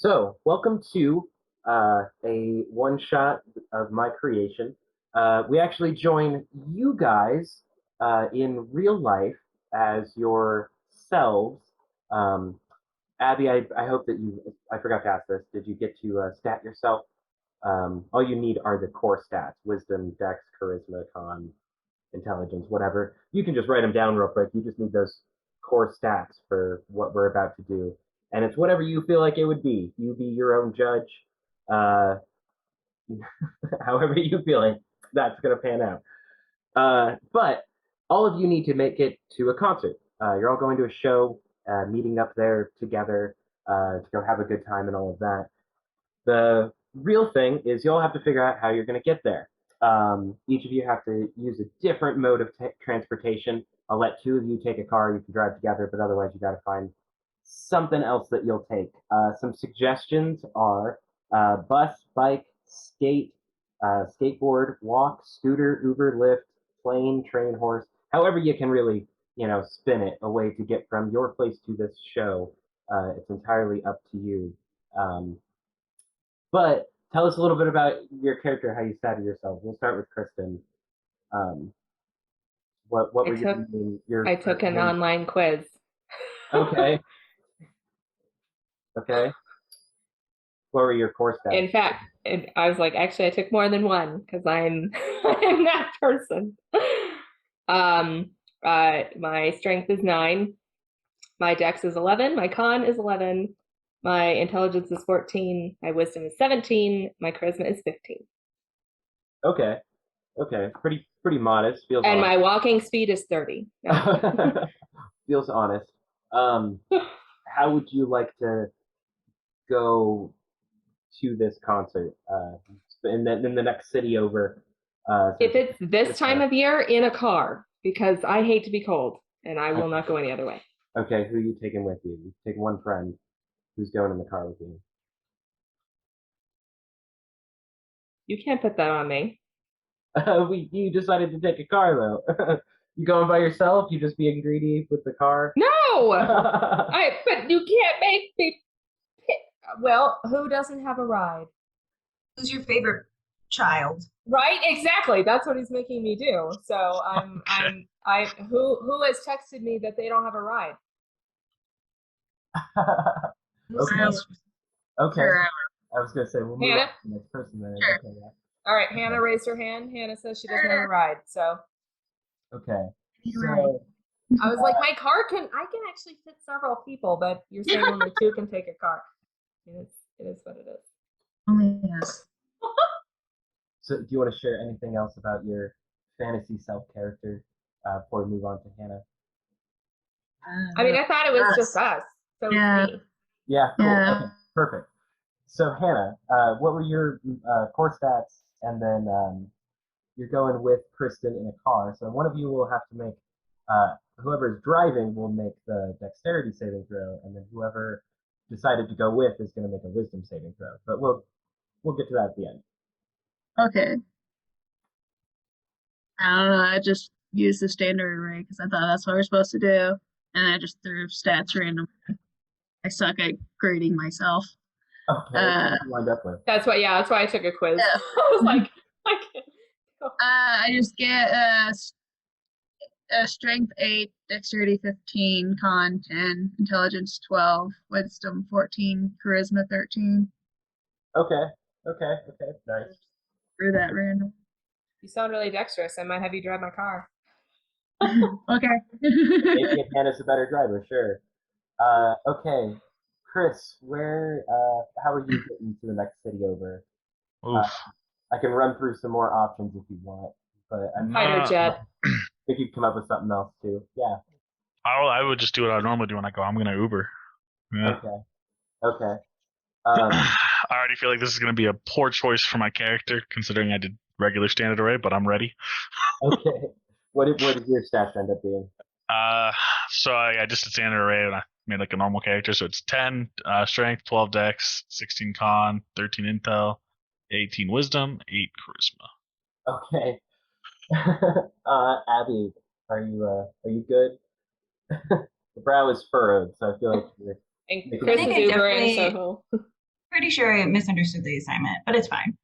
So, welcome to a one shot of my creation. We actually join you guys in real life as yourselves. Um, Abby, I hope that I forgot to ask this. Did you get to stat yourself? All you need are the core stats: wisdom, dex, charisma, con, intelligence, whatever. You can just write them down real quick. You just need those core stats for what we're about to do. And it's whatever you feel like it would be. You be your own judge. Uh, However you feel like that's going to pan out. But all of you need to make it to a concert. You're all going to a show, meeting up there together to go have a good time and all of that. The real thing is you all have to figure out how you're going to get there. Each of you have to use a different mode of transportation. I'll let two of you take a car. You can drive together, but otherwise you got to find something else that you'll take. Some suggestions are bus, bike, skateboard, walk, scooter, Uber, Lyft, plane, train, horse. However you can really, spin it a way to get from your place to this show. It's entirely up to you. But tell us a little bit about your character, how you started yourself. We'll start with Kristen. Um, what I were took you doing? Your I took an online quiz. Okay. Okay. What were your core stats? In fact, I was like, actually, I took more than one because I'm I'm that person. My strength is 9, my dex is 11, my con is 11, my intelligence is 14, my wisdom is 17, my charisma is 15, Okay. Okay. Pretty modest. Feels and honest. my walking speed is 30. Feels honest. How would you like to go to this concert? In the next city over. If it's this time of year, in a car, because I hate to be cold and I will not go any other way. Okay, who are you taking with you? You take one friend who's going in the car with you. You can't put that on me. You decided to take a car though. You going by yourself? You just being greedy with the car? No, but you can't make me pick. Well, who doesn't have a ride? Who's your favorite child? Right, exactly. That's what he's making me do. So who has texted me that they don't have a ride? Okay. Okay. I was gonna say we'll move on Hannah? to the next person then. Sure. Okay, yeah. All right, Hannah raised her hand. Hannah says she doesn't have a ride. So Okay. Right. So I was like, I can actually fit several people, but you're saying only 2 can take a car. It is what it is. Only yes. So do you want to share anything else about your fantasy self character before we move on to Hannah? I mean, I thought it was just us. So Yeah. it's me. Yeah, cool. Yeah. Okay, perfect. So Hannah, what were your core stats? And then you're going with Kristen in a car. So one of you will have to make whoever is driving will make the dexterity saving throw, and then whoever decided to go with is going to make a wisdom saving throw. But we'll get to that at the end. Okay. I don't know. I just used the standard array because I thought that's what we're supposed to do, and I just threw stats randomly. I suck at grading myself. Okay, what did you wind up with? That's why I took a quiz. Yeah. I was like, I can't. I just get a strength 8, dexterity 15, con 10, intelligence 12, wisdom 14, charisma 13. Okay, nice. Threw that random. You sound really dexterous. I might have you drive my car. Okay. Maybe if Hannah's a better driver, sure. Okay, Chris, how are you getting to the next city over? I can run through some more options if you want, but Fighter jet. I think you'd come up with something else too. Yeah. I would just do what I normally do when I go. I'm gonna Uber. Yeah. Okay. I already feel like this is gonna be a poor choice for my character, considering I did regular standard array, but I'm ready. Okay. What did your stats end up being? So I just did standard array and I made like a normal character. So it's 10 strength, 12 dex, 16 con, 13 intel, 18 wisdom, 8 charisma. Okay. Abby, are you good? The brow is furrowed, so I feel like you're. And Chris is Ubering, so pretty sure I misunderstood the assignment, but it's fine.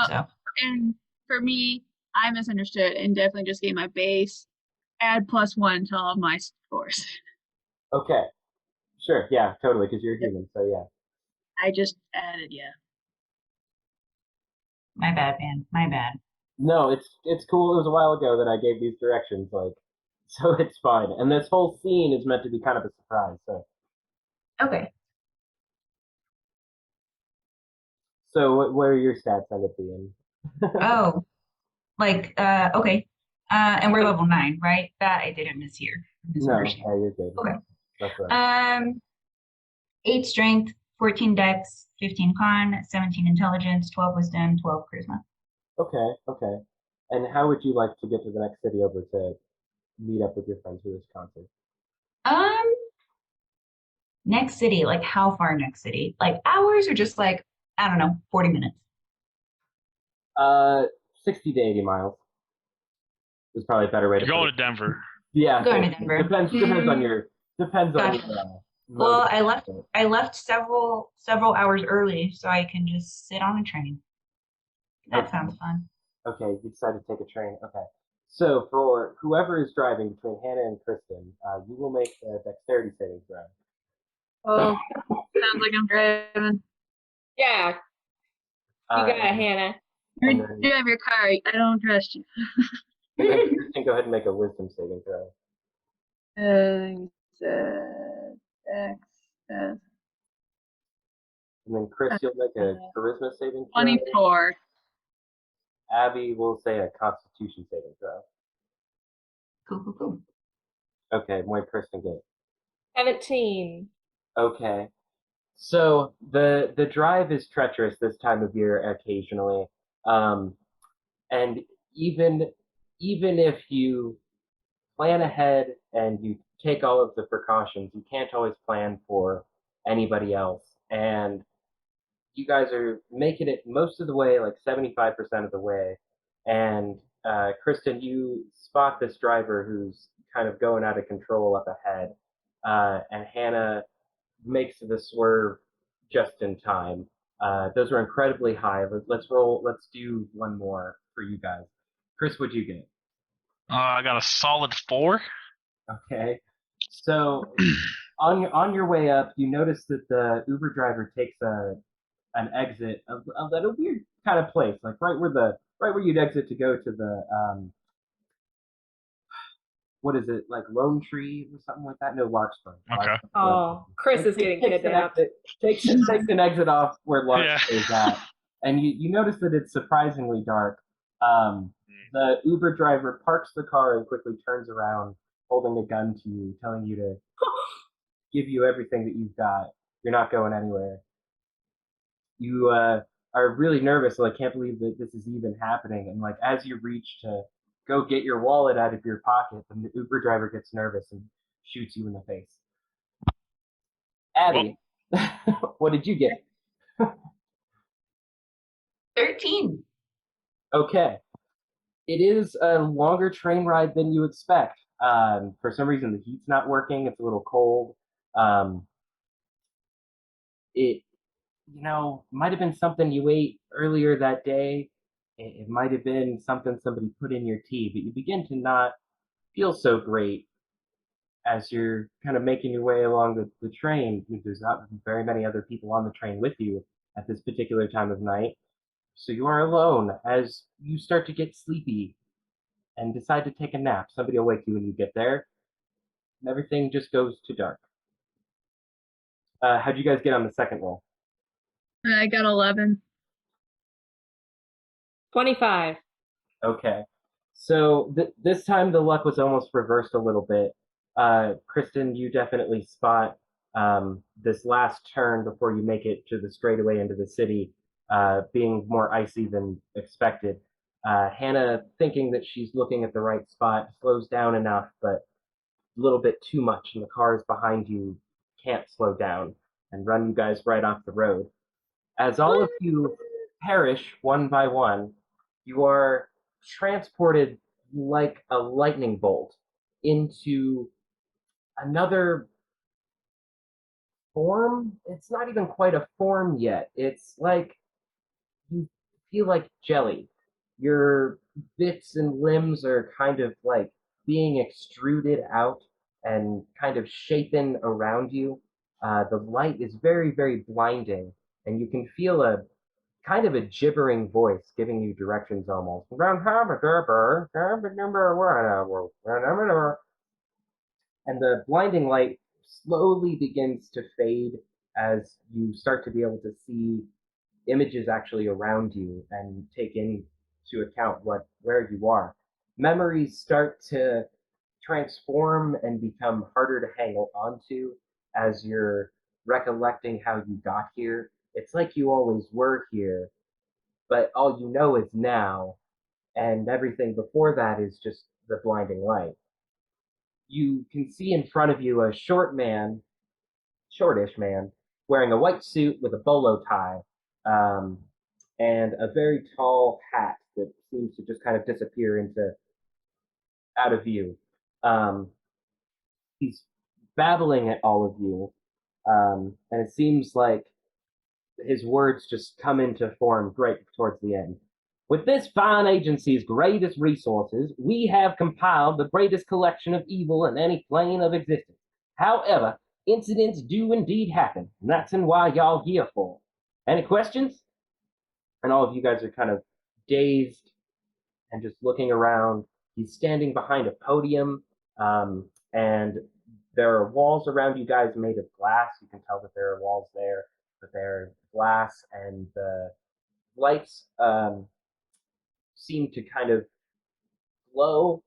So And for me, I misunderstood and definitely just gave my base, add +1 to all of my scores. Okay. Sure. Yeah, totally. Because you're human. So yeah. I just added, yeah. my bad, man. My bad. No, it's cool. It was a while ago that I gave these directions, like, so it's fine. And this whole scene is meant to be kind of a surprise. Okay. So what are your stats end up being? Oh, okay. And we're level 9, right? That I didn't miss here. No, yeah, you're good. Okay. That's right. 8 strength, 14 dex, 15 con, 17 intelligence, 12 wisdom, 12 charisma. Okay. And how would you like to get to the next city over to meet up with your friends for this concert? Next city, like how far next city? Like hours or just like, I don't know, 40 minutes? 60 to 80 miles is probably a better way to You're put going it. to Denver. Yeah, Going to Denver. depends on your Gotcha. mode Well, of I left transport. several hours early so I can just sit on a train. That Okay. sounds fun. Okay, you decided to take a train. Okay. So for whoever is driving between Hannah and Kristen, you will make a dexterity saving throw. Oh, sounds like I'm driving. Yeah, you got it, And, Hannah. and You then, drive your car. I don't trust you. and then Kristen, go ahead and make a wisdom saving throw. X, And then Chris, you'll make a charisma saving throw. 24. Abby will say a constitution saving throw. Cool. Okay, what did Kristen get? 17. Okay. So the drive is treacherous this time of year occasionally. And even if you plan ahead and you take all of the precautions, you can't always plan for anybody else. And you guys are making it most of the way, like 75% of the way. And Kristen, you spot this driver who's kind of going out of control up ahead. And Hannah makes the swerve just in time. Those were incredibly high. Let's roll. Let's do one more for you guys. Chris, what'd you get? I got a solid 4. Okay. So on your way up, you notice that the Uber driver takes an exit at a weird kind of place, like right where you'd exit to go to the what is it, like Lone Tree or something like that? No, Larkspur. Okay. Oh, Chris is getting kidnapped. Takes an exit off where Larkspur Yeah. is at, and you notice that it's surprisingly dark. The Uber driver parks the car and quickly turns around, holding a gun to you, telling you to give you everything that you've got. You're not going anywhere. You are really nervous, like can't believe that this is even happening. And like as you reach to go get your wallet out of your pocket, and the Uber driver gets nervous and shoots you in the face. Abby, what did you get? 13. Okay. It is a longer train ride than you expect. For some reason, the heat's not working. It's a little cold. Um, it, might have been something you ate earlier that day. It might have been something somebody put in your tea, but you begin to not feel so great as you're kind of making your way along the train. There's not very many other people on the train with you at this particular time of night. So you are alone as you start to get sleepy and decide to take a nap. Somebody will wake you when you get there, and everything just goes to dark. How'd you guys get on the second roll? I got 11. 25. Okay. So this time the luck was almost reversed a little bit. Kristen, you definitely spot this last turn before you make it to the straightaway into the city being more icy than expected. Hannah, thinking that she's looking at the right spot, slows down enough, but a little bit too much, and the cars behind you can't slow down and run you guys right off the road. As all of you perish one by one, you are transported like a lightning bolt into another form. It's not even quite a form yet. It's like you feel like jelly. Your bits and limbs are kind of like being extruded out and kind of shapen around you. The light is very, very blinding, and you can feel a kind of a gibbering voice giving you directions almost. And the blinding light slowly begins to fade as you start to be able to see images actually around you and take into account where you are. Memories start to transform and become harder to hang onto as you're recollecting how you got here. It's like you always were here, but all you know is now, and everything before that is just the blinding light. You can see in front of you a shortish man, wearing a white suit with a bolo tie, um, and a very tall hat that seems to just kind of disappear into out of view. Um, he's babbling at all of you, and it seems like his words just come into form right towards the end. With this fine agency's greatest resources, we have compiled the greatest collection of evil in any plane of existence. However, incidents do indeed happen, and that's why y'all here for. Any questions? And all of you guys are kind of dazed and just looking around. He's standing behind a podium, and there are walls around you guys made of glass. You can tell that there are walls there, but they're glass, and the lights seem to kind of glow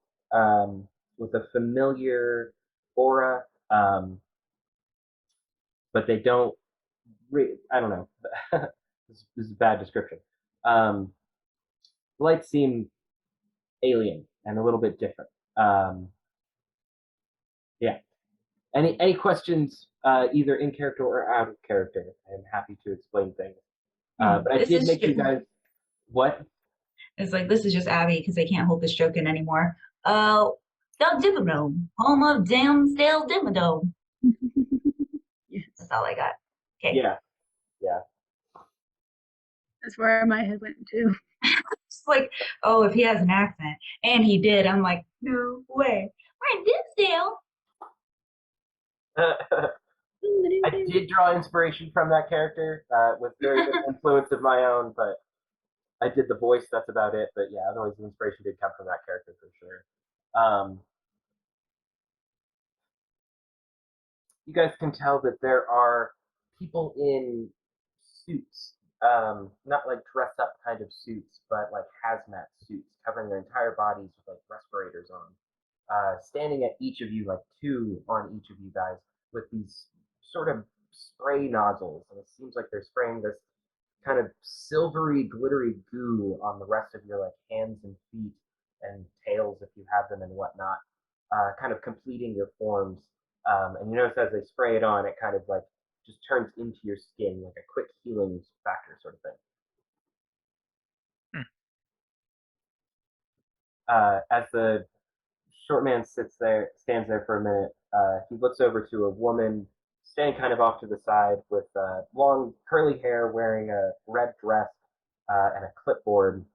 with a familiar aura, but they don't. I don't know. This is a bad description. Lights seem alien and a little bit different. Yeah. Any questions, either in character or out of character? I'm happy to explain things. But I did make you guys. What? It's like, this is just Abby because they can't hold this joke in anymore. Del Dimmadome, home of Damsdale Dimmadome. That's all I got. Okay. Yeah. That's where my head went too. It's like, oh, if he has an accent. And he did. I'm like, no way. We're in Dimsdale. I did draw inspiration from that character with very good influence of my own, but I did the voice. That's about it. But yeah, otherwise the inspiration did come from that character for sure. You guys can tell that there are people in suits, not like dress up kind of suits, but like hazmat suits covering their entire bodies with like respirators on. Standing at each of you, like two on each of you guys, with these sort of spray nozzles, and it seems like they're spraying this kind of silvery, glittery goo on the rest of your like hands and feet and tails if you have them and whatnot, kind of completing your forms. And you notice as they spray it on, it kind of like just turns into your skin, like a quick healing factor sort of thing. As the short man stands there for a minute, he looks over to a woman standing kind of off to the side with long curly hair, wearing a red dress and a clipboard.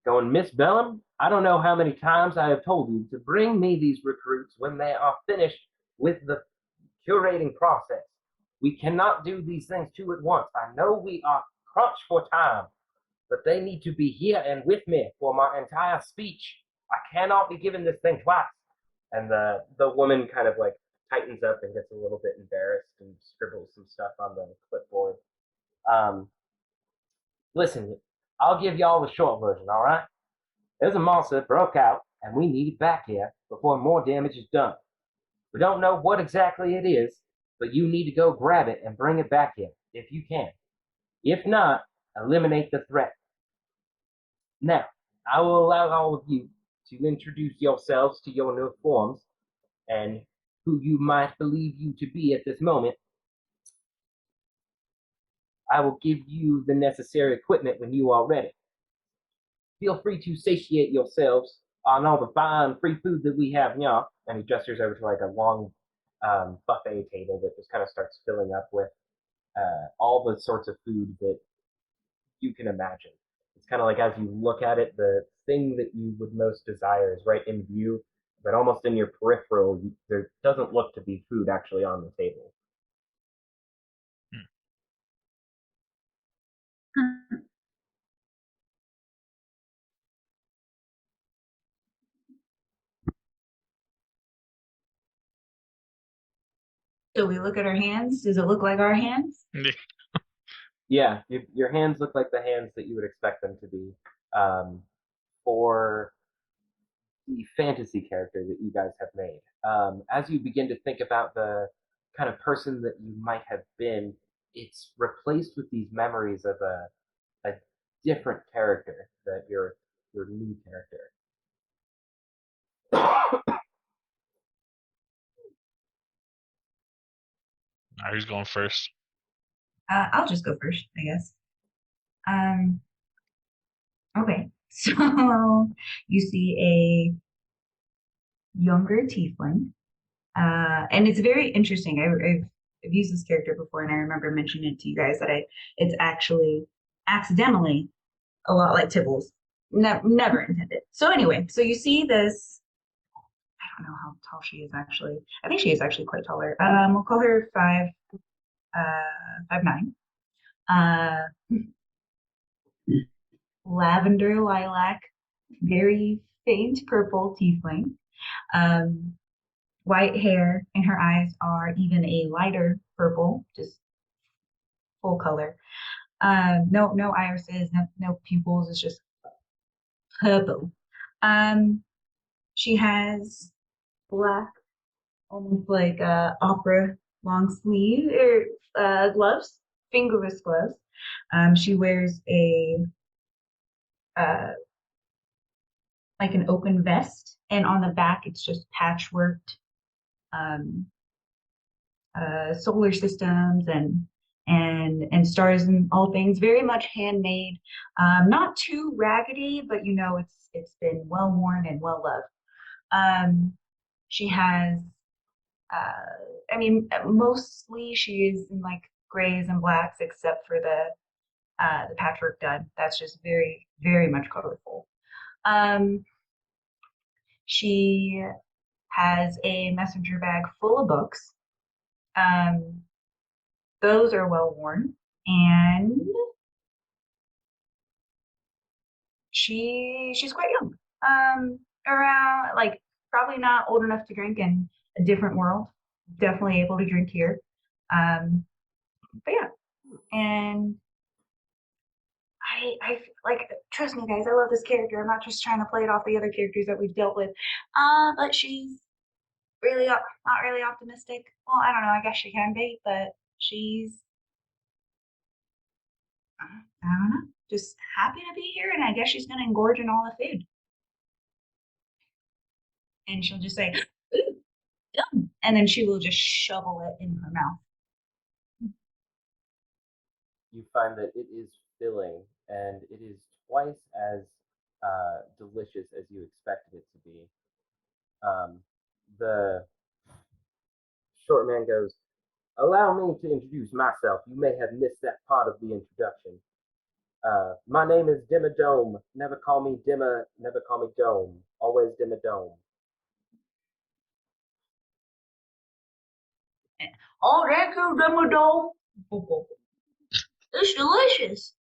Going, Miss Bellum, I don't know how many times I have told you to bring me these recruits when they are finished with the curating process. We cannot do these things two at once. I know we are crunched for time, but they need to be here and with me for my entire speech. I cannot be given this thing twice. And the woman kind of like tightens up and gets a little bit embarrassed and scribbles some stuff on the clipboard. Listen, I'll give y'all the short version, all right? There's a monster that broke out, and we need it back here before more damage is done. We don't know what exactly it is, but you need to go grab it and bring it back here, if you can. If not, eliminate the threat. Now, I will allow all of you to introduce yourselves to your new forms and who you might believe you to be at this moment. I will give you the necessary equipment when you are ready. Feel free to satiate yourselves on all the fine free food that we have here. And he gestures over to like a long buffet table that just kind of starts filling up with all the sorts of food that you can imagine. It's kind of like as you look at it, the thing that you would most desire is right in view, but almost in your peripheral, there doesn't look to be food actually on the table. So we look at our hands. Does it look like our hands? Yeah, your hands look like the hands that you would expect them to be. For the fantasy character that you guys have made. As you begin to think about the kind of person that you might have been, it's replaced with these memories of a different character, that your new character. Who's going first? I'll just go first, I guess. Okay, so you see a younger tiefling, and it's very interesting. I've used this character before, and I remember mentioning it to you guys that it's actually accidentally a lot like Tibbles. Never intended. So anyway, so you see this. I don't know how tall she is actually. I think she is actually quite taller. We'll call her 5'9". Lavender lilac, very faint purple tiefling. White hair, and her eyes are even a lighter purple, just full color. No irises, no pupils. It's just purple. She has black, almost like opera long sleeve gloves, fingerless gloves. She wears a like an open vest, and on the back it's just patchworked solar systems and stars and all things. Very much handmade, not too raggedy, but you know it's been well worn and well loved. She has, I mean, mostly she is in like grays and blacks, except for the patchwork done. That's just very, very much colorful. She has a messenger bag full of books. Those are well worn, and she's quite young. Around like probably not old enough to drink in a different world. Definitely able to drink here. But yeah, and I like, trust me guys, I love this character. I'm not just trying to play it off the other characters that we've dealt with. But she's really not really optimistic. Well, I don't know, I guess she can be, but she's I don't know, just happy to be here, and I guess she's gonna engorge in all the food. And she'll just say, ooh, yum, and then she will just shovel it in her mouth. You find that it is filling, and it is twice as delicious as you expected it to be. The short man goes, "Allow me to introduce myself. You may have missed that part of the introduction. My name is Dimmer Dome. Never call me Dimmer, never call me Dome. Always Dimmer Dome." Oh, thank you, Demodome. It's delicious.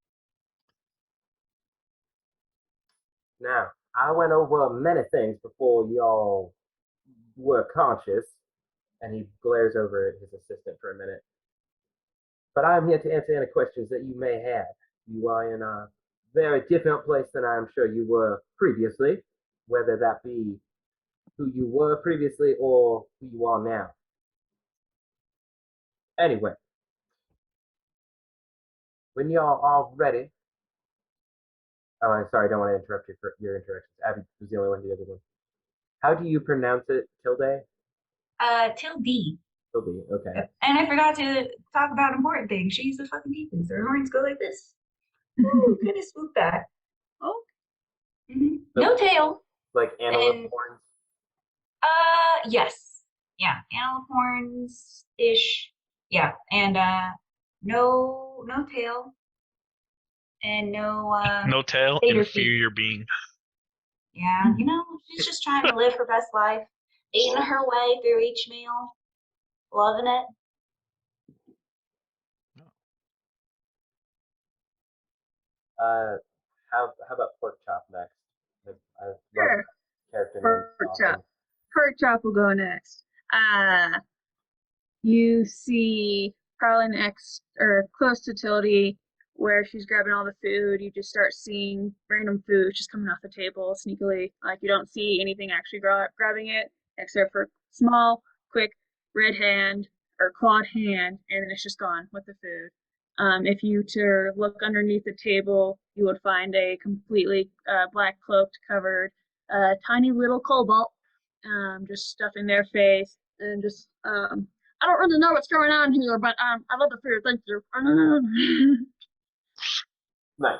Now, I went over many things before y'all were conscious, and he glares over at his assistant for a minute. But I'm here to answer any questions that you may have. You are in a very different place than I'm sure you were previously, whether that be who you were previously or who you are now. Anyway, when y'all are ready. Oh, I'm sorry, I don't want to interrupt your interactions. Abby was the only one who did the other one. How do you pronounce it, Tilde? Tilde. Tilde, okay. And I forgot to talk about important things. She's a fucking deepens. Her horns go like this. Ooh, kind of swoop back. Oh. Mm-hmm. So, no tail. like antelope And, horns? yes. Yeah, antelope horns ish. Yeah, and no tail and no No tail, gator feet. inferior being. Yeah, she's just trying to live her best life, eating her way through each meal, loving it. How about pork chop next? I love Sure. character names. Pork chop. Awesome. Pork chop will go next. You see probably next or close to Tildy where she's grabbing all the food. You just start seeing random food just coming off the table sneakily. Like you don't see anything actually grabbing it except for small, quick red hand or clawed hand, and then it's just gone with the food. If you to look underneath the table, you would find a completely black cloaked covered tiny little cobalt just stuffing their face and just I don't really know what's going on here, but I love the food. Thank you. Nice.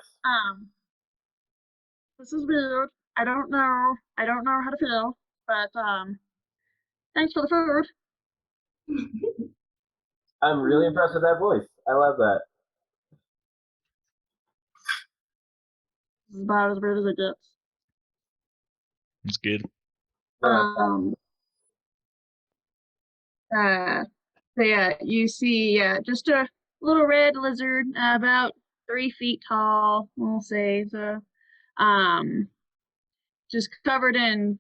This is weird. I don't know. I don't know how to feel, but thanks for the food. I'm really impressed with that voice. I love that. This is about as weird as it gets. It's good. Um. So yeah, you see, just a little red lizard, about 3 feet tall. We'll say the, um, just covered in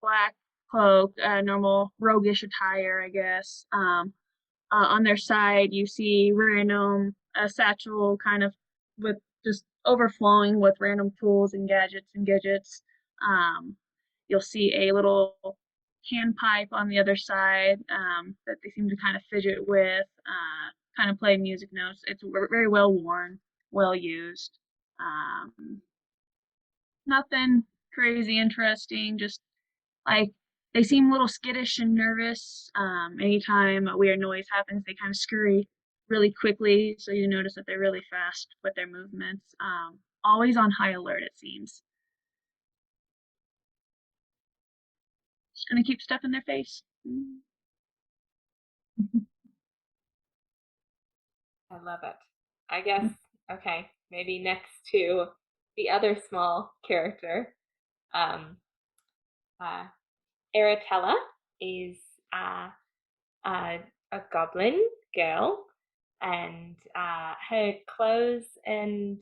black cloak, normal roguish attire, I guess. On their side, you see random a satchel kind of with just overflowing with random tools and gadgets. Um, you'll see a little hand pipe on the other side that they seem to kind of fidget with, kind of play music notes. It's very well worn, well used. Um, Nothing crazy interesting, just like they seem a little skittish and nervous. Anytime a weird noise happens, they kind of scurry really quickly, so you notice that they're really fast with their movements. Always on high alert, it seems. Just gonna keep stuff in their face. I love it. I guess, okay, maybe next to the other small character, um, uh, Aratella is uh, a goblin girl, and her clothes and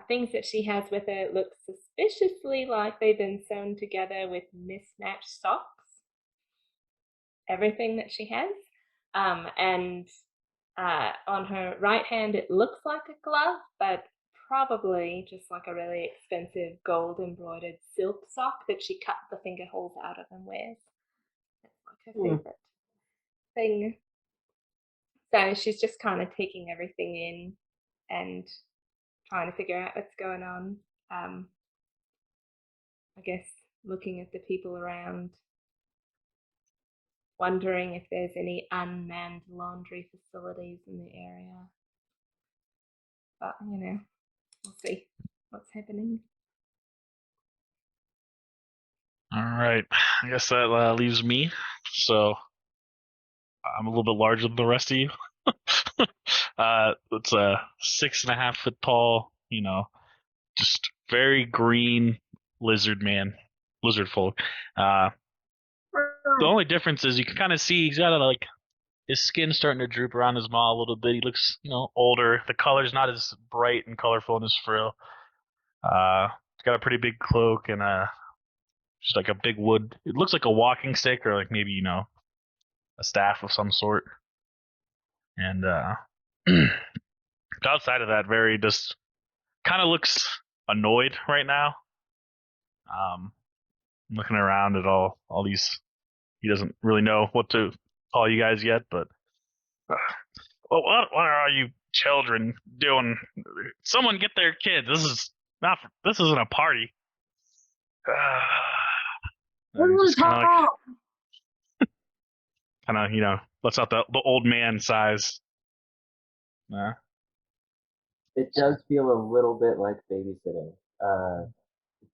things that she has with her look suspiciously like they've been sewn together with mismatched socks. Everything that she has. And on her right hand, it looks like a glove, but probably just like a really expensive gold embroidered silk sock that she cut the finger holes out of and wears. It's like her favorite thing. So she's just kind of taking everything in and trying to figure out what's going on. I guess looking at the people around, wondering if there's any unmanned laundry facilities in the area. But, we'll see what's happening. All right. I guess that leaves me. So I'm a little bit larger than the rest of you. It's a 6.5 foot tall, just very green lizard man, lizard folk. The only difference is you can kind of see he's got like his skin starting to droop around his maw a little bit. He looks, older. The color's not as bright and colorful in his frill. He's got a pretty big cloak and just like a big wood. It looks like a walking stick or like maybe a staff of some sort. And outside of that, very just kind of looks annoyed right now. Looking around at all these, he doesn't really know what to call you guys yet, but well, what are you children doing? Someone get their kids. This isn't a party. Just kind of lets out the old man size. It does feel a little bit like babysitting.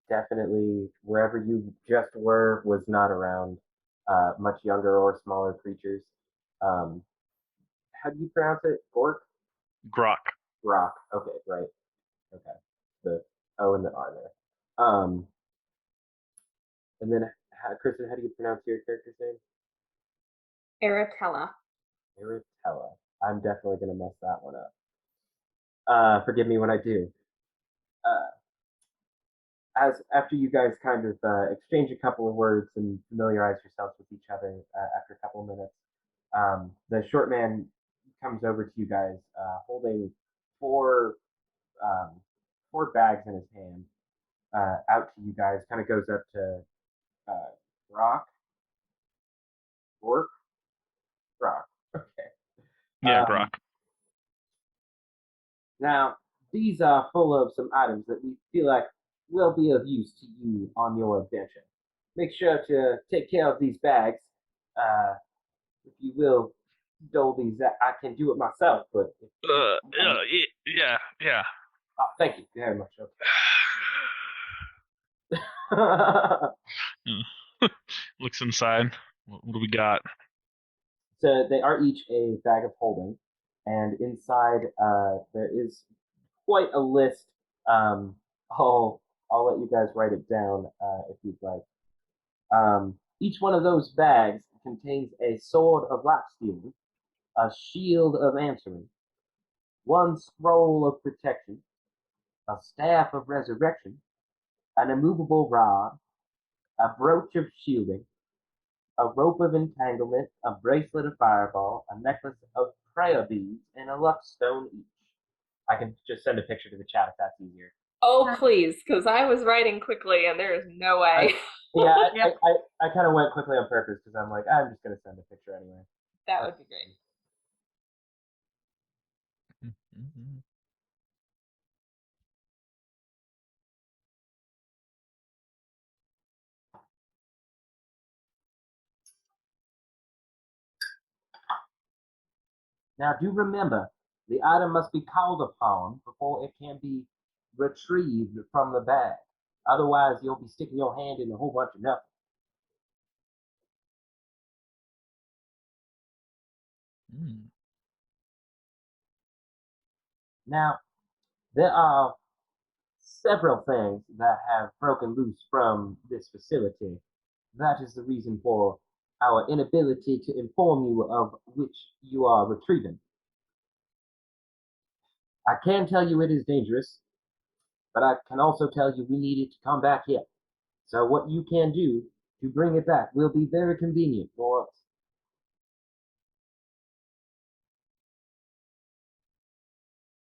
Definitely, wherever you just were was not around much younger or smaller creatures. Um, how do you pronounce it? Gork? Grok. Rock. Okay, right. Okay. The O and the R there. And then, Kristen, how do you pronounce your character's name? Aratella. Aratella. I'm definitely going to mess that one up. Forgive me when I do. As after you guys kind of exchange a couple of words and familiarize yourselves with each other after a couple of minutes, the short man comes over to you guys holding four um, four bags in his hand out to you guys. Kind of goes up to Rock, Rourke, Rock. Okay. Yeah, Grok. Now, these are full of some items that we feel like will be of use to you on your adventure. Make sure to take care of these bags. If you will dole these out, I can do it myself, but Yeah. thank you very much. Okay. Looks inside. What do we got? So they are each a bag of holding, and inside there is quite a list. Um, I'll let you guys write it down if you'd like. Each one of those bags contains a sword of life stealing, a shield of answering, one scroll of protection, a staff of resurrection, an immovable rod, a brooch of shielding, a rope of entanglement, a bracelet of fireball, a necklace of prayer beads, and a luck stone each. I can just send a picture to the chat if that's easier. Oh, please, because I was writing quickly and there is no way. I kind of went quickly on purpose because I'm like, I'm just going to send a picture anyway. That would be great. Now, do remember, the item must be called upon before it can be retrieved from the bag. Otherwise, you'll be sticking your hand in a whole bunch of nothing. Now, there are several things that have broken loose from this facility. That is the reason for our inability to inform you of which you are retrieving. I can tell you it is dangerous, but I can also tell you we need it to come back here. So what you can do to bring it back will be very convenient for us.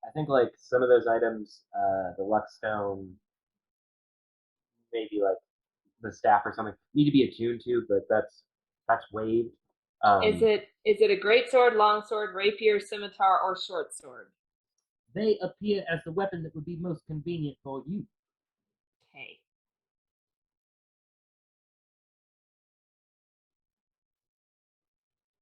I think like some of those items, the luck stone, maybe like the staff or something, need to be attuned to, but that's waived. Is it a great sword, long sword, rapier, scimitar, or short sword? They appear as the weapon that would be most convenient for you. Okay.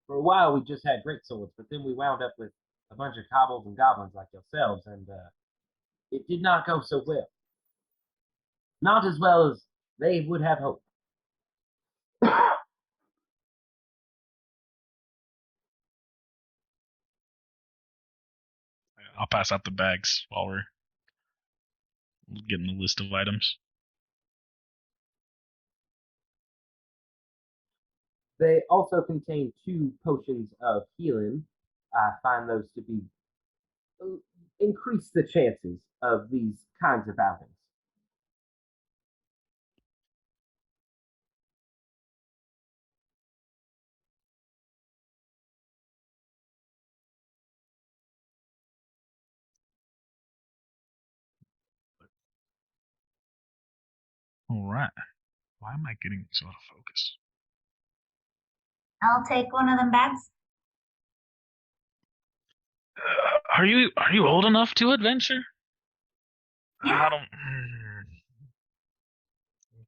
For a while, we just had great swords, but then we wound up with a bunch of kobolds and goblins like yourselves, and it did not go so well. Not as well as they would have hoped. I'll pass out the bags while we're getting the list of items. They also contain 2 potions of healing. I find those to be increase the chances of these kinds of outings. All right. Why am I getting so out of focus? I'll take one of them bags. Are you old enough to adventure? Yeah. I don't.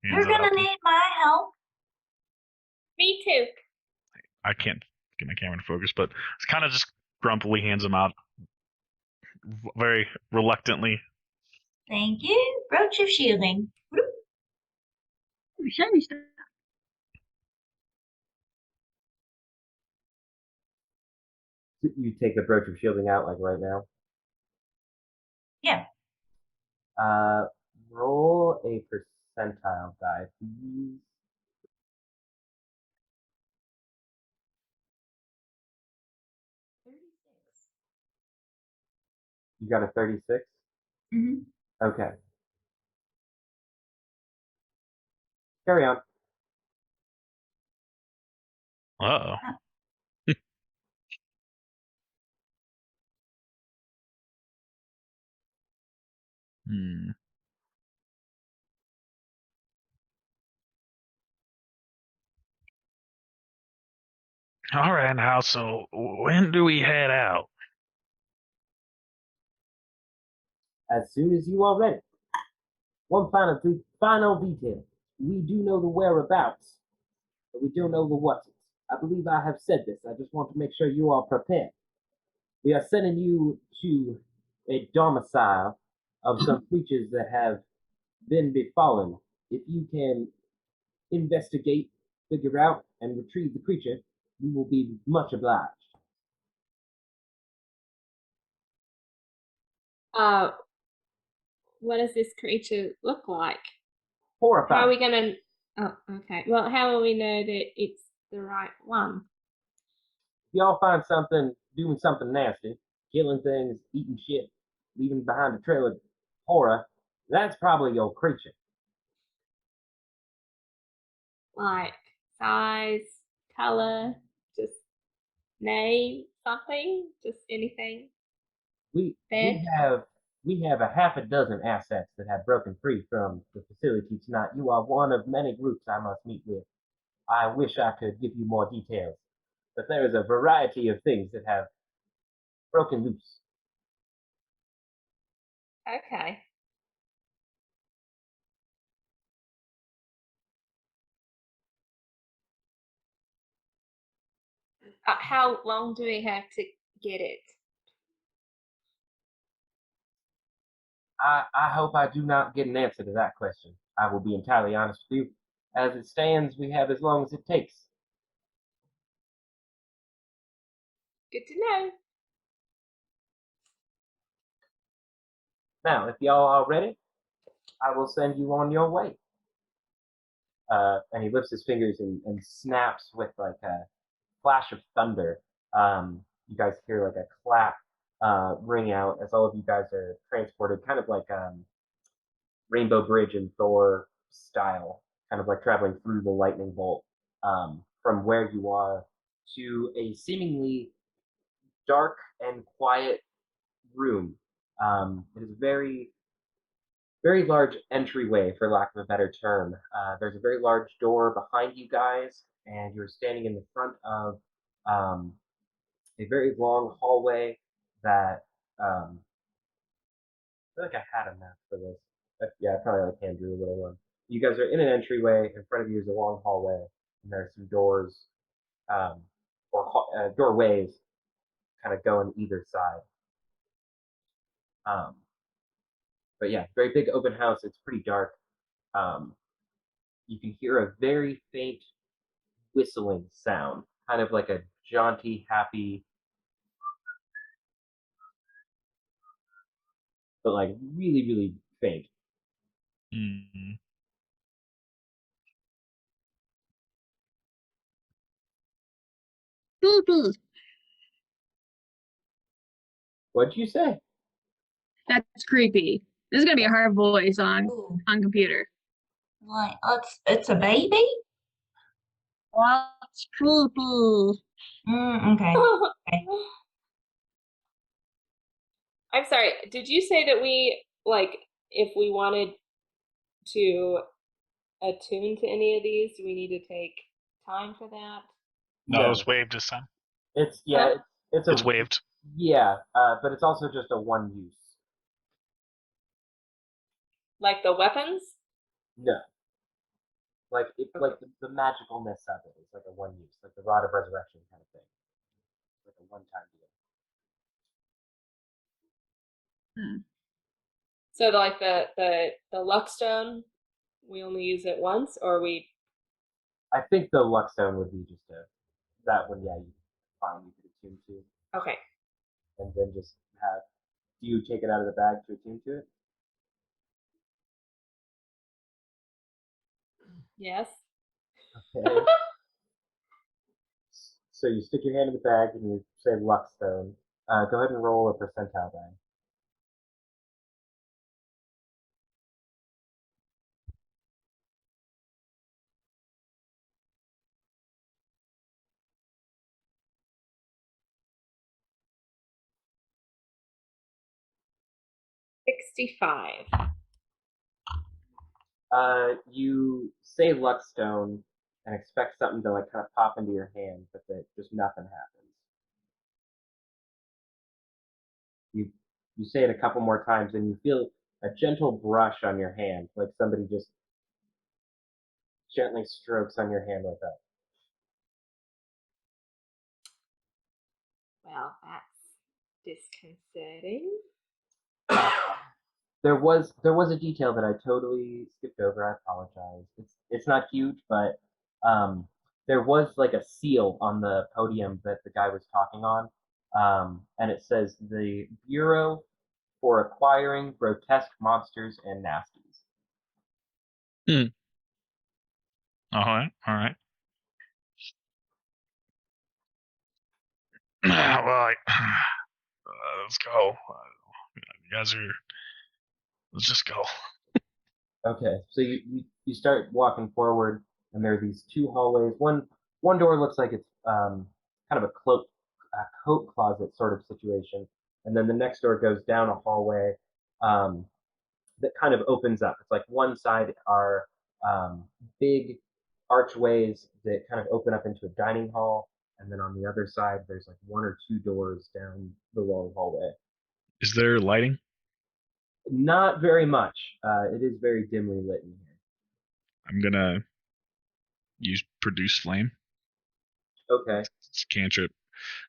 You're gonna need my help. Me too. I can't get my camera to focus, but it's kind of just grumpily hands them out, very reluctantly. Thank you. Brooch of shielding. Shiny stuff. You take the brooch of shielding out like right now. Yeah. Roll a percentile die, please. 36. You got a 36? Mm-hmm. Okay. Carry on. Uh-oh. Hmm. All right, now, so when do we head out? As soon as you are ready. One final detail. We do know the whereabouts, but we don't know the what's. I believe I have said this. I just want to make sure you are prepared. We are sending you to a domicile of some creatures that have been befallen. If you can investigate, figure out, and retrieve the creature, we will be much obliged. Uh, what does this creature look like? Horrifying. How are we gonna? Oh, okay. Well, how will we know that it's the right one? If y'all find something doing something nasty, killing things, eating shit, leaving behind a trail of horror, that's probably your creature. Like size, color, just name, something, just anything. We Bed. we have a half a dozen assets that have broken free from the facility tonight. You are one of many groups I must meet with. I wish I could give you more details, but there is a variety of things that have broken loose. Okay. How long do we have to get it? I hope I do not get an answer to that question. I will be entirely honest with you. As it stands, we have as long as it takes. Good to know. Now, if y'all are ready, I will send you on your way. And he lifts his fingers and snaps with like a flash of thunder. You guys hear like a clap ring out as all of you guys are transported, kind of like Rainbow Bridge in Thor style, kind of like traveling through the lightning bolt from where you are to a seemingly dark and quiet room. It is very large entryway, for lack of a better term. There's a very large door behind you guys, and you're standing in the front of um, a very long hallway that I feel like I had a map for this. Yeah, I probably like hand drew a little one. You guys are in an entryway. In front of you is a long hallway, and there are some doors um, or doorways kind of go on either side. Um, but yeah, very big open house. It's pretty dark. Um, you can hear a very faint whistling sound, kind of like a jaunty, happy, but like really, really faint. Hmm. Creepy. What'd you say? That's creepy. This is gonna be a hard voice Ooh. on computer. Like, it's a baby? That's creepy. Okay. Okay. I'm sorry. Did you say that we like if we wanted to attune to any of these, do we need to take time for that? No, it No, was waived this time. it's Huh? it's It's waived. yeah, but it's also just a one use. Like the weapons? No, like Okay. like the magicalness of it is like a one use, like the rod of resurrection kind of thing, like a one time deal. Hmm. So like the luck stone, we only use it once, or we? I think the luck stone would be just a that one. Yeah, you find you could attune to. Okay. and then just have. Do you take it out of the bag to attune to it? Yes. Okay. So you stick your hand in the bag and you say Luckstone. Go ahead and roll a percentile die. 65. You say Luckstone and expect something to like kind of pop into your hand, but that just nothing happens. You you say it a couple more times and you feel a gentle brush on your hand, like somebody just gently strokes on your hand like that. Well, that's disconcerting. There was a detail that I totally skipped over. I apologize. It's not huge, but there was like a seal on the podium that the guy was talking on, and it says the Bureau for Acquiring Grotesque Monsters and Nasties. Hmm. All right. All right. Well, let's go. You guys are. Let's just go. Okay, so you start walking forward, and there are these two hallways. One door looks like it's kind of a coat closet sort of situation, and then the next door goes down a hallway um, that kind of opens up. It's like one side are big archways that kind of open up into a dining hall, and then on the other side there's like one or two doors down the long hallway. Is there lighting? Not very much. It is very dimly lit in here. I'm gonna use produce flame. Okay. It's a cantrip,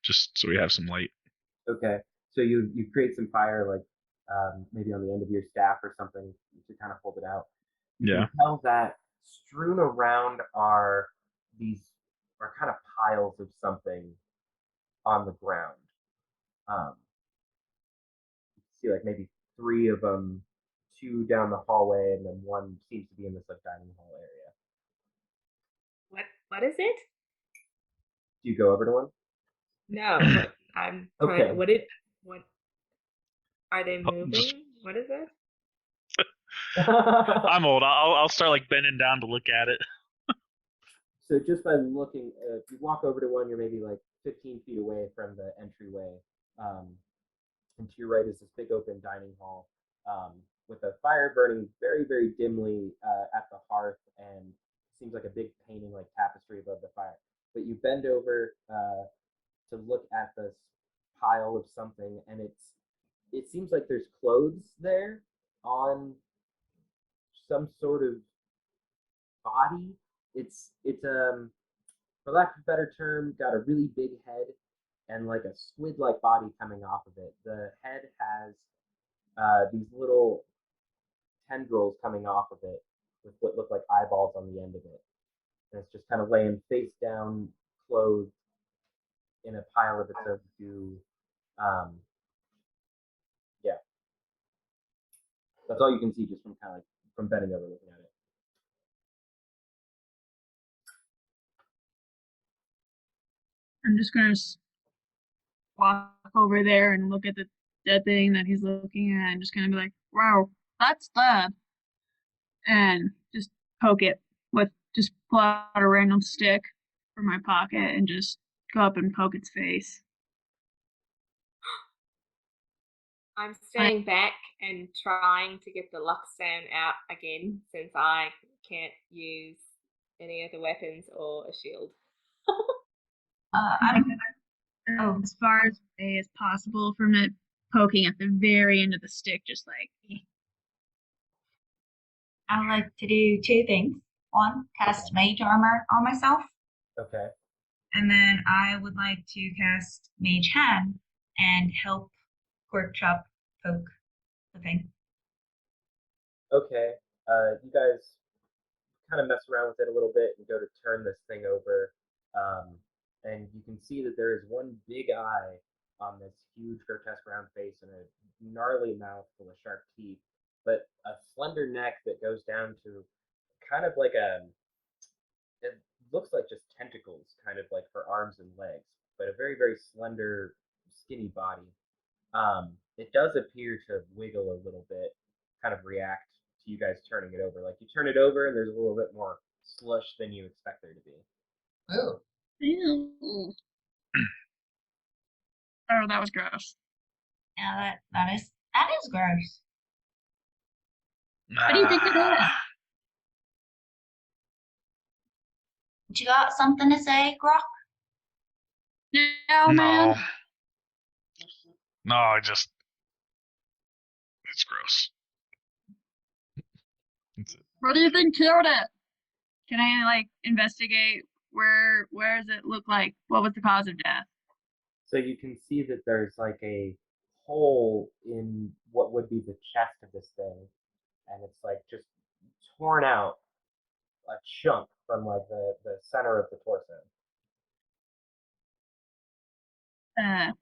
just so we have some light. Okay. So you create some fire, like maybe on the end of your staff or something to kind of hold it out. You Yeah. can tell that strewn around are kind of piles of something on the ground. Um, you can see like maybe three of them, two down the hallway, and then one seems to be in this like dining hall area. What is it? Do you go over to one? No, but I'm trying. Okay. What are they Just, moving? What is it? I'm old. I'll start like bending down to look at it. So just by looking, if you walk over to one, you're maybe like 15 feet away from the entryway. Um, and to your right is this big open dining hall with a fire burning very, very dimly at the hearth, and seems like a big painting, like tapestry above the fire. But you bend over to look at this pile of something, and it seems like there's clothes there on some sort of body. It's for lack of a better term, got a really big head and like a squid-like body coming off of it. The head has these little tendrils coming off of it with what look like eyeballs on the end of it. And it's just kind of laying face down, clothed in a pile of its own goo. Um, yeah, that's all you can see just from kind of like from bending over looking at it. I'm just gonna walk over there and look at the dead thing that he's looking at and just kind of be like, wow, that's dead. And just poke it just pull out a random stick from my pocket and just go up and poke its face. I'm staying back and trying to get the Luckstone out again since I can't use any of the weapons or a shield. I'm Oh. As far away as possible from it, poking at the very end of the stick, just like. I like to do two things. One, cast mage armor on myself, Okay. and then I would like to cast mage hand and help Pork Chop poke the thing. Okay. You guys kind of mess around with it a little bit and go to turn this thing over. And you can see that there is one big eye on this huge, grotesque round face and a gnarly mouth full of sharp teeth, but a slender neck that goes down to kind of like it looks like just tentacles, kind of like for arms and legs, but a very, very slender, skinny body. It does appear to wiggle a little bit, kind of react to you guys turning it over. Like you turn it over, and there's a little bit more slush than you expect there to be. Oh. Ew. Oh, that was gross. Yeah, that is gross. What do you think it is? You got something to say, Grok? No, man. No, it's gross. That's it. What do you think killed it? Can I like investigate where does it look like? What was the cause of death? So you can see that there's like a hole in what would be the chest of this thing, and it's like just torn out a chunk from like the center of the torso.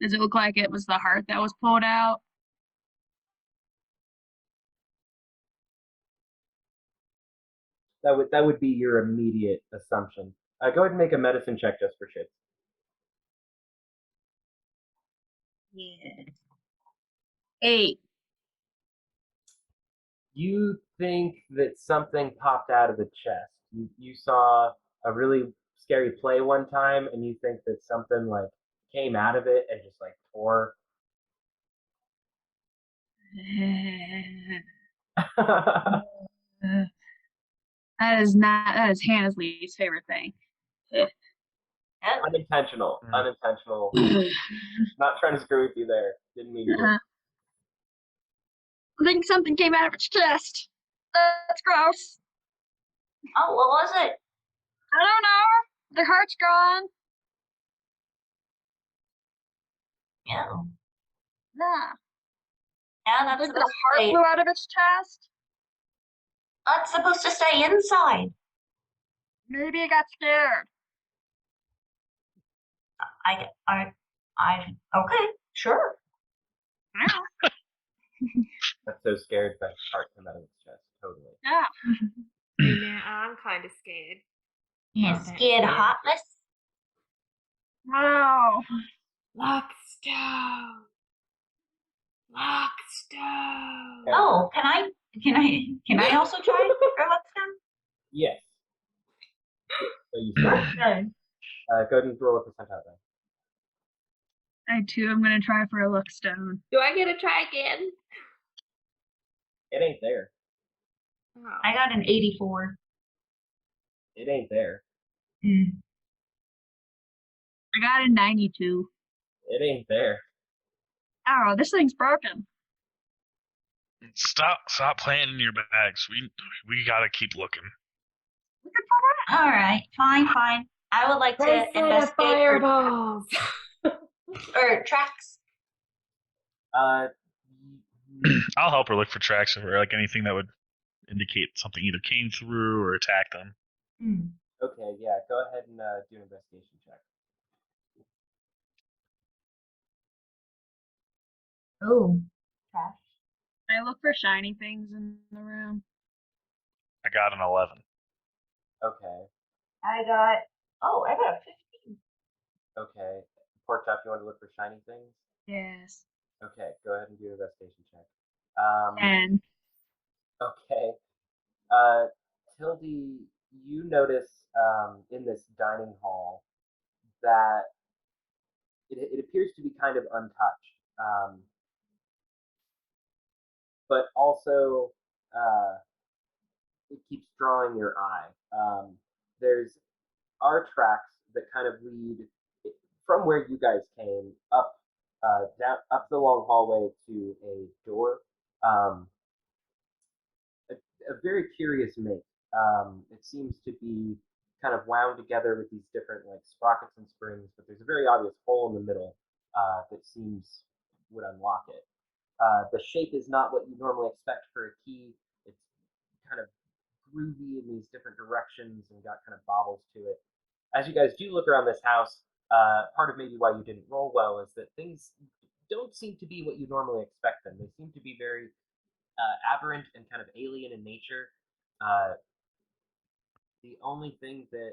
Does it look like it was the heart that was pulled out? That would be your immediate assumption. Go ahead and make a medicine check just for shits. Yeah. 8. You think that something popped out of the chest. You saw a really scary play one time, and you think that something like came out of it and just like tore. That is Hannah's least favorite thing. Unintentional. Mm. Unintentional. Not trying to screw with you there. Didn't mean to. I think something came out of its chest. That's gross. Oh, what was it? I don't know. The heart's gone. Yeah. Yeah. Yeah, I that's think the supposed to heart stay. flew out of its chest. That's supposed to stay inside. Maybe it got scared. Okay, sure. Yeah. That's so scared that heart came out of its chest. Totally. Yeah. Hey, man, I'm kind of scared. Yeah, Okay. scared heartless. Wow. Lockstone. Lockstone. Oh, can I also try for Lockstone? Yes. So you said, Okay. go ahead and roll a percentile then. I too am gonna try for a lookstone. Do I get to try again? It ain't there. Oh. I got an 84. It ain't there. Mm. I got a 92. It ain't there. Oh, this thing's broken. Stop playing in your bags. We gotta keep looking. All right, fine. I would like to investigate fireballs. or tracks. I'll help her look for tracks or like anything that would indicate something either came through or attacked them. Mm. Okay, yeah, go ahead and do an investigation check. Oh, trash. I look for shiny things in the room. I got an 11. Okay, I got a 15. okay. Pork chop, you want to look for shiny things? Yes. Okay, go ahead and do an investigation check. 10. Okay. Tildy, you notice in this dining hall that it appears to be kind of untouched, but also it keeps drawing your eye. There's tracks that kind of lead from where you guys came up down up the long hallway to a door. Um, a very curious make. It seems to be kind of wound together with these different like sprockets and springs, but there's a very obvious hole in the middle that seems would unlock it. The shape is not what you normally expect for a key. It's kind of groovy in these different directions and got kind of bobbles to it. As you guys do look around this house, part of maybe why you didn't roll well is that things don't seem to be what you normally expect them. They seem to be very aberrant and kind of alien in nature. The only thing that,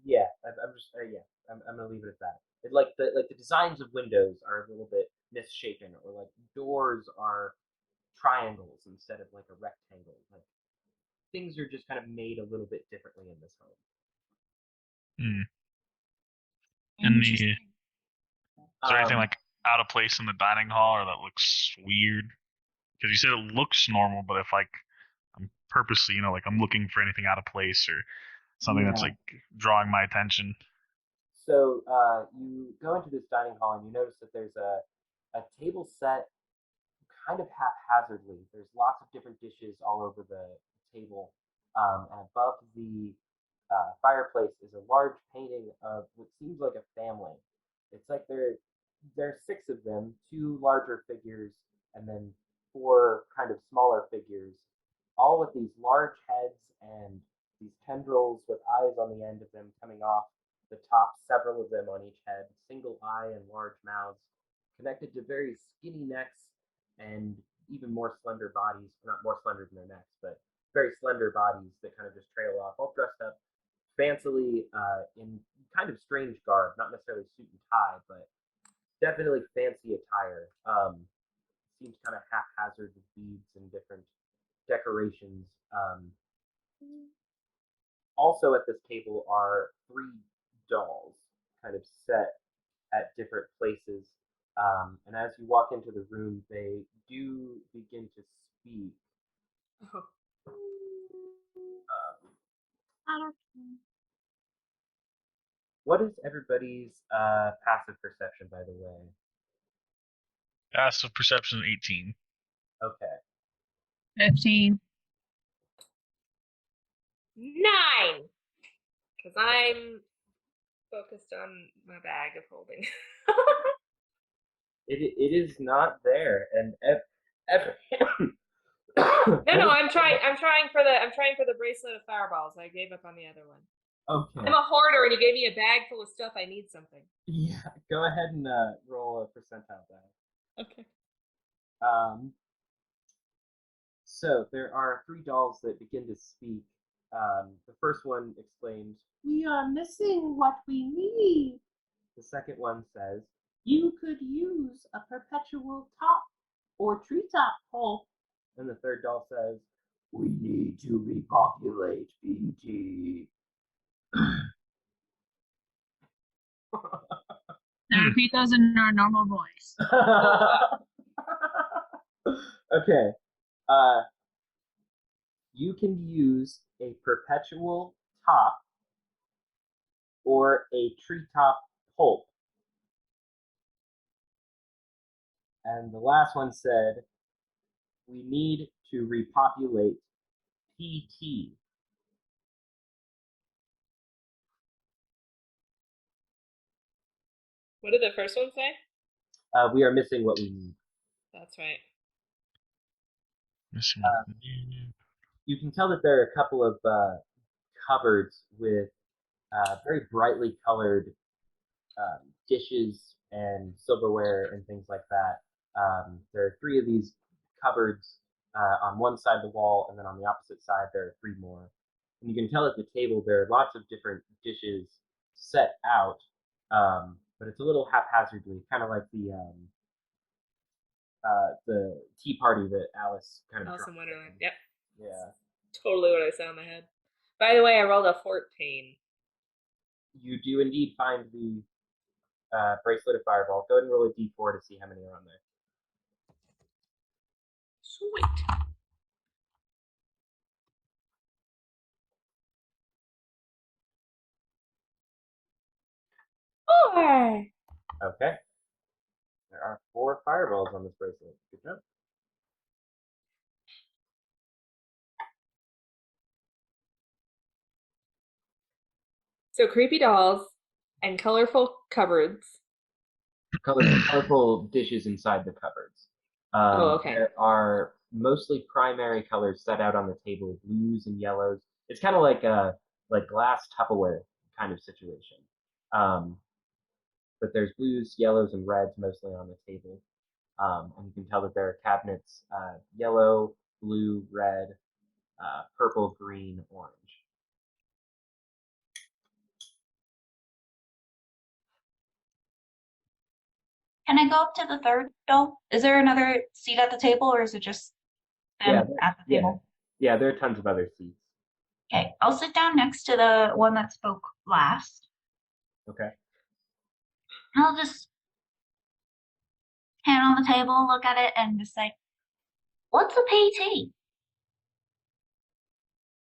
yeah, I'm just, yeah, I'm gonna leave it at that. Like the designs of windows are a little bit misshapen, or like doors are triangles instead of like a rectangle. Like things are just kind of made a little bit differently in this home. Hmm. And is there anything Um, like out of place in the dining hall or that looks weird? Because you said it looks normal, but if like I'm purposely, like I'm looking for anything out of place or something that's yeah. like drawing my attention. So you go into this dining hall and you notice that there's a table set kind of haphazardly. There's lots of different dishes all over the table, and above the fireplace is a large painting of what seems like a family. It's like there's six of them, two larger figures, and then four kind of smaller figures, all with these large heads and these tendrils with eyes on the end of them coming off the top, several of them on each head, single eye and large mouths, connected to very skinny necks and even more slender bodies, not more slender than their necks, but very slender bodies that kind of just trail off, all dressed up fancily in kind of strange garb, not necessarily suit and tie, but definitely fancy attire. Seems kind of haphazard with beads and different decorations. Also at this table are three dolls, kind of set at different places. And as you walk into the room, they do begin to speak. Oh. What is everybody's passive perception, by the way? Passive perception 18. Okay. 15. 9! Because I'm focused on my bag of holding. It is not there, and No, I'm trying for the bracelet of fireballs. I gave up on the other one. Okay. I'm a hoarder, and you gave me a bag full of stuff. I need something. Yeah. Go ahead and roll a percentile die. Okay. So there are three dolls that begin to speak. The first one exclaims, "We are missing what we need." The second one says, "You could use a perpetual top or treetop pole." And the third doll says, "We need to repopulate BT." Now repeat those in our normal voice. Okay. You can use a perpetual top or a treetop pulp. And the last one said, "We need to repopulate PT." What did the first one say? We are missing what we need. That's right. You can tell that there are a couple of cupboards with very brightly colored dishes and silverware and things like that. There are three of these cupboards on one side of the wall, and then on the opposite side there are three more. And you can tell at the table there are lots of different dishes set out, but it's a little haphazardly, kind of like the tea party that Alice kind of Alice in dropped Wonderland. in. Yep. Yeah. Totally what I said in my head. By the way, I rolled a 14. You do indeed find the bracelet of fireball. Go ahead and roll a d4 to see how many are on there. Sweet. Four. Okay. There are 4 fireballs on this bracelet. Good job. So creepy dolls and colorful cupboards. Colorful dishes inside the cupboards. Okay. There are mostly primary colors set out on the table, blues and yellows. It's kind of like glass Tupperware kind of situation. Um, but there's blues, yellows, and reds mostly on the table. And you can tell that there are cabinets yellow, blue, red, purple, green, orange. Can I go up to the third door? Is there another seat at the table, or is it just them at the Yeah, table? yeah. There are tons of other seats. Okay, I'll sit down next to the one that spoke last. Okay. I'll just hand on the table, look at it, and just say, "What's a PT?"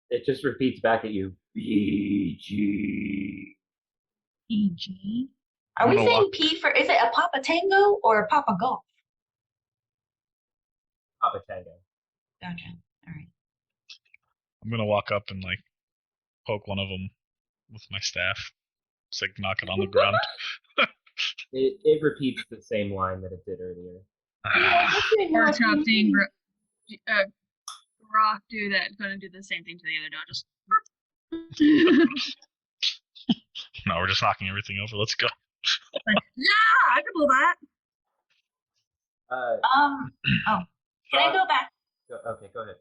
It just repeats back at you. BG. PG. I'm Are we gonna saying walk. P for? Is it a Papa Tango or a Papa Golf? Papa Tango. Gotcha. All right. I'm gonna walk up and like poke one of them with my staff. Just like knock it on the ground. It repeats the same line that it did earlier. Or attempting Rock do that. Going to do the same thing to the other dog. Just. No, we're just knocking everything over. Let's go. Yeah, I can do that. Oh, can I go back? Okay, go ahead.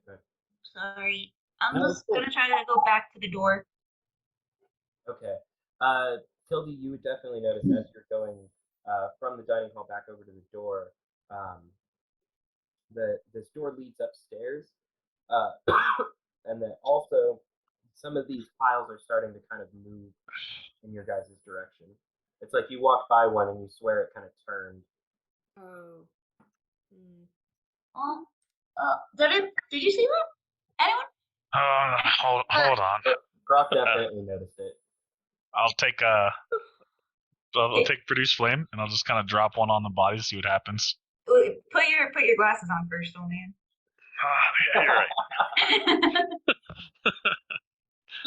Sorry. I'm No, just it's cool. gonna try to go back to the door. Okay. Tildy, you would definitely notice as you're going from the dining hall back over to the door, this door leads upstairs, and then also some of these piles are starting to kind of move in your guys' direction. It's like you walked by one and you swear it kind of turned. Oh. Hmm. Oh, did you see that? Anyone? Hold on. Grok definitely noticed it. I'll take I'll take produce flame and I'll just kind of drop one on the body to see what happens. Put your glasses on first, old man. Yeah, you're right. Do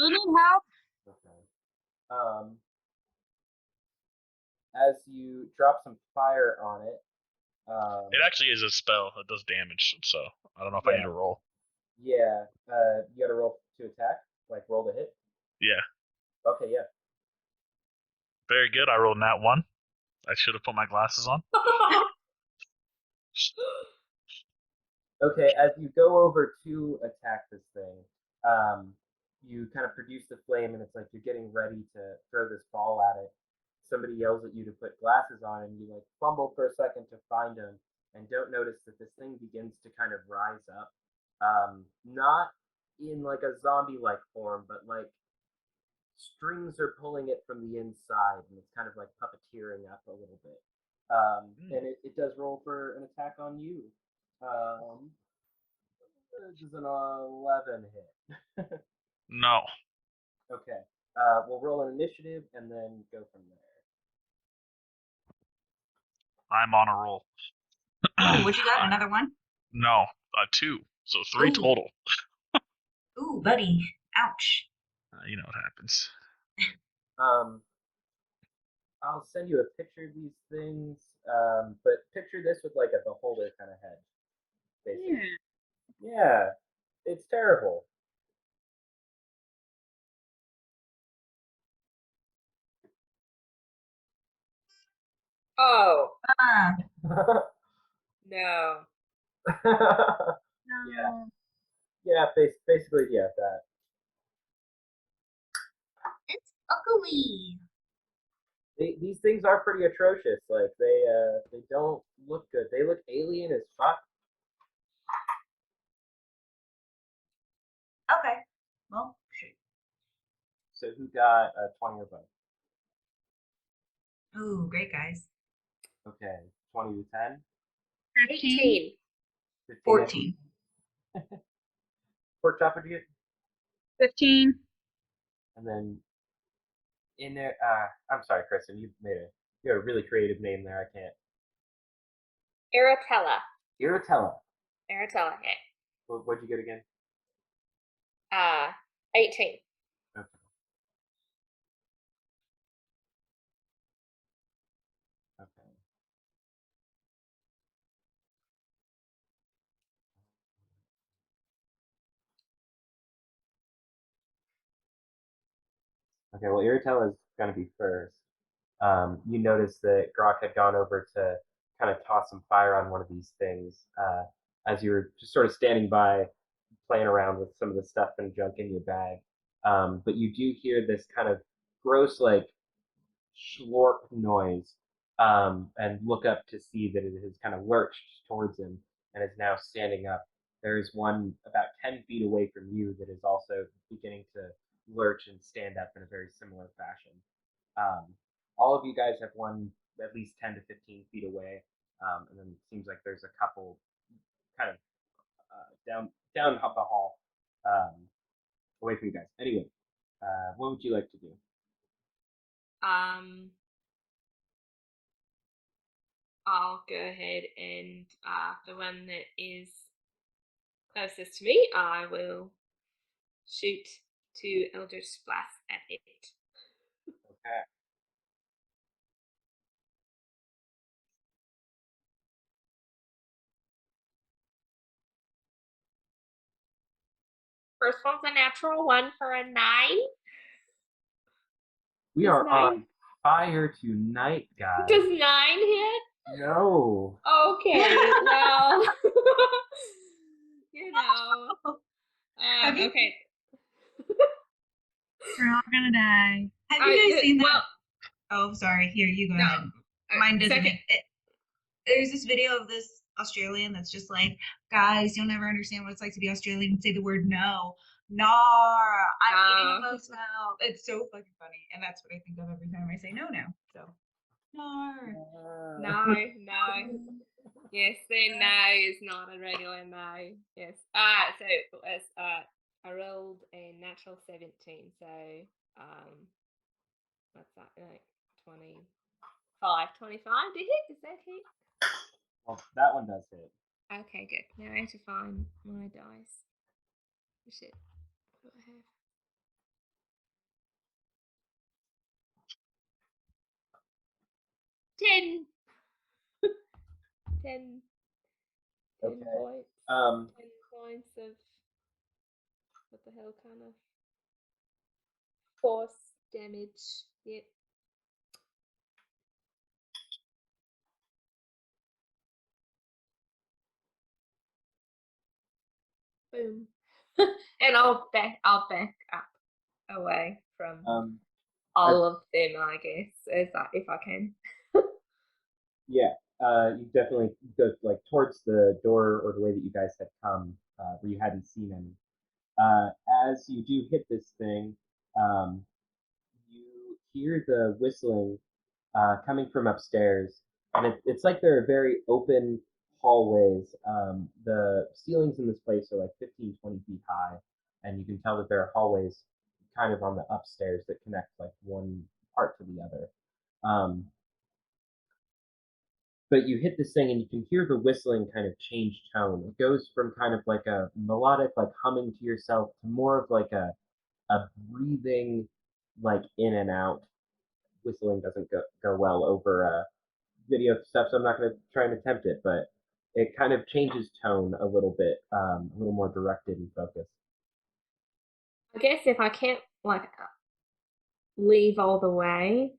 you need help? Okay. As you drop some fire on it, It actually is a spell that does damage, so I don't know if I Yeah. need to roll. yeah, you got to roll to attack, like roll to hit. Yeah, Okay, yeah. very good. I rolled nat 1. I should have put my glasses on. Okay, as you go over to attack this thing, you kind of produce the flame, and it's like you're getting ready to throw this ball at it. Somebody yells at you to put glasses on, and you like fumble for a second to find them, and don't notice that this thing begins to kind of rise up, not in like a zombie-like form, but like strings are pulling it from the inside, and it's kind of like puppeteering up a little bit. And it does roll for an attack on you. This is an 11 hit. No. Okay. We'll roll an initiative and then go from there. I'm on a roll. Oh, what you got? Another one? No, 2. So 3 Ooh. total. Ooh, buddy. Ouch. You know what happens. I'll send you a picture of these things, but picture this with like a beholder kind of head, basically. Yeah, it's terrible. Oh. Uh, No. No. Yeah, basically, yeah, that. it's ugly. These things are pretty atrocious. Like they don't look good. They look alien as fuck. Okay. Well, shoot. So who got 20 or both? Ooh, great guys. Okay, 20 to 10. 15. 18. 15. 14. Pork chop, would you get? 15. And then in there, I'm sorry, Kristen, you had a really creative name there. I can't. Aratella. Iratella. Aratella. Okay. What'd you get again? 18. Okay. Okay. Okay, well, Iritella is going to be first. You notice that Grok had gone over to kind of toss some fire on one of these things as you were just sort of standing by, playing around with some of the stuff and junk in your bag. But you do hear this kind of gross, like slorp noise, and look up to see that it has kind of lurched towards him and is now standing up. There is one about 10 feet away from you that is also beginning to lurch and stand up in a very similar fashion. Um, all of you guys have one at least 10 to 15 feet away, and then it seems like there's a couple kind of down the hall um, away from you guys. Anyway, what would you like to do? I'll go ahead and the one that is closest to me, I will shoot to Eldritch Blast at it. Okay. First one's a natural one for a 9. We Does are 9 on fire tonight, guys. Does 9 hit? No. Okay, well, you know. Have you- Okay. We're all gonna die. Have you guys seen that? Well, Oh, sorry. Here, you go no. ahead. Mine doesn't Second. make it. There's this video of this Australian that's just like, guys, you'll never understand what it's like to be Australian and say the word no. Nar, I'm eating a No. mouse now. It's so fucking funny. And that's what I think of every time I say no now. So, nar. No. Yes, the no is not a regular no. Yes. So as I rolled a natural 17, so what's that? Like 25 to hit? Does that hit? Well, that one does hit. Okay, good. Now I have to find my dice. Shit. What do I have? 10. 10. 10 Okay. points. Um, 10 points of what the hell kind of force damage. Yep. Boom. And I'll back up away from all of them, I guess, if I can. yeah. You definitely go like towards the door or the way that you guys had come, where you hadn't seen any. As you do hit this thing, you hear the whistling coming from upstairs, and it's like there are very open hallways. The ceilings in this place are like 15, 20 feet high, and you can tell that there are hallways kind of on the upstairs that connect like one part to the other. But you hit this thing and you can hear the whistling kind of change tone. It goes from kind of like a melodic, like humming to yourself, to more of like a breathing, like in and out. Whistling doesn't go well over video stuff, so I'm not going to try and attempt it, but it kind of changes tone a little bit, a little more directed and focused. I guess if I can't like leave all the way,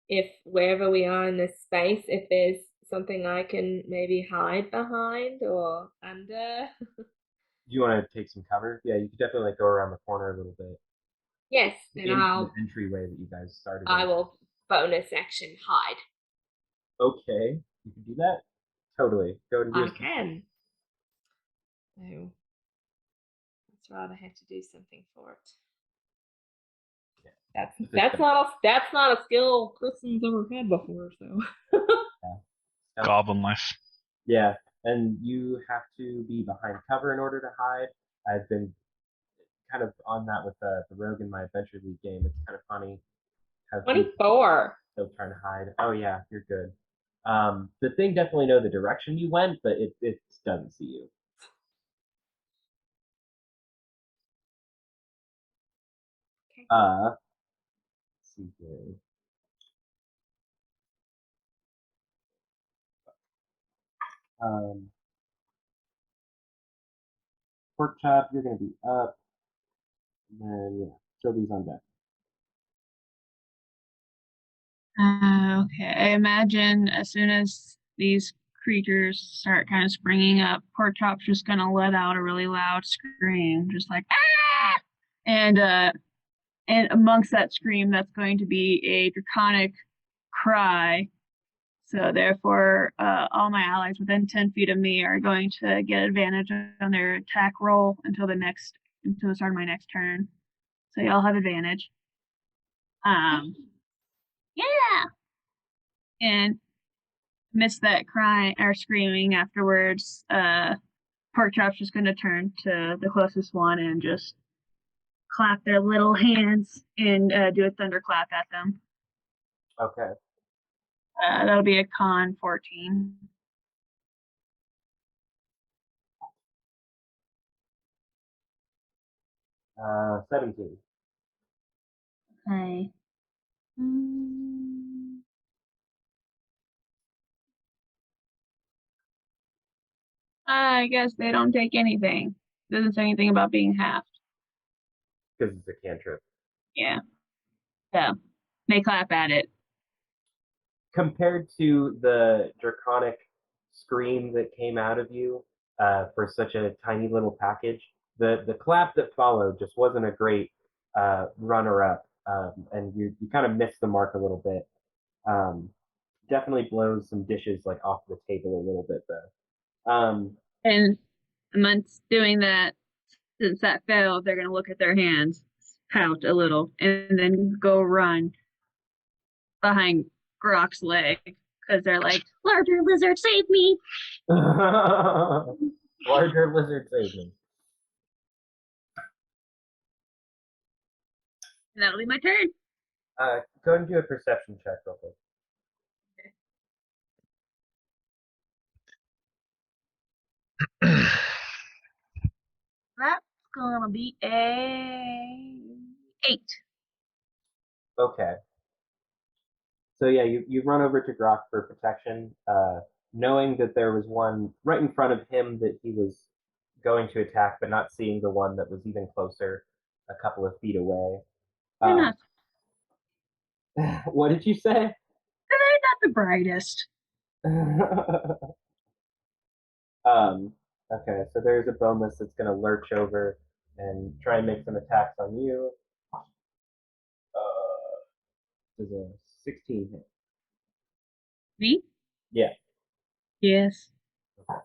if wherever we are in this space, if there's something I can maybe hide behind or under. Do you want to take some cover? Yeah, you could definitely like go around the corner a little bit. Yes, then into the entryway that you guys started. I will bonus action hide. Okay, you can do that. Totally. Go and do I can. So that's right. I have to do something for it. Yeah. That's not a skill Kristen's ever had before. So. Yeah. Goblin life. Yeah, and you have to be behind cover in order to hide. I've been kind of on that with the rogue in my Adventure League game. It's kind of funny how 24. Still trying to hide. Oh yeah, you're good. The thing definitely know the direction you went, but it doesn't see you. Okay. Let's see here. Pork chop, you're gonna be up. And then yeah, Joby's on deck. Okay, I imagine as soon as these creatures start kind of springing up, Pork Chop's just gonna let out a really loud scream, just like ah! And amongst that scream, that's going to be a draconic cry. So therefore, all my allies within 10 feet of me are going to get advantage on their attack roll until the start of my next turn. So y'all have advantage. Yeah, and miss that crying or screaming afterwards. Pork Chop's just gonna turn to the closest one and just clap their little hands and do a thunderclap at them. Okay. That'll be a con 14. 17. Okay. I guess they don't take anything. Doesn't say anything about being halved. Because it's a cantrip. Yeah. So they clap at it. Compared to the draconic scream that came out of you for such a tiny little package, the clap that followed just wasn't a great runner-up, and you kind of missed the mark a little bit. Definitely blows some dishes like off the table a little bit though. And amongst doing that, since that failed, they're gonna look at their hands, pout a little, and then go run behind Grok's leg because they're like, "Larger lizard, save me!" Larger lizard saving. And that'll be my turn. Go ahead and do a perception check real quick. That's gonna be a 8. Okay. So yeah, you run over to Grok for protection, knowing that there was one right in front of him that he was going to attack, but not seeing the one that was even closer, a couple of feet away. They're not. What did you say? They're not the brightest. Okay, so there's a boneless that's going to lurch over and try and make some attacks on you. This is a 16 hit. Me? Yeah. Yes. Okay.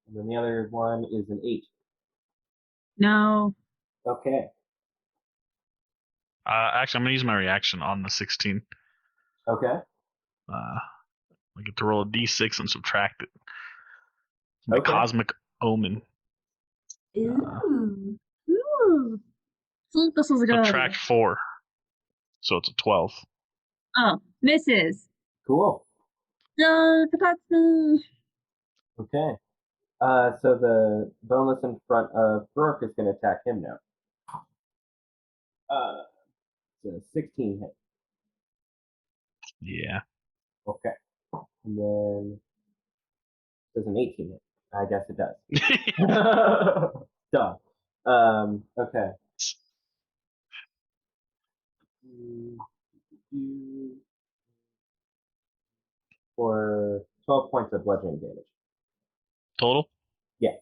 And then the other one is an 8. No. Okay. Actually, I'm gonna use my reaction on the 16. Okay. I get to roll a d6 and subtract it. My Okay. cosmic omen. Ooh. Ooh. This was good. Subtract 4, so it's a 12. Oh, misses. Cool. No, protect me. Okay. So the boneless in front of Brooke is going to attack him now. It's a 16 hit. Yeah. Okay. And then there's an 18 hit. I guess it does. Duh. Okay. For 12 points of bludgeoning damage. Total? Yeah.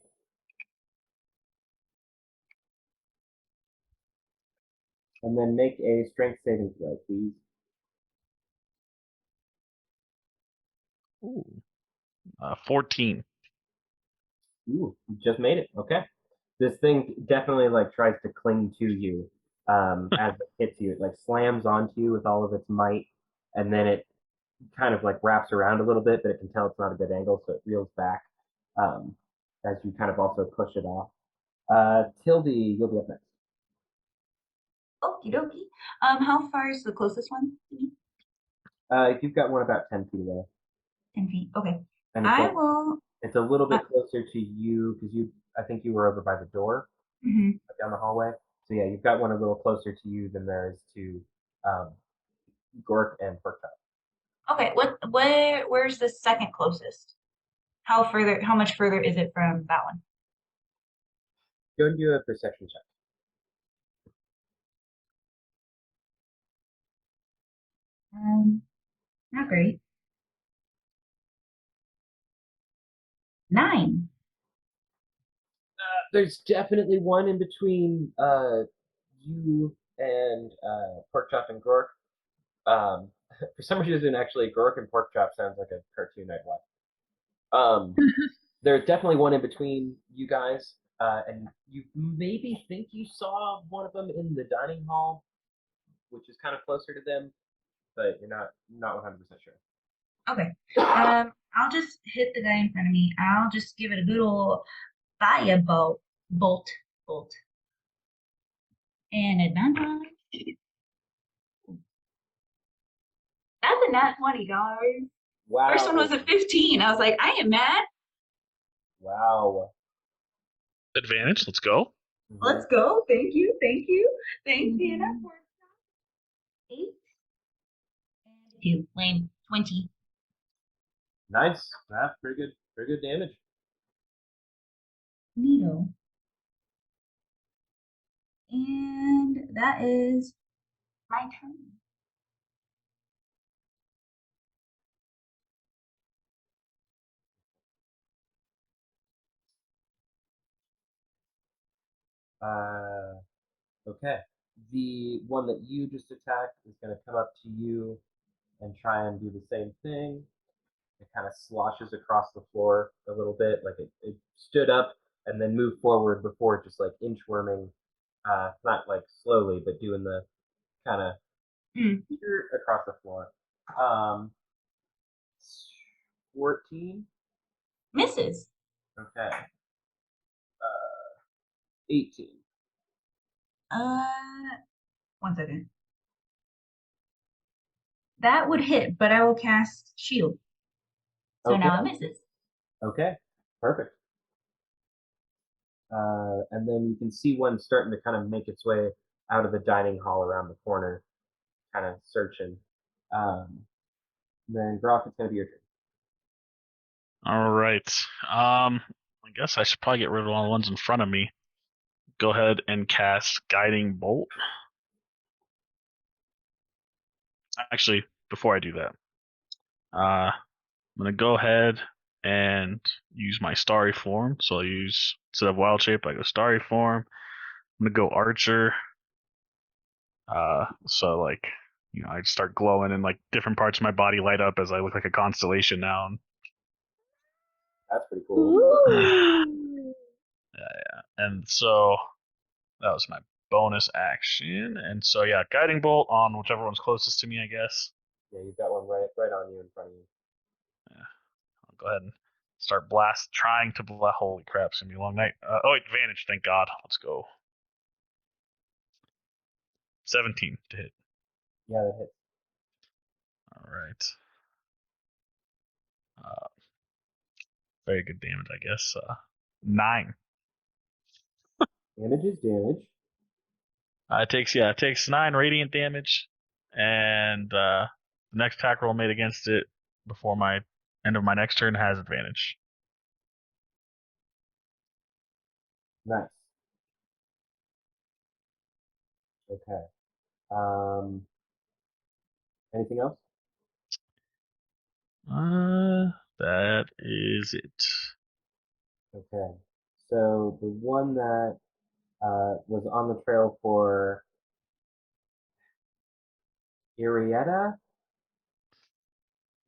And then make a strength saving throw, please. Ooh. 14. Ooh, you just made it. Okay. This thing definitely like tries to cling to you as it hits you. It like slams onto you with all of its might, and then it kind of like wraps around a little bit, but it can tell it's not a good angle, so it reels back as you kind of also push it off. Tildy, you'll be up next. Okie dokie. How far is the closest one to me? You've got one about 10 feet away. 10 feet. Okay. And I will. it's a little bit closer to you because I think you were over by the door down the hallway. So yeah, you've got one a little closer to you than there is to Gork and Porkchop. Okay. Where's the second closest? How much further is it from that one? Go and do a perception check. Not great. 9. There's definitely one in between you and Pork Chop and Gork. For some reason, actually, Gork and Pork Chop sounds like a cartoon I'd watch. There's definitely one in between you guys, and you maybe think you saw one of them in the dining hall, which is kind of closer to them, but you're not 100% sure. Okay. I'll just hit the guy in front of me. I'll just give it a good old fire bolt. And advantage. That's a nat 20, guys. Wow. First one was a 15. I was like, I am mad. Wow. Advantage. Let's go. Let's go. Thank you. Thanks, Hannah. 8 and 2. Lame. 20. Nice. Yeah, pretty good damage. Neato. And that is my turn. Okay. The one that you just attacked is going to come up to you and try and do the same thing. It kind of sloshes across the floor a little bit, like it stood up and then moved forward before just like inchworming, not like slowly, but doing the kind of across the floor. 14. Misses. Okay. 18. 1 second. That would hit, but I will cast shield. So Okay. now it misses. Okay. Perfect. And then you can see one starting to kind of make its way out of the dining hall around the corner, kind of searching. Then Groff, it's going to be your turn. All right. I guess I should probably get rid of all the ones in front of me. Go ahead and cast Guiding Bolt. Actually, before I do that, I'm gonna go ahead and use my starry form. So I'll use, instead of wild shape, I go starry form. I'm gonna go archer. So like, I start glowing and like different parts of my body light up as I look like a constellation now. That's pretty cool. Yeah. And so that was my bonus action. And so yeah, guiding bolt on whichever one's closest to me, I guess. Yeah, you've got one right on you in front of you. Yeah. I'll go ahead and start trying to blast. Holy crap, it's gonna be a long night. Advantage, thank God. Let's go. 17 to hit. Yeah, that hits. All right. Very good damage, I guess. 9. Damage is damage. It takes 9 radiant damage, and the next attack roll made against it before my end of my next turn has advantage. Nice. Okay. Anything else? That is it. Okay. So the one that was on the trail for Arietta?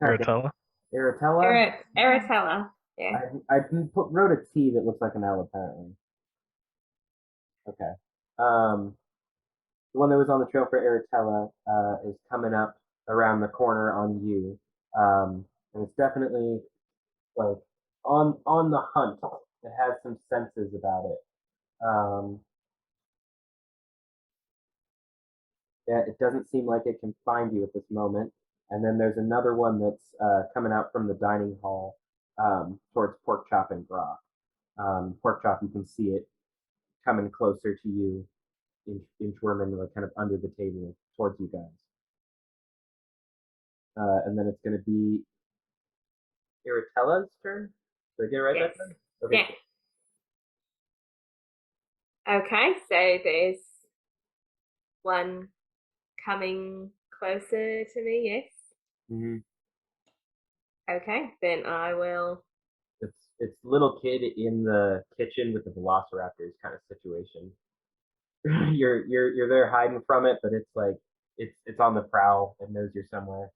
Aratella? Aratella? Aratella. Yeah. I wrote a T that looks like an L apparently. Okay. The one that was on the trail for Aratella is coming up around the corner on you. And it's definitely like on the hunt. It has some senses about it. Yeah, it doesn't seem like it can find you at this moment. And then there's another one that's coming out from the dining hall towards Pork Chop and Grok. Pork Chop, you can see it coming closer to you, inchworming like kind of under the table towards you guys. And then it's going to be Iratella's turn. Did I get it right Yes. that time? Okay. Yeah. Okay, so there's one coming closer to me, yes. Mm-hmm. Okay, then I will. It's little kid in the kitchen with the velociraptors kind of situation. You're there hiding from it, but it's like it's on the prowl and knows you're somewhere.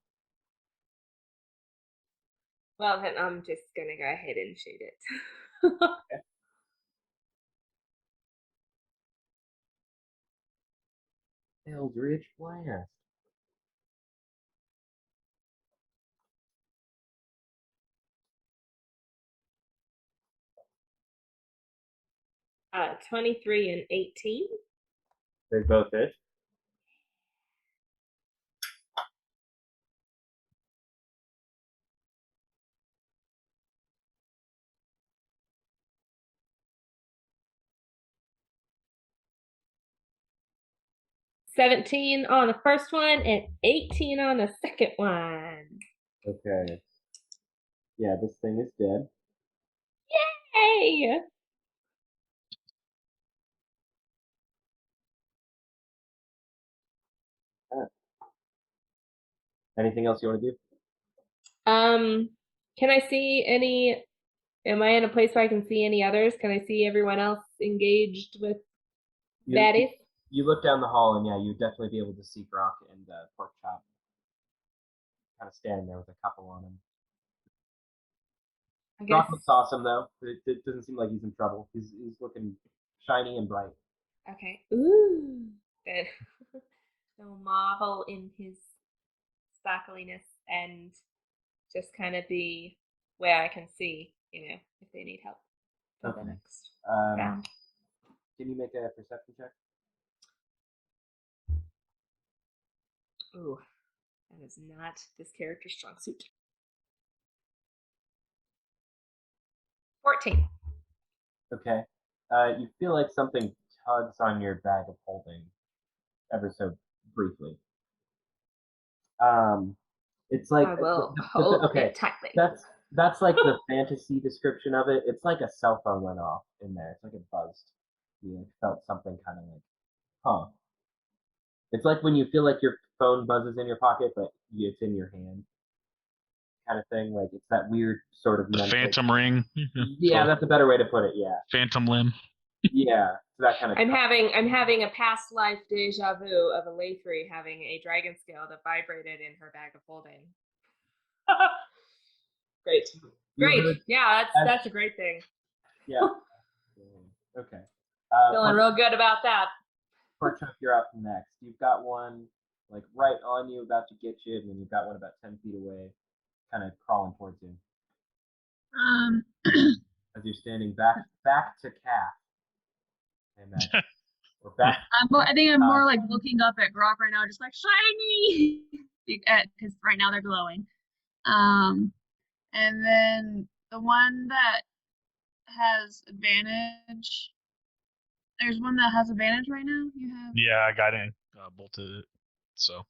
Well, then I'm just gonna go ahead and shoot it. Eldritch blast. 23 and 18. They both hit. $17 on the first one and 18 on the second one. Okay. Yeah, this thing is dead. Yay! Anything else you want to do? Can I see any? Am I in a place where I can see any others? Can I see everyone else engaged with You, baddies? you look down the hall, and yeah, you'd definitely be able to see Grok and Pork Chop kind of standing there with a couple on him. I Grok guess. looks awesome, though. It doesn't seem like he's in trouble. He's looking shiny and bright. Okay. Ooh. Good. So marvel in his sparkliness and just kind of be where I can see, if they need help for the Okay. next Um, round. Can you make a perception check? Ooh, that is not this character's strong suit. 14. Okay. You feel like something tugs on your bag of holding ever so briefly. It's like I will hold okay. it tightly. That's like the fantasy description of it. It's like a cell phone went off in there. It's like it buzzed. You like felt something kind of like, huh. It's like when you feel like your phone buzzes in your pocket, but it's in your hand, kind of thing. Like it's that weird sort of The mental. phantom ring. Yeah, that's a better way to put it. Yeah. Phantom limb. Yeah, that kind of. I'm having a past life deja vu of a Lathree having a dragon scale that vibrated in her bag of holding. Great. Great. Yeah, that's a great thing. Yeah. Okay. Feeling real good about that. Pork Chop, you're up next. You've got one like right on you, about to get you, and then you've got one about 10 feet away, kind of crawling towards you. As you're standing back to calf. And we're back. I think I'm more like looking up at Grok right now, just like shiny, because right now they're glowing. And then the one that has advantage. There's one that has advantage right now. You have. Yeah, I got in, bolted it. So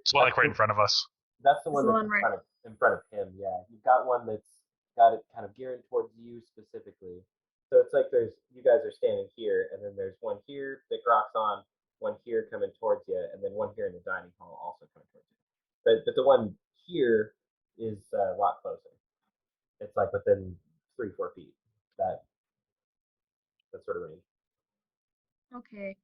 it's like right in front of us. That's the one The that's one right- in front of him. Yeah, you've got one that's got it kind of gearing towards you specifically. So it's like you guys are standing here, and then there's one here that Grok's on, one here coming towards you, and then one here in the dining hall also coming towards you. But the one here is a lot closer. It's like within 3-4 feet. That sort of range. Okay.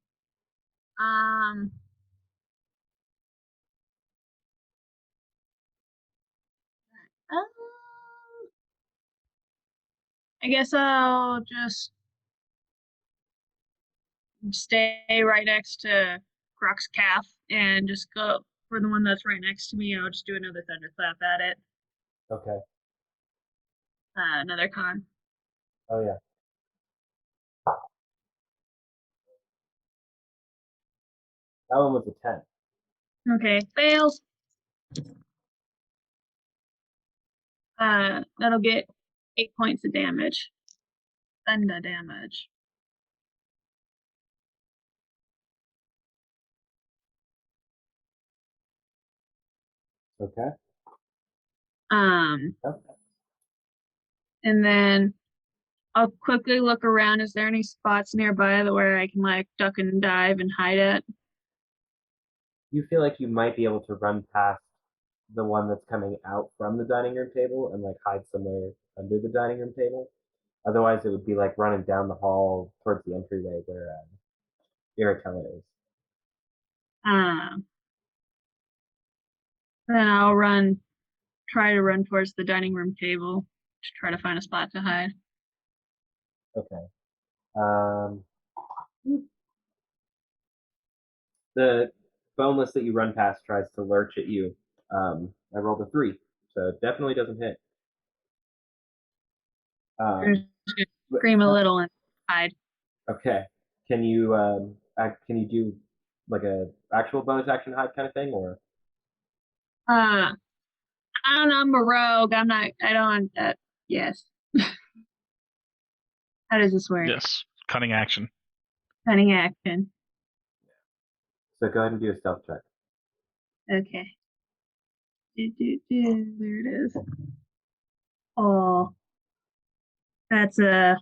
I guess I'll just stay right next to Grok's calf and just go for the one that's right next to me. I'll just do another thunderclap at it. Okay. Another con. Oh yeah. That one was a 10. Okay, fails. That'll get 8 points of damage. Thunder damage. Okay. Okay. And then I'll quickly look around. Is there any spots nearby where I can like duck and dive and hide at? You feel like you might be able to run past the one that's coming out from the dining room table and like hide somewhere under the dining room table. Otherwise, it would be like running down the hall towards the entryway where Iratella is. Um, then I'll try to run towards the dining room table to try to find a spot to hide. Okay. The boneless that you run past tries to lurch at you. I rolled a 3, so it definitely doesn't hit. I'm Um, just gonna scream a little and hide. okay. Can you do like a actual bonus action hide kind of thing, or Uh, I'm a rogue. I'm not. I don't. Yes. How does this work? Yes. Cunning action. Cunning action. so go ahead and do a stealth check. Okay. There it is. Oh, that's a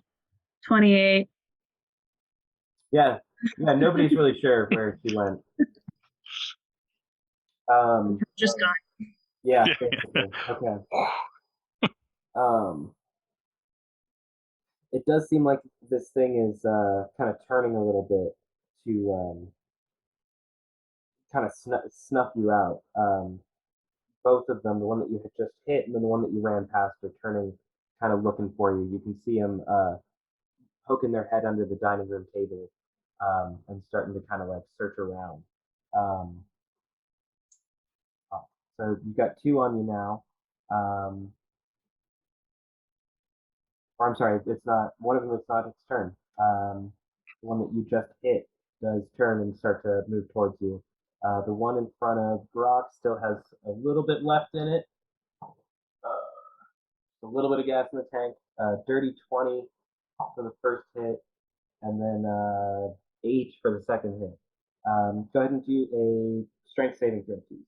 28. Yeah, nobody's really sure where she went. Just gone. Yeah, basically. Okay. Um, it does seem like this thing is kind of turning a little bit to kind of snuff you out. Both of them, the one that you had just hit and then the one that you ran past, are turning, kind of looking for you. You can see them poking their head under the dining room table and starting to kind of like search around. Um, so you've got 2 on you now. Or I'm sorry, it's not one of them. It's not its turn. The one that you just hit does turn and start to move towards you. The one in front of Brock still has a little bit left in it. A little bit of gas in the tank. Dirty 20 for the first hit, and then 8 for the second hit. Go ahead and do a strength saving throw, please.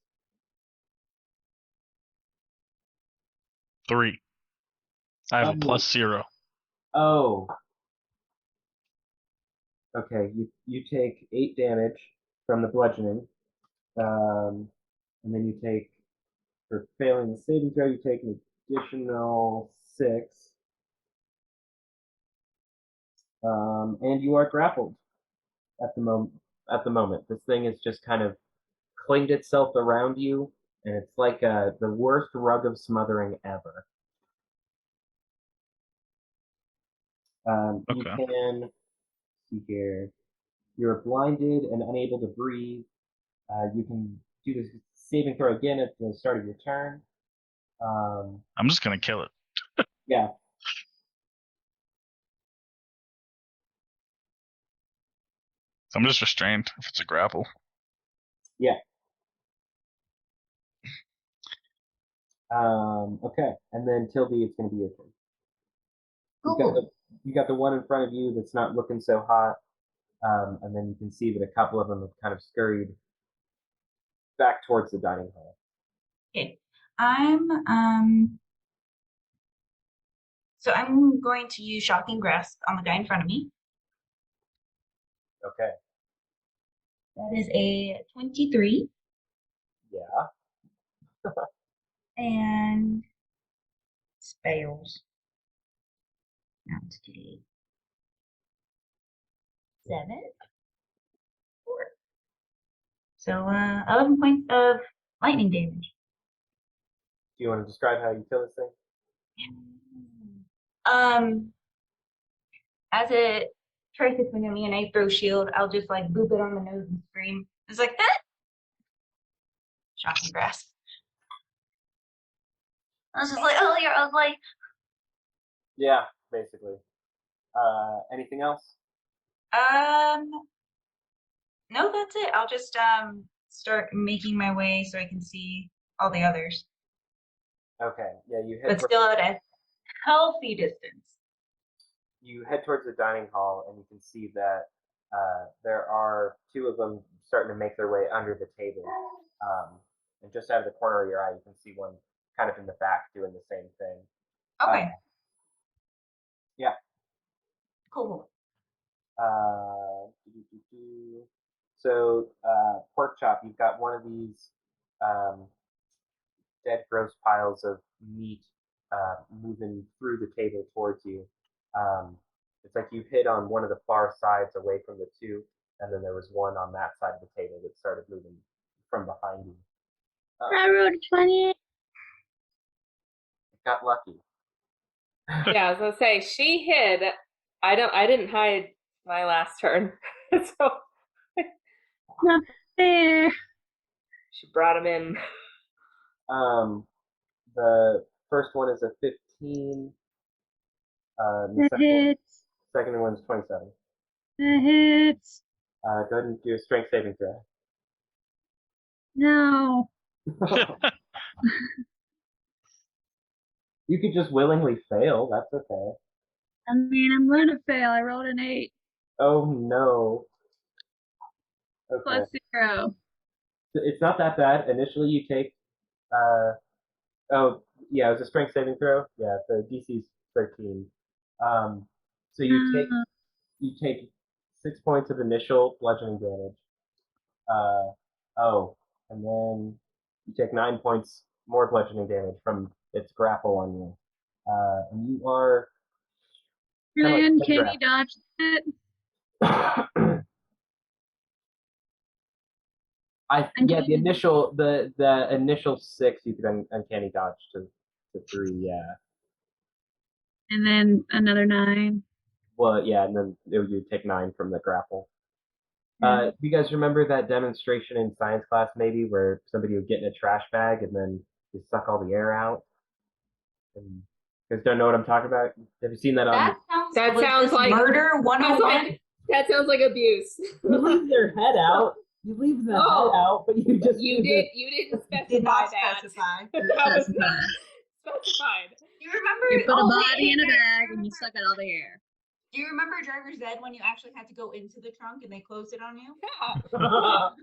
3. I have a Oh. +0. Oh. Okay, you take 8 damage from the bludgeoning, and then you take, for failing the saving throw, you take an additional 6, and you are grappled at the moment. At the moment, this thing is just kind of clinged itself around you, and it's like the worst rug of smothering ever. You Okay. can see here. You're blinded and unable to breathe. You can do this saving throw again at the start of your turn. I'm just gonna kill it. Yeah. I'm just restrained if it's a grapple. Yeah. Okay, and then Tildy, it's going to be your turn. You got the one in front of you that's not looking so hot, and then you can see that a couple of them have kind of scurried back towards the dining hall. Okay. So I'm going to use shocking grasp on the guy in front of me. Okay. That is a 23. Yeah. And spells. Now it's 2d8. 7. 4. So 11 points of lightning damage. Do you want to describe how you kill this thing? As it tries to swing at me and I throw shield, I'll just like boop it on the nose and scream. It's like that. Shocking grasp. I was just like, oh, you're ugly. Yeah, basically. Anything else? No, that's it. I'll just start making my way so I can see all the others, Okay. Yeah, but still at a healthy distance. You head towards the dining hall, and you can see that there are 2 of them starting to make their way under the table. And just out of the corner of your eye, you can see one kind of in the back doing the same thing. Okay. Yeah. Cool. So, Pork Chop, you've got one of these dead, gross piles of meat moving through the table towards you. It's like you hit on one of the far sides away from the two, and then there was one on that side of the table that started moving from behind you. I rolled a 28. Got lucky. Yeah, I was gonna say she hid. I didn't hide my last turn, so Not fair. she brought him in. The first one is a 15. The That hits. second one's 27. That hits. Go ahead and do a strength saving throw. No. You could just willingly fail. That's okay. I mean, I'm going to fail. I rolled an 8 Oh no. Okay. plus 0. It's not that bad. Initially, you take. Oh yeah, it was a strength saving throw. Yeah, the DC's 13. So you take 6 points of initial bludgeoning damage. Oh, and then you take 9 points more bludgeoning damage from its grapple on you. And you are. Ryan, can you dodge that? The initial 6 you could uncanny dodge to 3, yeah. And then another 9. Well, yeah, and then you take 9 from the grapple. Do you guys remember that demonstration in science class maybe where somebody would get in a trash bag and then you suck all the air out? And you guys don't know what I'm talking about? Have you seen that on? That sounds like murder 101. That sounds like abuse. You leave their head out. You leave the head out, but you just you didn't specify Did not that. specify. That was not specified. You remember? You put a wait, body in a Andrew, bag and you suck out all the air. Do you remember Driver's Ed when you actually had to go into the trunk and they closed it on you? Yeah. remember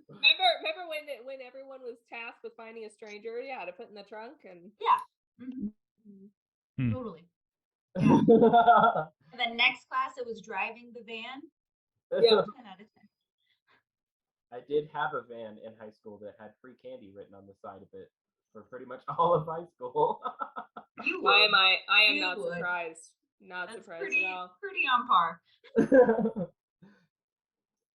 when everyone was tasked with finding a stranger? Yeah, to put in the trunk and Yeah. Hmm. Totally. Yeah. The next class, it was driving the van. Yeah. 10 out of 10. I did have a van in high school that had free candy written on the side of it for pretty much all of high school. I am You not would. surprised. Not That's surprised pretty, at all. pretty on par.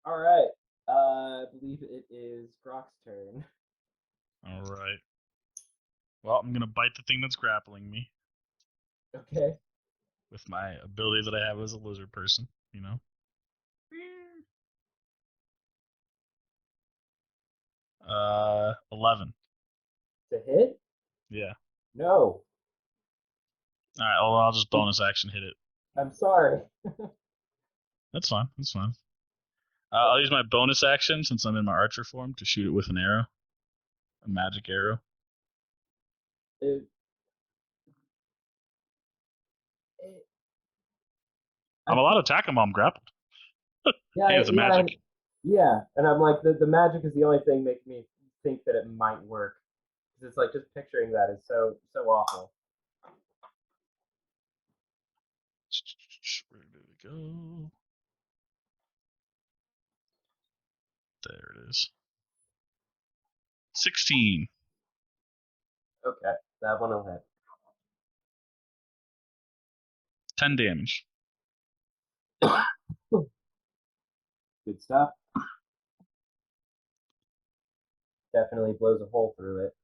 All right. I believe it is Grok's turn. All right. Well, I'm gonna bite the thing that's grappling me Okay. with my ability that I have as a lizard person. 11. To hit? Yeah. No. All right. Well, I'll just bonus action hit it. I'm sorry. That's fine. That's fine. I'll use my bonus action since I'm in my archer form to shoot it with an arrow, a magic arrow. I'm allowed to attack him while I'm grappled. Yeah, It's a magic. Yeah, and I'm like, the magic is the only thing making me think that it might work. Because it's like, just picturing that is so awful. Where did it go? There it is. 16. Okay, that one will hit. 10 damage. Good stuff. Definitely blows a hole through it.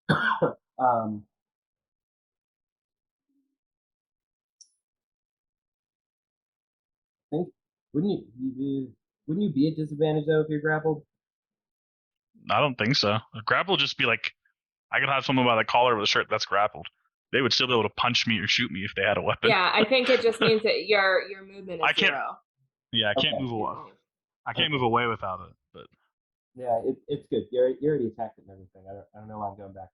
I think wouldn't you be at disadvantage though if you're grappled? I don't think so. A grapple would just be like, I could have someone by the collar with a shirt that's grappled. They would still be able to punch me or shoot me if they had a weapon. Yeah, I think it just means that your movement is I can't- 0. Yeah, I can't move away. I can't move away without it. But Yeah, it's good. You're already attacked it and everything. I don't know why I'm going back.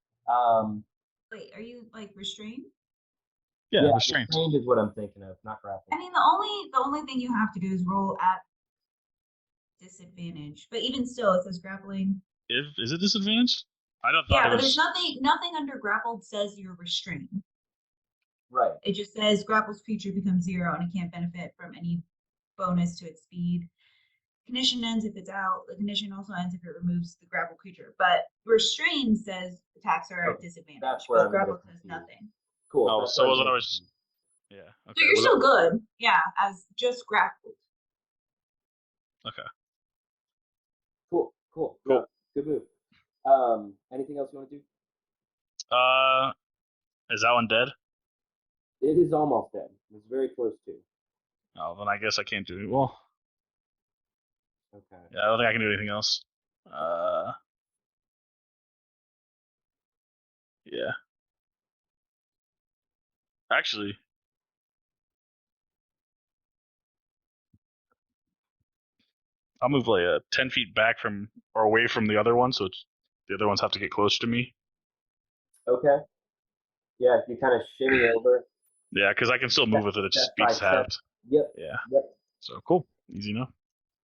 Wait, are you like restrained? yeah, restraint. Restrained is what I'm thinking of, not grappled. I mean, the only thing you have to do is roll at disadvantage. But even still, it says grappling. Is it disadvantage? I don't. Yeah, Thought it but was. there's nothing under grappled says you're restrained. Right. It just says grapple's creature becomes 0 and it can't benefit from any bonus to its speed. condition ends if it's out. The condition also ends if it removes the grapple creature. But restrain says attacks are at disadvantage, that's where but I'm grapple getting says confused. nothing. Cool. Oh, that's so where I'm was getting I was. confused. Yeah. So Okay. you're Was still good, yeah, as just grappled. Okay. Cool. Cool. No, good move. Anything else you want to do? Is that one dead? It is almost dead. It's very close to. Oh, then I guess I can't do it. Well, Okay. yeah, I don't think I can do anything else. Yeah. Actually, I'll move like 10 feet back from or away from the other one, so it's the other ones have to get closer to me. Okay. Yeah, you kind of shimmy over. Yeah, because I can still move with it. It just Step by beats step. halved. Yep. Yeah. Yep. So cool. Easy enough.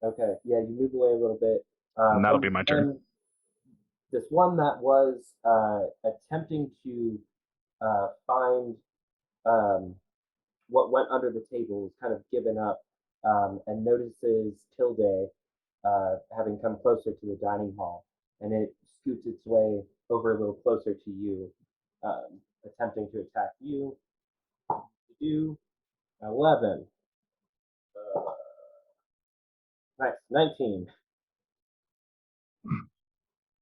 Okay. Yeah, you move away a little bit. And that'll be my turn. This one that was attempting to find what went under the table is kind of given up and notices Tilde having come closer to the dining hall, and it scoots its way over a little closer to you, attempting to attack you. You do 11. Nice. 19.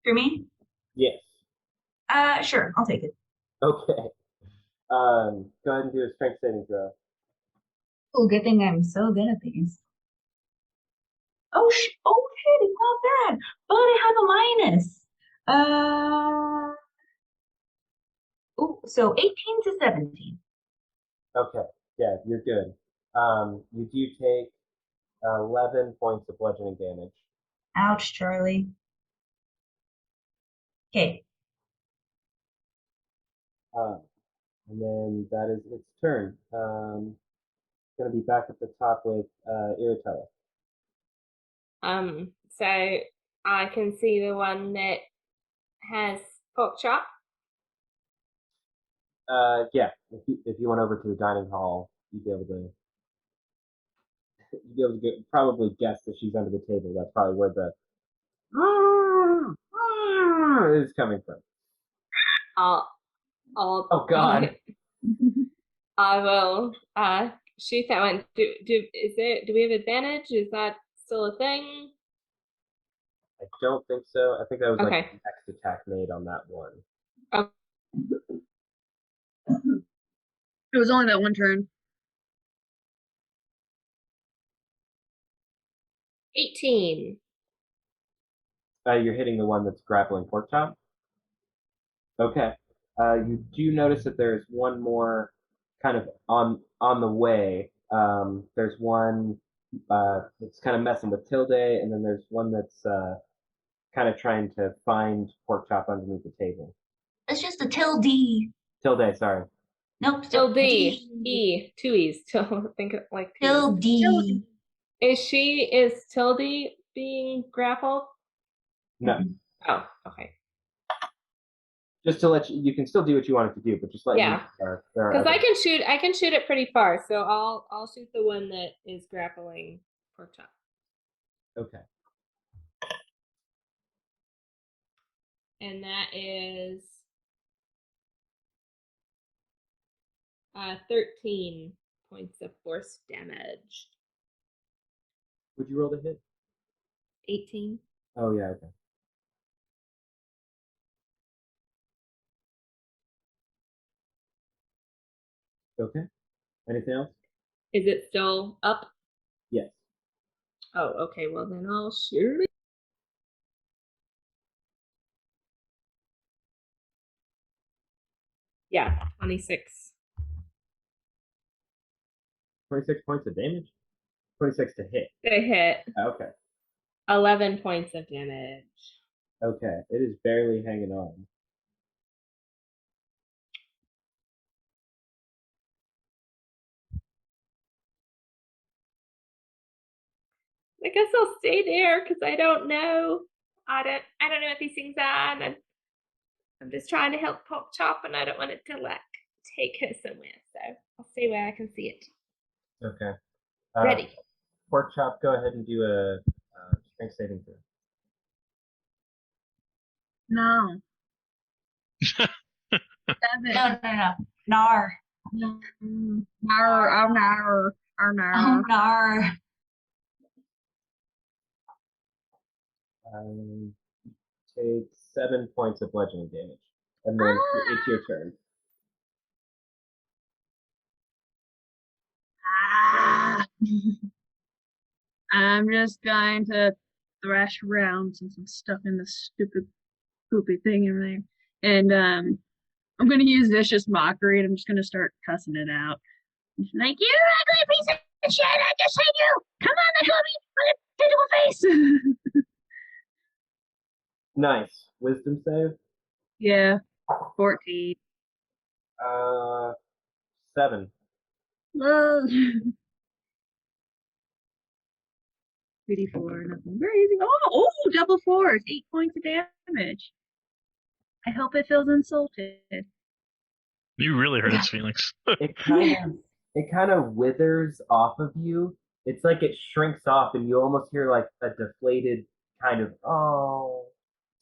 For me? Yes. Sure, I'll take it. Okay. Go ahead and do a strength saving throw. Oh, good thing I'm so good at these. Oh, shit, it's not bad, but I have a minus. So 18 to 17. Okay. Yeah, you're good. You do take 11 points of bludgeoning damage. Ouch, Charlie. Okay. And then that is its turn. Going to be back at the top with Iritella. So I can see the one that has pork chop. Yeah, if you went over to the dining hall, you'd be able to probably guess that she's under the table. That's probably where the is coming from. I'll Oh God. I will shoot that one. Do we have advantage? Is that still a thing? I don't think so. I think that was like Okay. the next attack made on that one. Oh, It was only that one turn. 18. You're hitting the one that's grappling pork chop. Okay. You do notice that there's one more kind of on the way. There's one that's kind of messing with Tilde, and then there's one that's kind of trying to find pork chop underneath the table. It's just a tilde. Tilde, sorry. Nope. Tilde. E. Two E's. Think of like Tilde. Is Tilde being grappled? No. Oh, okay. Just to let you can still do what you want it to do, but just let Yeah. you know Because I can shoot it pretty far, so I'll shoot the one that is grappling pork chop. Okay. And that is 13 points of force damage. Would you roll the hit? 18. Oh yeah, okay. Okay. Anything else? Is it still up? Yes. Oh, okay. Well, then I'll shoot it. Yeah, 26. 26 points of damage? 26 to hit. They hit. Okay. 11 points of damage. Okay. It is barely hanging on. I guess I'll stay there because I don't know. I don't know what these things are, and I'm just trying to help Pork Chop, and I don't want it to like take her somewhere. So I'll stay where I can see it. Okay. Ready. Pork chop, go ahead and do a Strength saving throw. No. No, 7. no, no. Nar. Nar. Oh, nar. Oh, Nar. nar. Take 7 points of bludgeoning damage, and then it's your turn. Ah. I'm just going to thrash around since I'm stuck in this stupid poopy thing in there. And I'm gonna use vicious mockery and I'm just gonna start cussing it out. Like, you ugly piece of shit, I just hate you! Come on, let me face! Nice. Wisdom save. Yeah. 14. 7. Whoa. 3d4, nothing crazy. Oh, double 4s, 8 points of damage. I hope it feels insulted. You really hurt its feelings. It kind of withers off of you. It's like it shrinks off, and you almost hear like a deflated kind of oh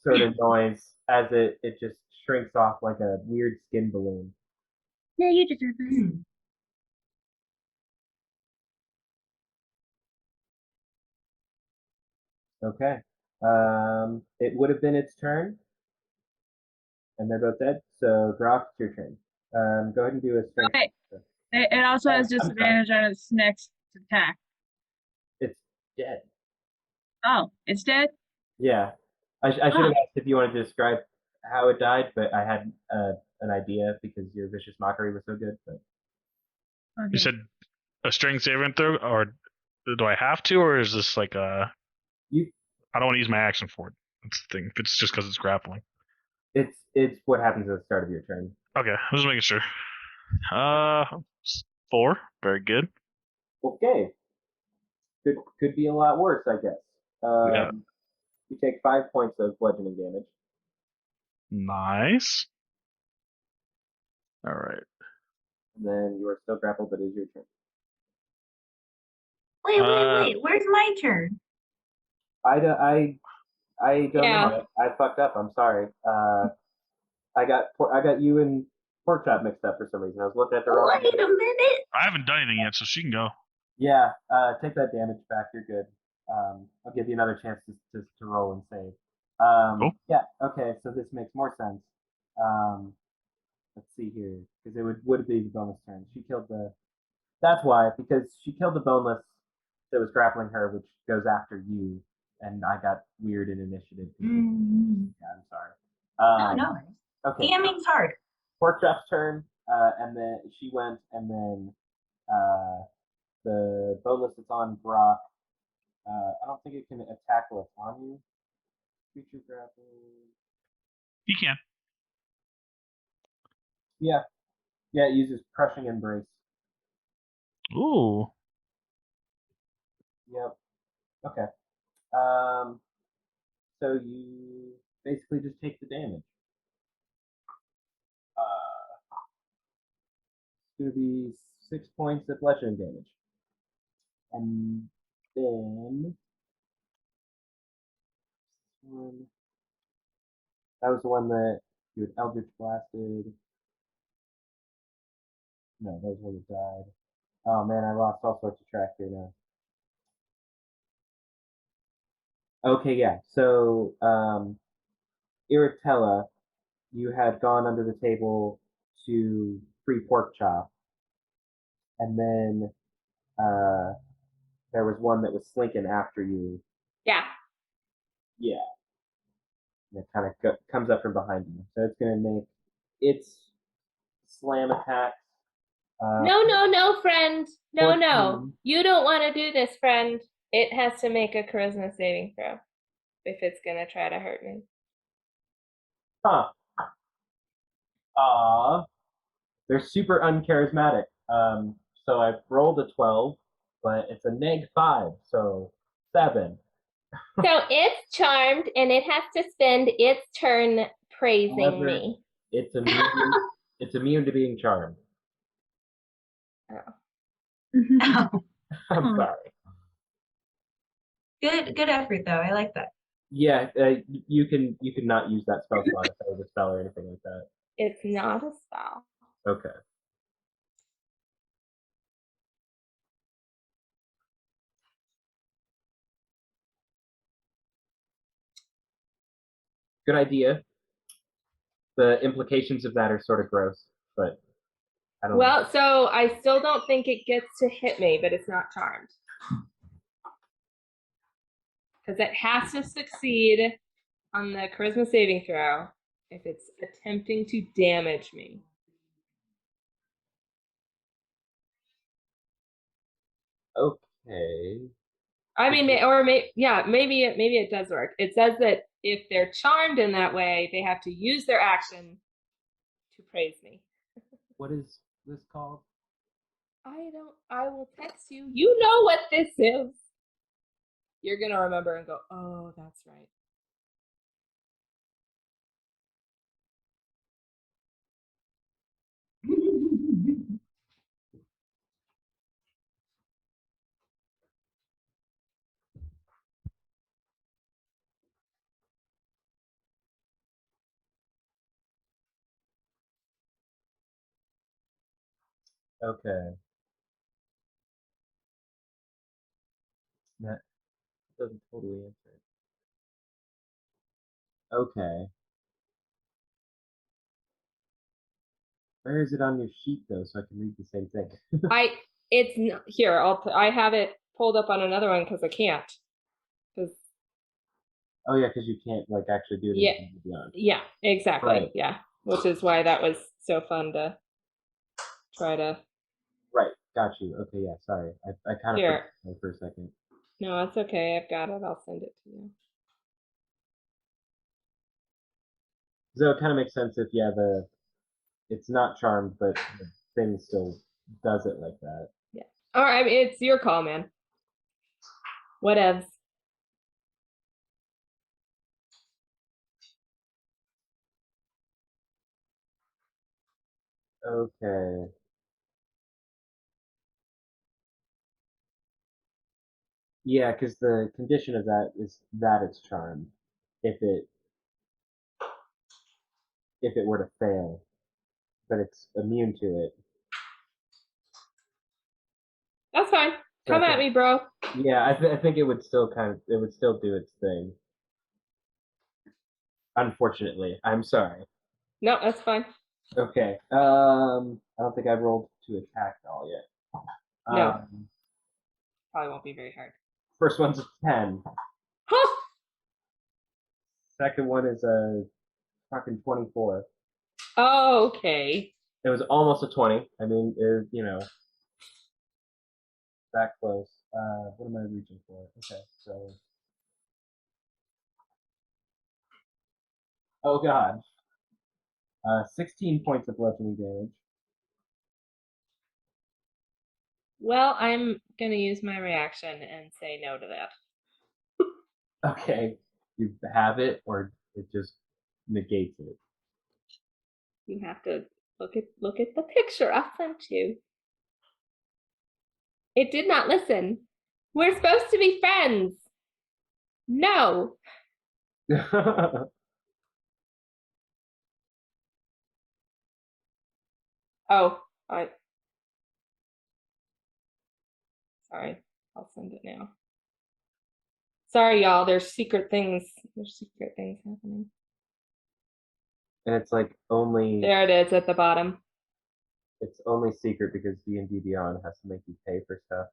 sort of noise as it just shrinks off like a weird skin balloon. Yeah, you deserve this. Okay. It would have been its turn, and they're both dead. So Grok, it's your turn. Go ahead and do a strength. Okay. It also has I'm disadvantage on its next attack. It's dead. Oh, it's dead? Yeah. I should have asked if you wanted to describe how it died, but I had an idea because your vicious mockery was so good. But Okay. You said a strength saving throw, or do I have to, or is this like a? you, I don't want to use my action for it. That's the thing. If it's just because it's grappling. it's what happens at the start of your turn. Okay, I'm just making sure. 4. Very good. Okay. Could be a lot worse, I guess. Yeah. You take 5 points of bludgeoning damage. Nice. All right. And then you are still grappled, but it is your turn. Wait. Where's my turn? I don't Yeah. know. I fucked up. I'm sorry. I got you and pork chop mixed up for some reason. I was looking at the wrong. Wait a minute. I haven't done anything yet, so she can go. Yeah. Take that damage back. You're good. I'll give you another chance to roll and save. Cool. Yeah. Okay. So this makes more sense. Let's see here, because it would be the bonus turn. She killed the. That's why, because she killed the boneless that was grappling her, which goes after you, and I got weird in initiative. Yeah, I'm sorry. No. Okay. DMing's hard. Pork chop's turn, and then she went, and then the boneless that's on Brock. I don't think it can attack while it's on you. Creature grappling. You can. Yeah. Yeah, it uses crushing embrace. Ooh. Yep. Okay. So you basically just take the damage. It's going to be 6 points of bludgeoning damage. And then that was the one that you had Eldritch Blasted. No, that was one that died. Oh man, I lost all sorts of track here now. Okay, yeah. So, Iritella, you had gone under the table to free pork chop, and then there was one that was slinking after you. Yeah. Yeah. And it kind of comes up from behind you. So it's going to make its slam attacks. No, friend. No. 14. You don't want to do this, friend. It has to make a charisma saving throw if it's going to try to hurt me. Huh. They're super uncharismatic. So I rolled a 12, but it's a -5, so 7. So it's charmed, and it has to spend its turn praising However, me. It's immune. It's immune to being charmed. Oh. I'm sorry. Good effort though. I like that. Yeah, you can not use that spell slot if it was a spell or anything like that. It's not a spell. Okay. Good idea. The implications of that are sort of gross, but I don't know. Well, so I still don't think it gets to hit me, but it's not charmed. Because it has to succeed on the charisma saving throw if it's attempting to damage me. Okay. I mean, maybe it does work. It says that if they're charmed in that way, they have to use their action to praise me. What is this called? I will text you. You know what this is. You're gonna remember and go, oh, that's right. Okay. That doesn't totally answer it. Okay. Where is it on your sheet though, so I can read the same thing? It's here. I have it pulled up on another one because I can't. Because Oh yeah, because you can't like actually do it Yeah. in Beyond. yeah, exactly. Right. Yeah, which is why that was so fun to try to. Right. Got you. Okay. Yeah. Sorry. I kind of Here. forgot for a second. No, it's okay. I've got it. I'll send it to you. So it kind of makes sense if it's not charmed, but the thing still does it like that. Yeah. All right. It's your call, man. Whatevs. Okay. Yeah, because the condition of that is that it's charmed. If it were to fail, but it's immune to it. That's fine. So Come at me, bro. Yeah, I think it would still do its thing. Unfortunately, I'm sorry. No, that's fine. Okay. I don't think I've rolled to attack at all yet. No. Probably won't be very hard. First one's a 10. Huh! Second one is a fucking 24. Oh, okay. It was almost a 20. I mean, that close. What am I reaching for? Okay, so. Oh god. 16 points of bludgeoning damage. Well, I'm gonna use my reaction and say no to that. Okay. You have it, or it just negates it. You have to look at the picture I sent you. It did not listen. We're supposed to be friends. No. Oh, sorry. I'll send it now. Sorry, y'all. There's secret things. There's secret things happening. And it's like only There it is at the bottom. it's only secret because D&D Beyond has to make you pay for stuff.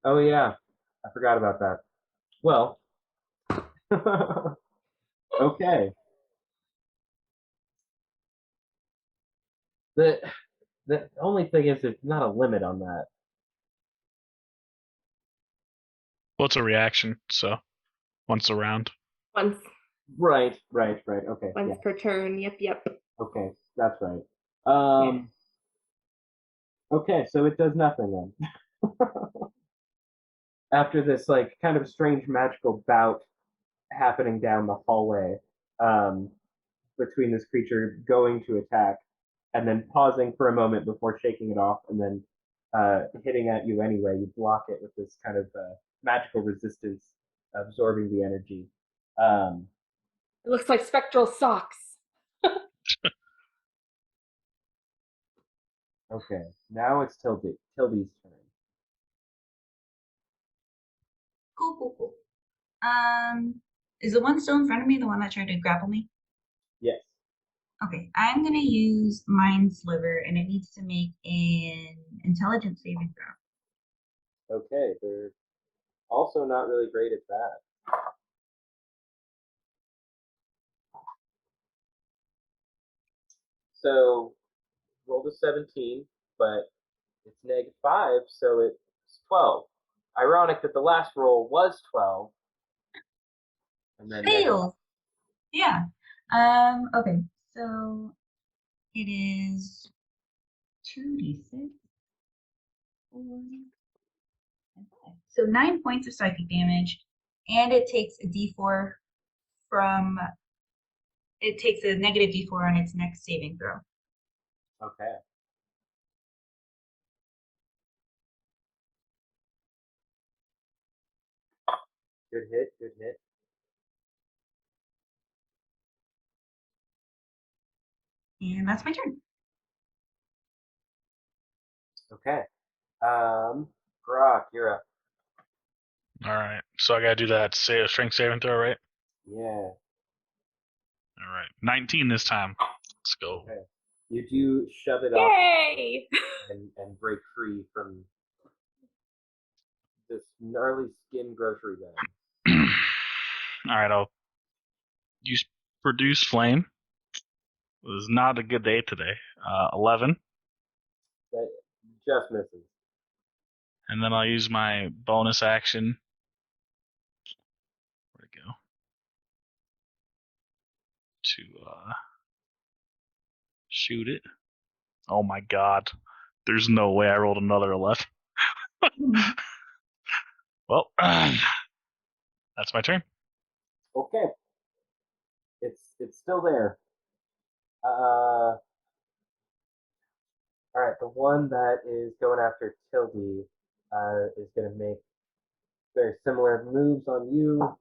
Oh yeah, I forgot about that. Well, okay. The the only thing is there's not a limit on that. Well, it's a reaction, so once a round. Once Right. Okay. once Yeah. per turn. Yep. Okay, that's right. Okay, so it does nothing then. After this like kind of strange magical bout happening down the hallway, between this creature going to attack and then pausing for a moment before shaking it off, and then hitting at you anyway. You block it with this kind of magical resistance, absorbing the energy. Um, It looks like spectral socks. okay, now it's Tildy's turn. Cool. Is the one still in front of me the one that tried to grapple me? Yes. Okay, I'm gonna use Mind Sliver, and it needs to make an intelligence saving throw. Okay, they're also not really great at that. So rolled a 17, but it's -5, so it's 12. Ironic that the last roll was 12, and then Fails. Yeah. Okay, so it is 2d6. 4, and 5. So 9 points of psychic damage, and it takes a d4 from. It takes a negative d4 on its next saving throw. Okay. Good hit, good hit. And that's my turn. Okay. Brock, you're up. All right. So I gotta do that strength saving throw, right? Yeah. All right. 19 this time. Let's go. Okay. You do shove it off Yay! and break free from this gnarly skin grocery bag. All right. I'll use produce flame. It was not a good day today. 11. That just misses. And then I'll use my bonus action. Where'd it go? To shoot it. Oh my god. There's no way I rolled another 11. Well, that's my turn. Okay. It's still there. All right, the one that is going after Tildy is going to make very similar moves on you.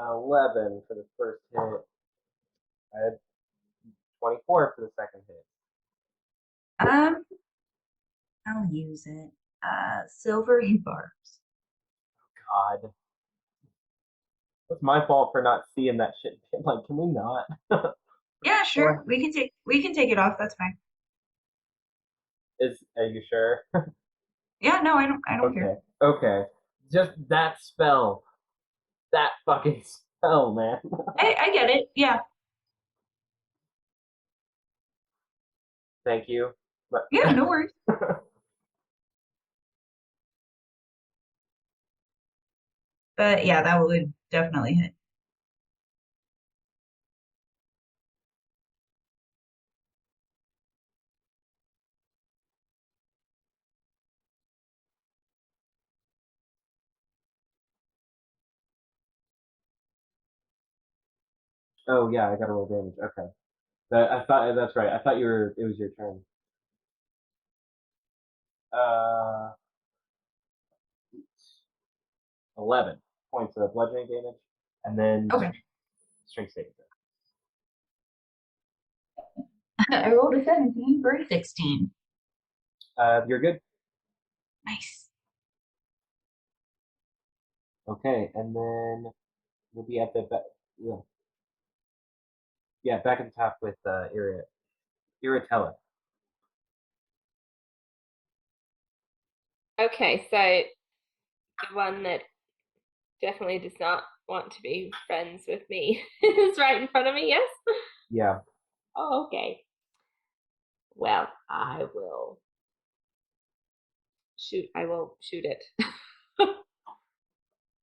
11 for the first hit. I had 24 for the second hit. I'll use it. Silvery barbs. God. It's my fault for not seeing that shit. Like, can we not? Yeah, sure. We can take it off. That's fine. Are you sure? Yeah, no, I don't care. Okay. Just that spell. That fucking spell, man. I get it. Yeah. Thank you. But Yeah, no worries. But yeah, that would definitely hit. oh yeah, I gotta roll damage. Okay. I thought that's right. I thought it was your turn. Uh 11 points of bludgeoning damage, and then Okay. strength saving throw. I rolled a 17 for a 16. You're good. Nice. Okay, and then we'll be at the back at the top with Iratella. Okay, so the one that definitely does not want to be friends with me is right in front of me, yes? Yeah. Oh, okay. Well, I will shoot it.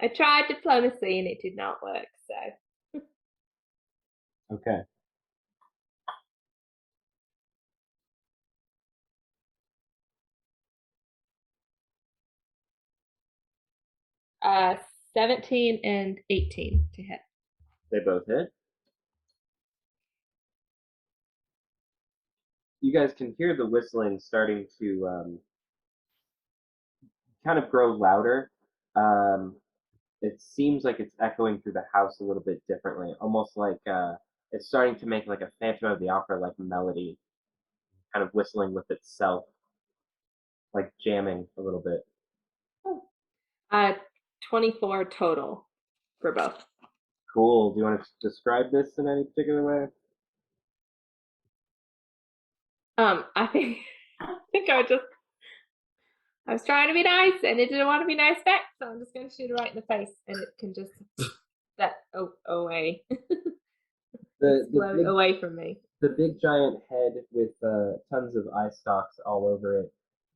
I tried diplomacy and it did not work, so Okay. 17 and 18 to hit. They both hit. you guys can hear the whistling starting to kind of grow louder. Um, it seems like it's echoing through the house a little bit differently, almost like it's starting to make like a Phantom of the Opera like melody, kind of whistling with itself, like jamming a little bit. Oh. Uh, 24 total for both. Cool. Do you want to describe this in any particular way? I think I was trying to be nice and it didn't want to be nice back, so I'm just gonna shoot it right in the face and it can just away. Explode away from me. The big giant head with tons of eye stalks all over it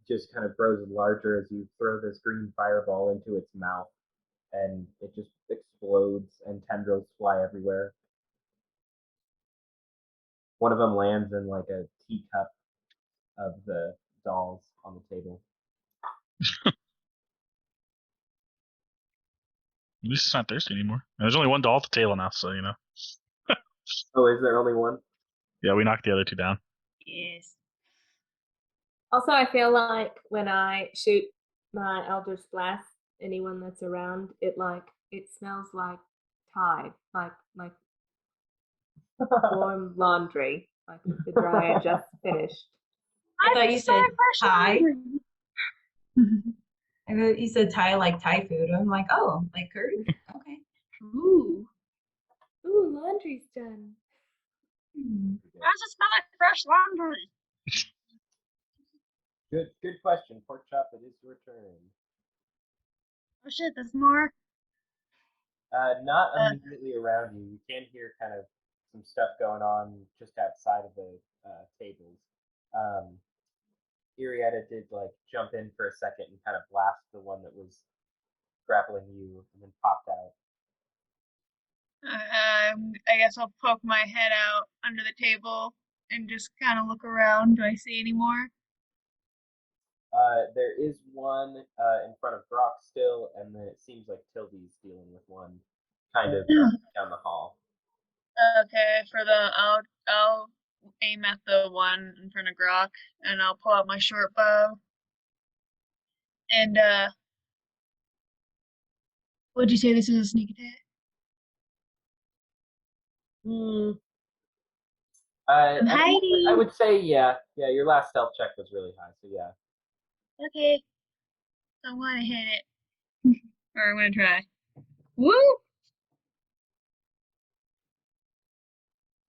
just kind of grows larger as you throw this green fireball into its mouth, and it just explodes and tendrils fly everywhere. One of them lands in like a teacup of the dolls on the table. At least it's not thirsty anymore. There's only one doll at the table now, so you know. Oh, is there only one? Yeah, we knocked the other two down. Yes. Also, I feel like when I shoot my Eldritch Blast, anyone that's around, it smells like Tide, like warm laundry, like the dryer just finished. I thought you said Thai. I thought you said Thai like Thai food. I'm like, oh, like curry? Okay. Ooh. Ooh, laundry's done. Why does it smell like fresh laundry? Good question. Pork chop, it is your turn. Oh shit, there's more. Not immediately around you. You can hear kind of some stuff going on just outside of the tables. Irietta did like jump in for a second and kind of blast the one that was grappling you, and then popped out. I guess I'll poke my head out under the table and just kind of look around. Do I see any more? There is one in front of Brock still, and then it seems like Tildy's dealing with one kind of down the hall. Okay, I'll aim at the one in front of Grok, and I'll pull out my short bow. And would you say this is a sneak attack? I would say yeah. Your last stealth check was really high, so yeah. Okay, so I'm gonna hit it, or I'm gonna try. Woo!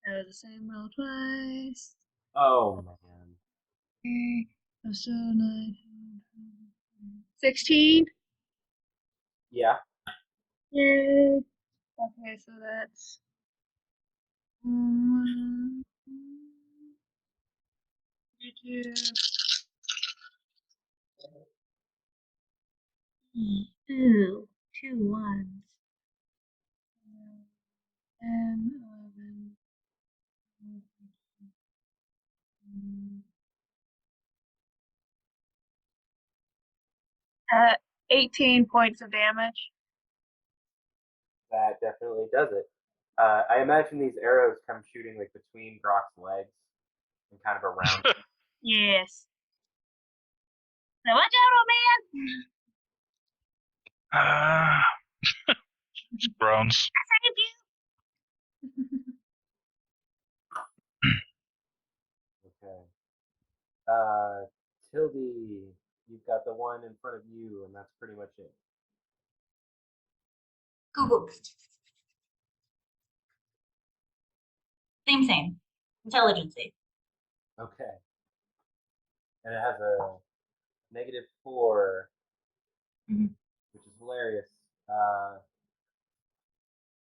That was the same roll twice. Oh man. Okay, so 9, 16. Yeah. Yay. Okay, so that's 1, 2, 2 ones. 10, 11, 18 points of damage. That definitely does it. I imagine these arrows come shooting like between Brock's legs and kind of around. Yes. Now watch out, old man! Groans. I saved you! Okay. Tildy, you've got the one in front of you, and that's pretty much it. Google. Same. Intelligence save. Okay. And it has a -4, which is hilarious.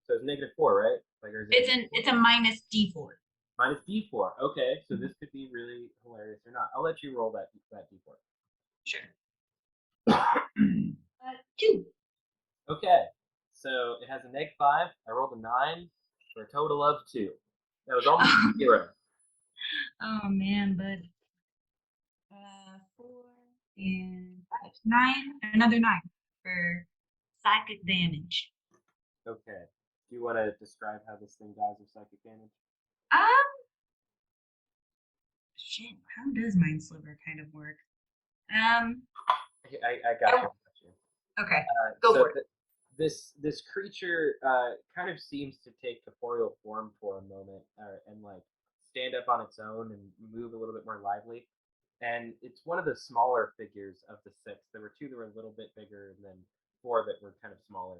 So it's -4, right? Like, or is it It's a minus D4. minus D4. Okay, so this could be really hilarious or not. I'll let you roll that D4. Sure. 2. Okay, so it has a -5. I rolled a 9 for a total of 2. That was almost 0. Oh man, bud. 4 and 5, 9. Another 9 for psychic damage. Okay. Do you want to describe how this thing dies of psychic damage? Um, shit, how does Mind Sliver kind of work? I got you. Okay, go for it. This creature kind of seems to take corporeal form for a moment, and like stand up on its own and move a little bit more lively. And it's one of the smaller figures of the six. There were two that were a little bit bigger, and then four that were kind of smaller.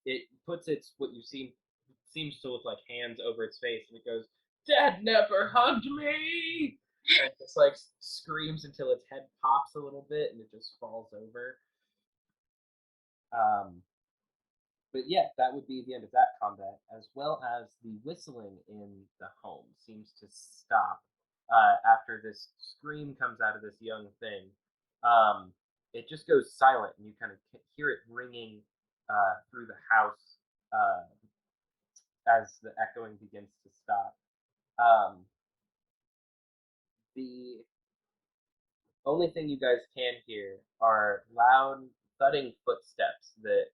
It puts its what you seems to look like hands over its face, and it goes, "Dad never hugged me," and just like screams until its head pops a little bit, and it just falls over. Um, but yeah, that would be the end of that combat, as well as the whistling in the home seems to stop after this scream comes out of this young thing. It just goes silent, and you kind of hear it ringing through the house as the echoing begins to stop. The only thing you guys can hear are loud thudding footsteps that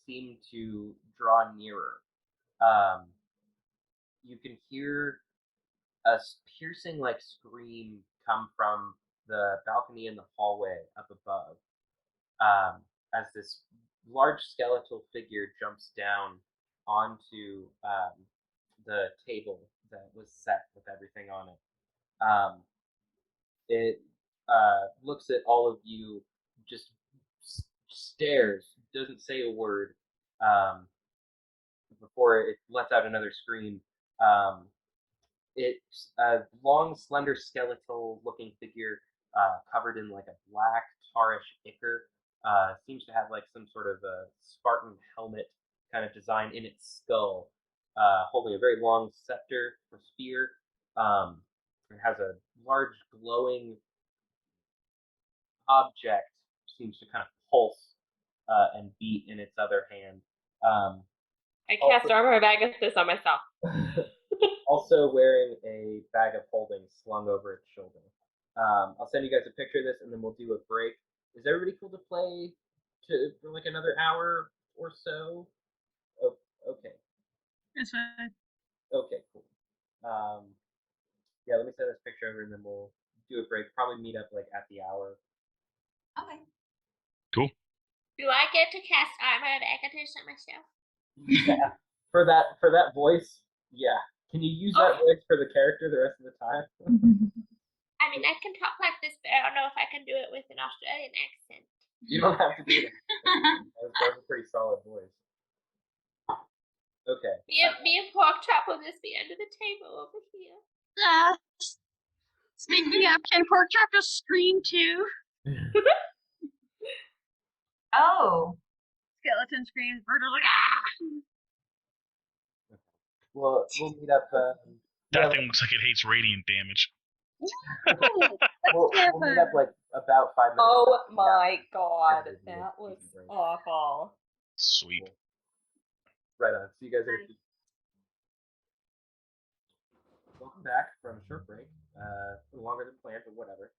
seem to draw nearer. Um, you can hear a piercing like scream come from the balcony in the hallway up above, as this large skeletal figure jumps down onto the table that was set with everything on it. It looks at all of you, just stares, doesn't say a word before it lets out another scream. It's a long, slender, skeletal-looking figure covered in like a black, tarish ichor. Seems to have like some sort of a Spartan helmet kind of design in its skull, holding a very long scepter or spear. It has a large, glowing object, seems to kind of pulse and beat in its other hand. I cast Armor of Agathis on myself. Also wearing a bag of holding slung over its shoulder. I'll send you guys a picture of this, and then we'll do a break. Is everybody cool to play for like another hour or so? Oh, okay. That's fine. Okay, cool. Yeah, let me send this picture over, and then we'll do a break. Probably meet up like at the hour. Okay. Cool. Do I get to cast Armor of Agathis on myself? Yeah, for that voice, yeah. Can you use that voice for the character the rest of the time? I mean, I can talk like this, but I don't know if I can do it with an Australian accent. You don't have to do that. That was a pretty solid voice. Okay. Me and Pork Chop will just be under the table over here. Speaking of, can Pork Chop just scream too? Oh. Skeleton screams, Berto's like, ah! Well, we'll meet up. That thing looks like it hates radiant damage. We'll meet up like about 5 minutes. Oh my god, that was awful. Sweet. Cool. Right on. See you guys later. Welcome back from a short break. Longer than planned, but whatever.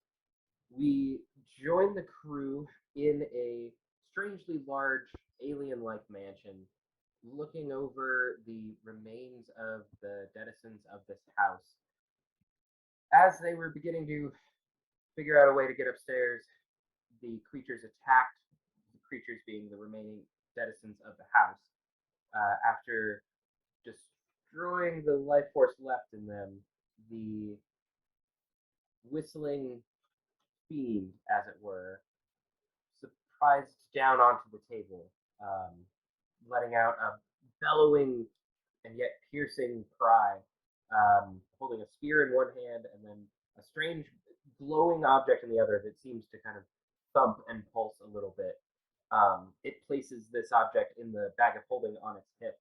We join the crew in a strangely large alien-like mansion, looking over the remains of the denizens of this house. As they were beginning to figure out a way to get upstairs, the creatures attacked, the creatures being the remaining denizens of the house. After destroying the life force left in them, the whistling fiend, as it were, surprised down onto the table, letting out a bellowing and yet piercing cry, holding a spear in one hand and then a strange glowing object in the other that seems to kind of thump and pulse a little bit. It places this object in the bag of holding on its hip,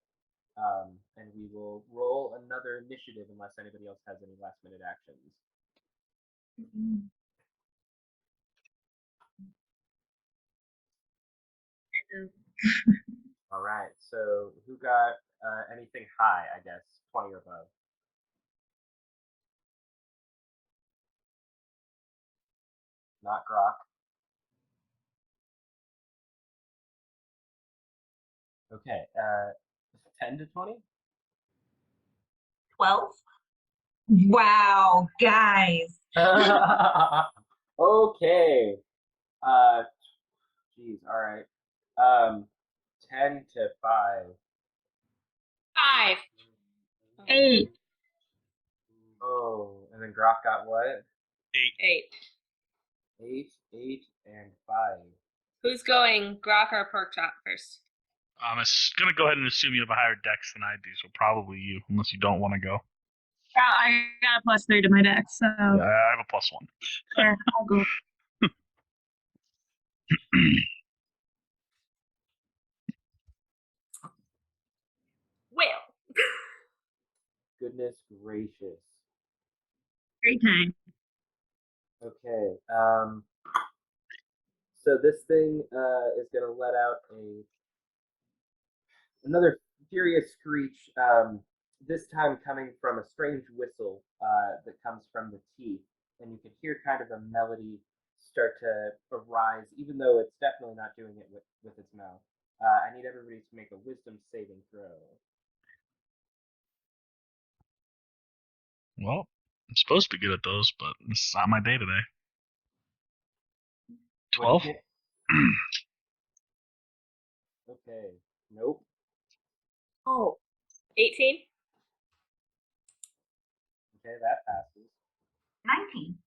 and we will roll another initiative unless anybody else has any last minute actions. All right, so who got anything high, I guess, 20 or above? Not Grok. Okay, 10 to 20? 12? Wow, guys. Okay. Geez. All right. 10 to 5. 5. 8. Oh, and then Grok got what? 8. 8, 8, and 5. Who's going, Grok or Pork Chop first? I'm going to go ahead and assume you have a higher dex than I do, so probably you, unless you don't want to go. I got a +3 to my dex, so Yeah, I have a +1. yeah, I'll go. Well. Goodness gracious. Great time. Okay. So this thing is going to let out another furious screech. This time coming from a strange whistle that comes from the teeth, and you can hear kind of a melody start to arise, even though it's definitely not doing it with its mouth. I need everybody to make a wisdom saving throw. Well, I'm supposed to be good at those, but this is not my day today. 12? Okay. Nope. Oh. 18? Okay, that passes. 19.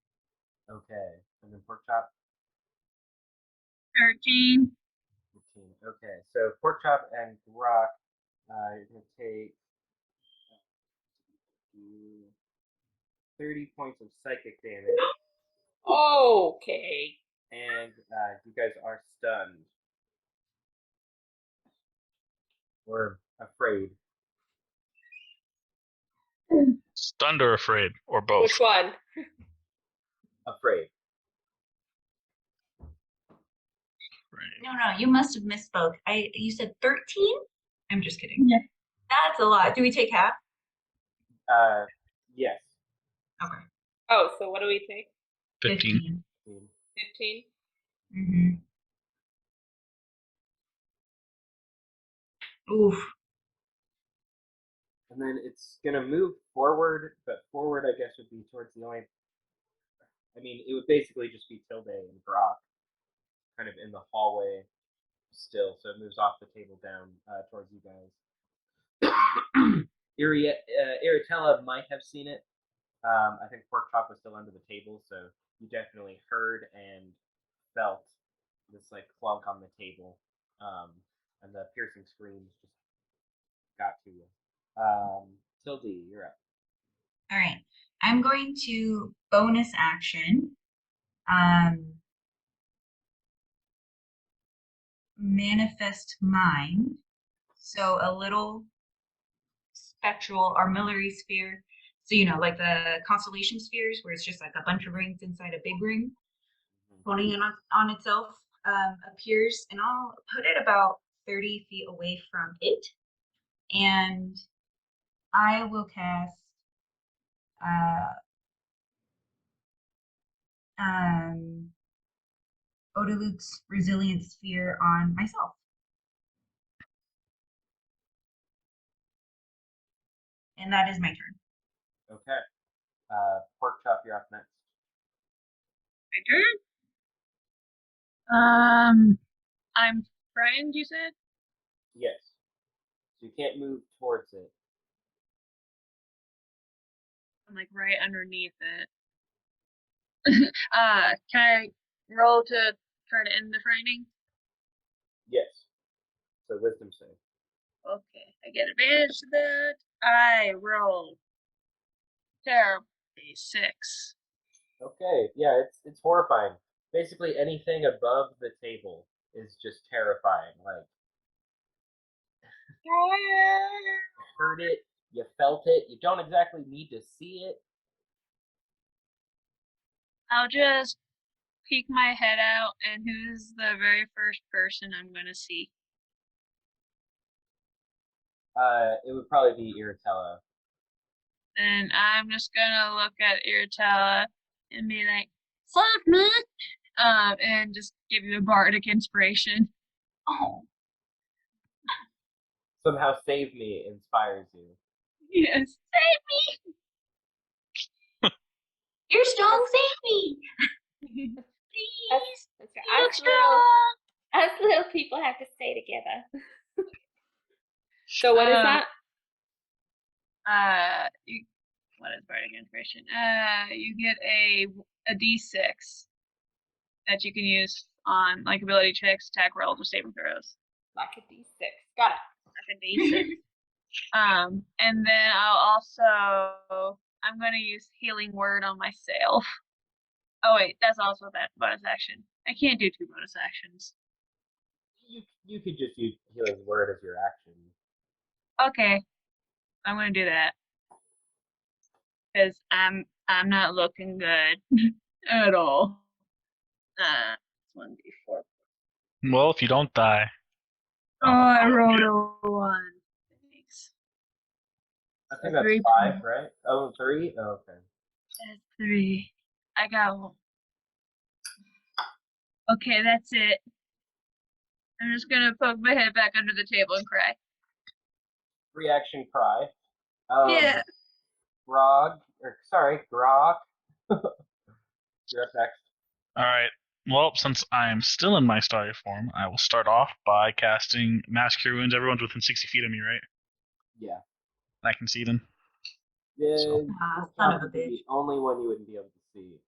Okay. And then pork chop. 13. 15. Okay, so pork chop and Grok, you're gonna take 30 points of psychic damage, Okay. and you guys are stunned or afraid. Stunned or afraid, or both? Which one? Afraid. No, you must have misspoke. You said 13? I'm just kidding. Yeah. That's a lot. Do we take half? Yes. Okay. Oh, so what do we take? 15. 15? Mm-hmm. Oof. And then it's gonna move forward, but forward I guess would be towards the only. I mean, it would basically just be Tilde and Grok, kind of in the hallway still. So it moves off the table down towards you guys. Iritella might have seen it. I think Pork Chop was still under the table, so you definitely heard and felt this like clunk on the table, and the piercing screams just got to you. Tilde, you're up. All right. I'm going to bonus action. Manifest mind. So a little spectral armillary sphere. So, like the constellation spheres, where it's just like a bunch of rings inside a big ring, honing in on itself, appears. And I'll put it about 30 feet away from it. And I will cast Odaluk's Resilient Sphere on myself. And that is my turn. Okay. Pork Chop, you're up next. My turn? I'm frightened, you said? Yes. So you can't move towards it. I'm like right underneath it. Can I roll to try to end the frightening? Yes. So wisdom save. Okay, I get advantage to that. I roll terribly 6. Okay. Yeah, it's horrifying. Basically anything above the table is just terrifying. Like you heard it, you felt it. You don't exactly need to see it. I'll just peek my head out, and who's the very first person I'm gonna see? It would probably be Iritella. Then I'm just gonna look at Iritella and be like, "Fuck me!" And just give you a bardic inspiration. Oh, Somehow save me inspires you. Yes. Your stone saved me. Us, Please. us, You look us little, strong. us little people have to stay together. So what is that? What is bardic inspiration? You get a d6 that you can use on like ability checks, attack rolls, or saving throws. Like a D6. Got it. Like a d6. And then I'm gonna use healing word on myself. Oh wait, that's also that bonus action. I can't do 2 bonus actions. You could just use healing word as your action. Okay, I'm gonna do that because I'm not looking good at all. 1d4. Well, if you don't die. Oh, I rolled a 1. Thanks. I think A that's 3. 5, right? Oh, 3? Oh, okay. That's 3. I got 1. Okay, that's it. I'm just gonna poke my head back under the table and cry. Reaction cry. Yeah. Grog. You're up next. All right. Well, since I'm still in my starry form, I will start off by casting Mass Cure Wounds. Everyone's within 60 feet of me, right? Yeah. I can see them. The Son Pork of a Chop would be bitch. the only one you wouldn't be able to see.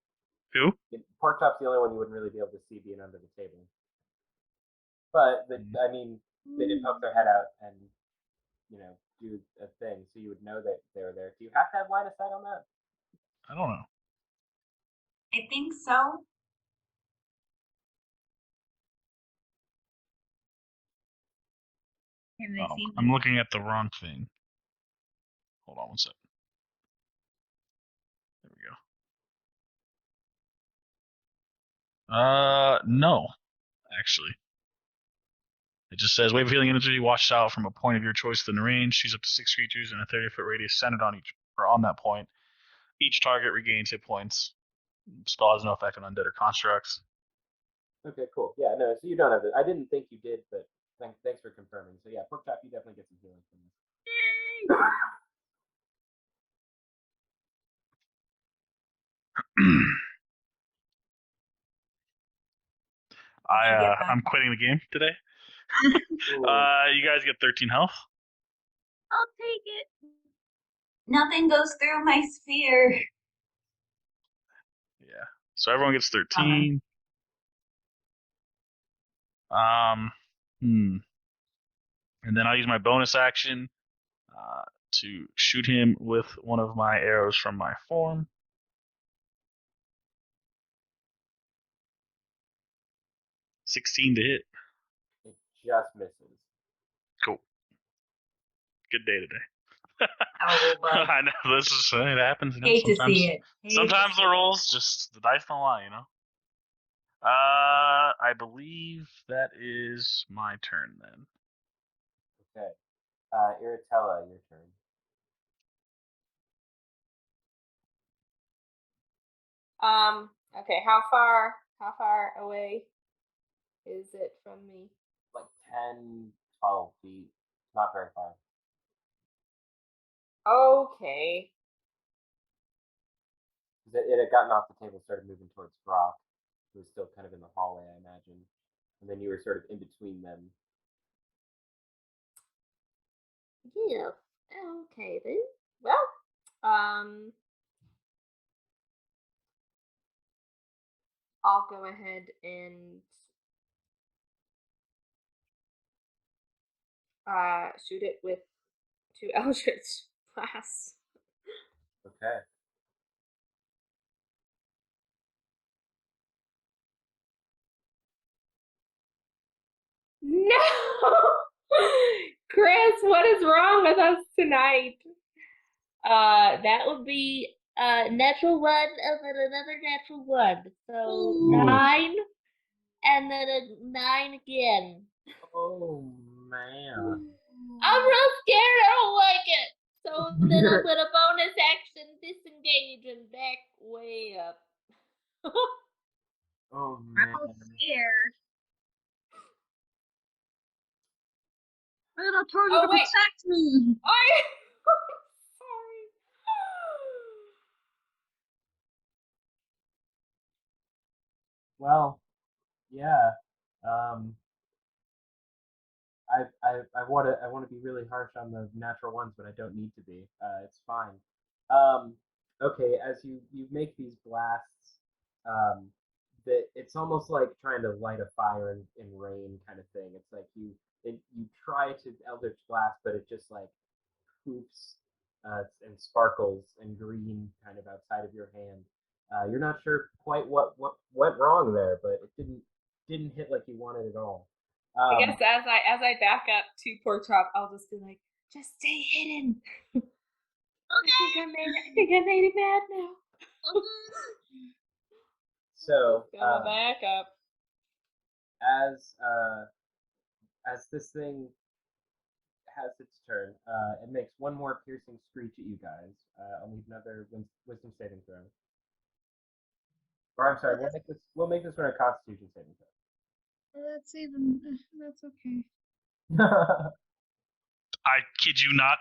Who? Pork Chop's the only one you wouldn't really be able to see being under the table. But I mean, they did poke their head out and do a thing, so you would know that they were there. Do you have to have line of sight on that? I don't know. I think so. Can they see me? I'm looking at the wrong thing. Hold on one sec. There we go. No, actually. It just says wave of healing energy washes out from a point of your choice within range. Choose up to 6 creatures in a 30-foot radius centered on that point. Each target regains hit points. Spell has no effect on undead or constructs. Okay, cool. Yeah, no, so you don't have it. I didn't think you did, but thanks for confirming. So yeah, Pork Chop, you definitely get some healing from this. I'm quitting the game today. You guys get 13 health. I'll take it. Nothing goes through my sphere. Yeah. So everyone gets 13. And then I'll use my bonus action to shoot him with one of my arrows from my form. $16 to hit. It just misses. Cool. Good day today. Oh, but I know it happens. hate to see it. Sometimes the rolls the dice don't lie. I believe that is my turn then. Okay. Iritella, your turn. Okay, how far away is it from me? Like 10, 12 feet. Not very far. Okay. It had gotten off the table, started moving towards Brock, who was still kind of in the hallway, I imagine. And then you were sort of in between them. Yeah. Okay then. Well, I'll go ahead and shoot it with 2 Eldritch Blasts. Okay. No! Chris, what is wrong with us tonight? That would be a natural 1 and then another natural 1. So Ooh. 9 and then a 9 again. Oh, man. I'm real scared. I don't like it. So then I'm gonna bonus action disengage and back way up. Oh, man. I'm scared. Little tornado Oh, wait. protect me. I'm sorry. Well, yeah. Um, I want to be really harsh on the natural ones, but I don't need to be. It's fine. Um, okay, as you make these blasts, that it's almost like trying to light a fire in rain kind of thing. It's like you try to Eldritch blast, but it just like poops and sparkles and green kind of outside of your hand. You're not sure quite what went wrong there, but it didn't hit like you wanted at all. I Um, guess as I back up to Pork Chop, I'll just be like, just stay hidden. I think I made it mad now. so Gonna back up. as as this thing has its turn, it makes one more piercing screech at you guys. I'll need another wisdom saving throw. Or I'm sorry, we'll make this one a Constitution saving That's okay. throw. I kid you not.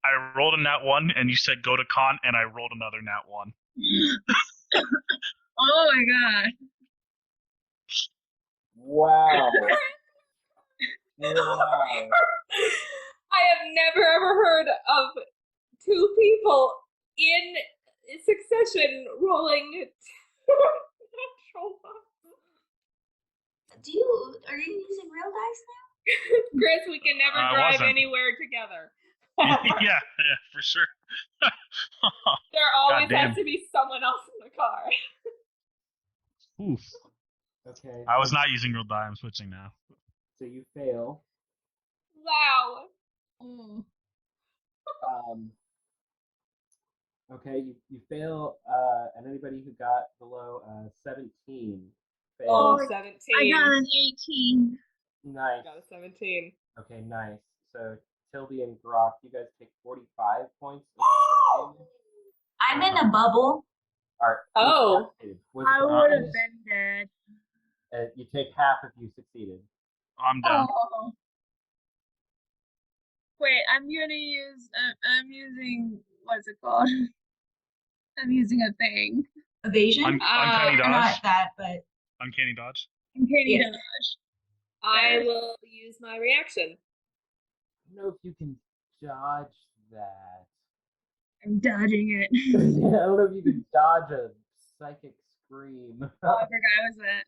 I rolled a nat 1, and you said go to con, and I rolled another nat 1. Oh my god. Wow. Wow. I have never ever heard of two people in succession rolling natural ones. Are you using real dice now? Chris, we can never I drive wasn't. anywhere together. yeah, for sure. There always Goddamn. has to be someone else in the car. Oof. Okay. I was not using real die. I'm switching now. So you fail. Wow. Oh. Okay, you fail, and anybody who got below 17 fails. Oh, I 17. got an 18. Nice. Got a 17. Okay, nice. So Tilby and Brock, you guys take 45 points of damage. I'm in a bubble. Or, Oh. I would have been dead. You take half if you succeeded. I'm down. Oh. Wait, I'm using, what's it called? I'm using a thing. Evasion? Uncanny dodge. Not that, but Uncanny dodge. Uncanny Yes. dodge. I will use my reaction. I don't know if you can dodge that. I'm dodging it. I don't know if you can dodge a psychic scream. Oh, I forgot I was that.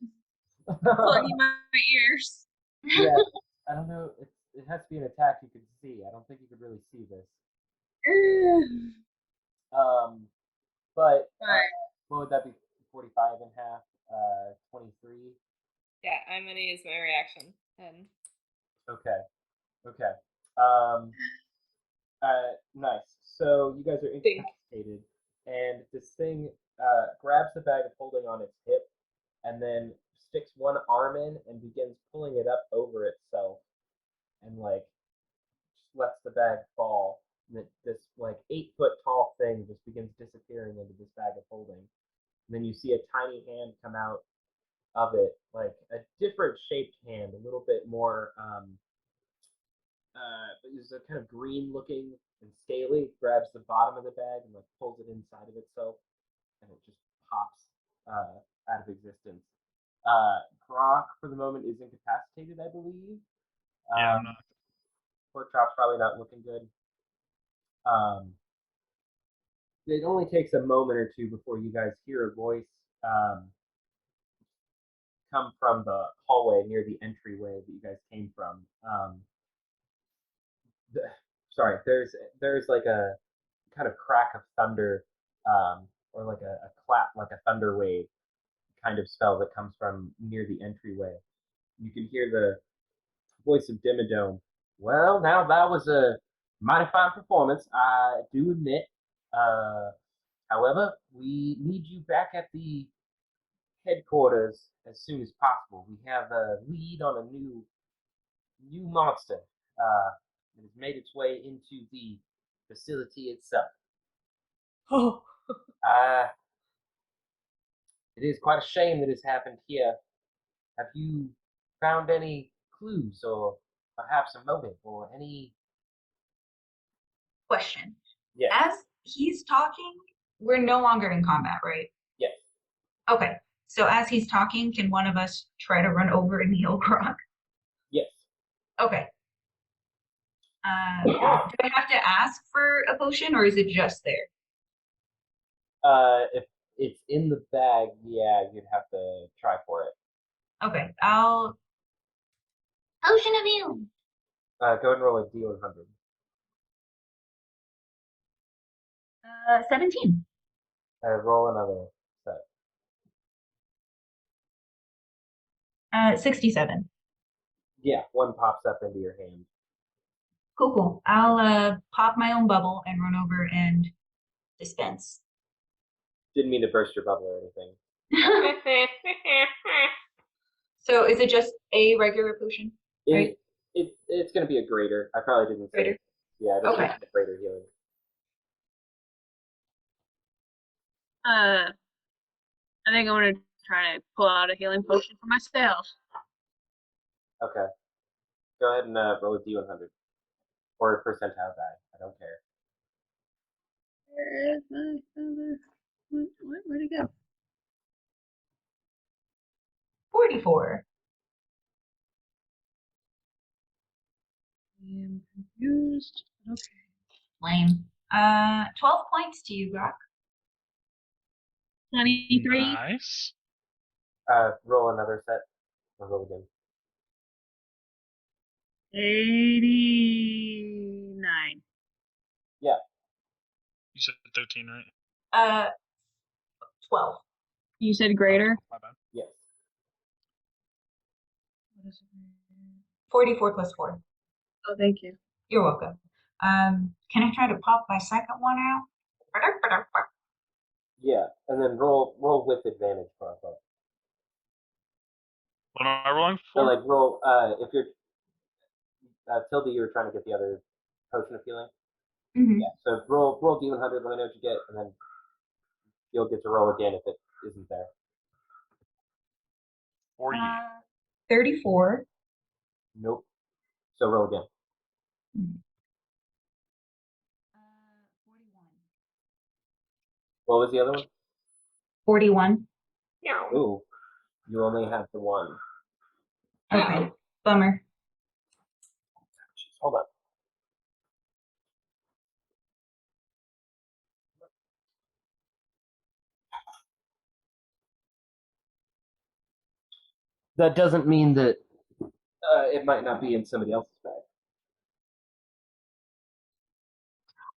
Plugging my ears. Yeah, I don't know. It has to be an attack you can see. I don't think you could really see this. But what would that be? 45 and half, 23. Yeah, I'm gonna use my reaction. And Okay. Nice. So you guys are incapacitated, and this thing grabs the bag of holding on its hip, and then sticks one arm in and begins pulling it up over itself, and like just lets the bag fall. And this like 8-foot tall thing just begins disappearing into this bag of holding. And then you see a tiny hand come out of it, like a different shaped hand, a little bit more. It's a kind of green looking and scaly. It grabs the bottom of the bag and like pulls it inside of itself, and it just pops out of existence. Grok for the moment is incapacitated, I believe. Yeah, I'm not. Pork Chop's probably not looking good. It only takes a moment or two before you guys hear a voice come from the hallway near the entryway that you guys came from. Sorry, there's like a kind of crack of thunder, or like a clap, like a thunder wave kind of spell that comes from near the entryway. You can hear the voice of Dimmadome. Well, now that was a mighty fine performance, I do admit. However, we need you back at the headquarters as soon as possible. We have a lead on a new monster that has made its way into the facility itself. oh, It is quite a shame that has happened here. Have you found any clues or perhaps a motive or any? Question. Yes. As he's talking, we're no longer in combat, right? Yes. Okay. So as he's talking, can one of us try to run over and heal Grog? Yes. Okay. Do I have to ask for a potion, or is it just there? If it's in the bag, yeah, you'd have to try for it. Okay, I'll potion of healing. Go ahead and roll a D100. 17. Roll another set. 67. Yeah, one pops up into your hand. Cool, cool. I'll pop my own bubble and run over and dispense. Didn't mean to burst your bubble or anything. So is it just a regular potion? Right. It's going to be a greater. I probably didn't say. Greater? Yeah, it's Okay. a greater healing. I think I'm gonna try to pull out a healing potion for myself. Okay. Go ahead and roll a D100. Or a percentile die. I don't care. Where is my other? Where'd it go? 44. I am confused. Okay. Lame. 12 points to you, Grok. 23. Nice. Roll another set. Or roll again. 89. Yeah. You said 13, right? 12. You said greater? My bad. Yes. What is it? 44 plus 4. Oh, thank you. You're welcome. Can I try to pop my second one out? Yeah, and then roll with advantage for us. What am I rolling So for? like roll if you're Tilda, you were trying to get the other potion of healing. Mm-hmm. Yeah. So roll D100. Let me know what you get, and then you'll get to roll again if it isn't there. 40. 34. Nope. So roll again. 41. What was the other one? 41. No. Ooh, you only have the one. Okay. Bummer. Jeez, hold on. That doesn't mean that it might not be in somebody else's bag.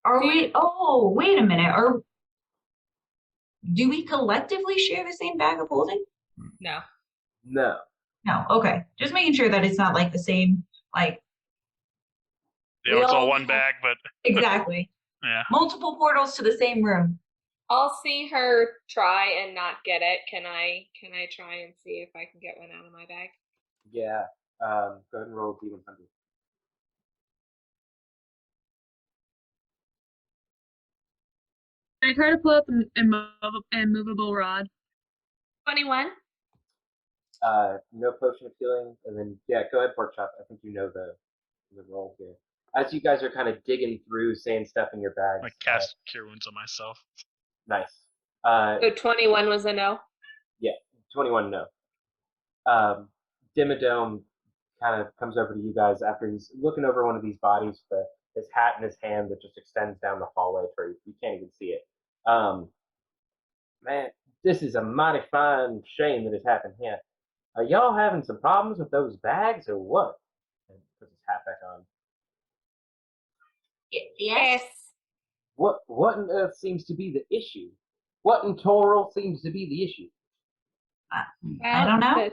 Are we? Oh, wait a minute. Do we collectively share the same bag of holding? No. No. No. Okay. Just making sure that it's not like the same. Like Yeah, we it's all all one have- bag, but exactly yeah. multiple portals to the same room. I'll see her try and not get it. Can I try and see if I can get one out of my bag? Yeah. Go ahead and roll D100. I try to pull out the immovable rod. 21. No potion of healing, and then yeah, go ahead, pork chop. I think you know the roll here. As you guys are kind of digging through, saying stuff in your bags. I cast Cure Wounds on myself. Nice. So 21 was a no. Yeah, 21 no. Dimmadome kind of comes over to you guys after he's looking over one of these bodies with his hat in his hand that just extends down the hallway where you can't even see it. Man, this is a mighty fine shame that has happened here. Are y'all having some problems with those bags or what? And puts his hat back on. Yes. What on earth seems to be the issue? What in Toral seems to be the issue? I don't know.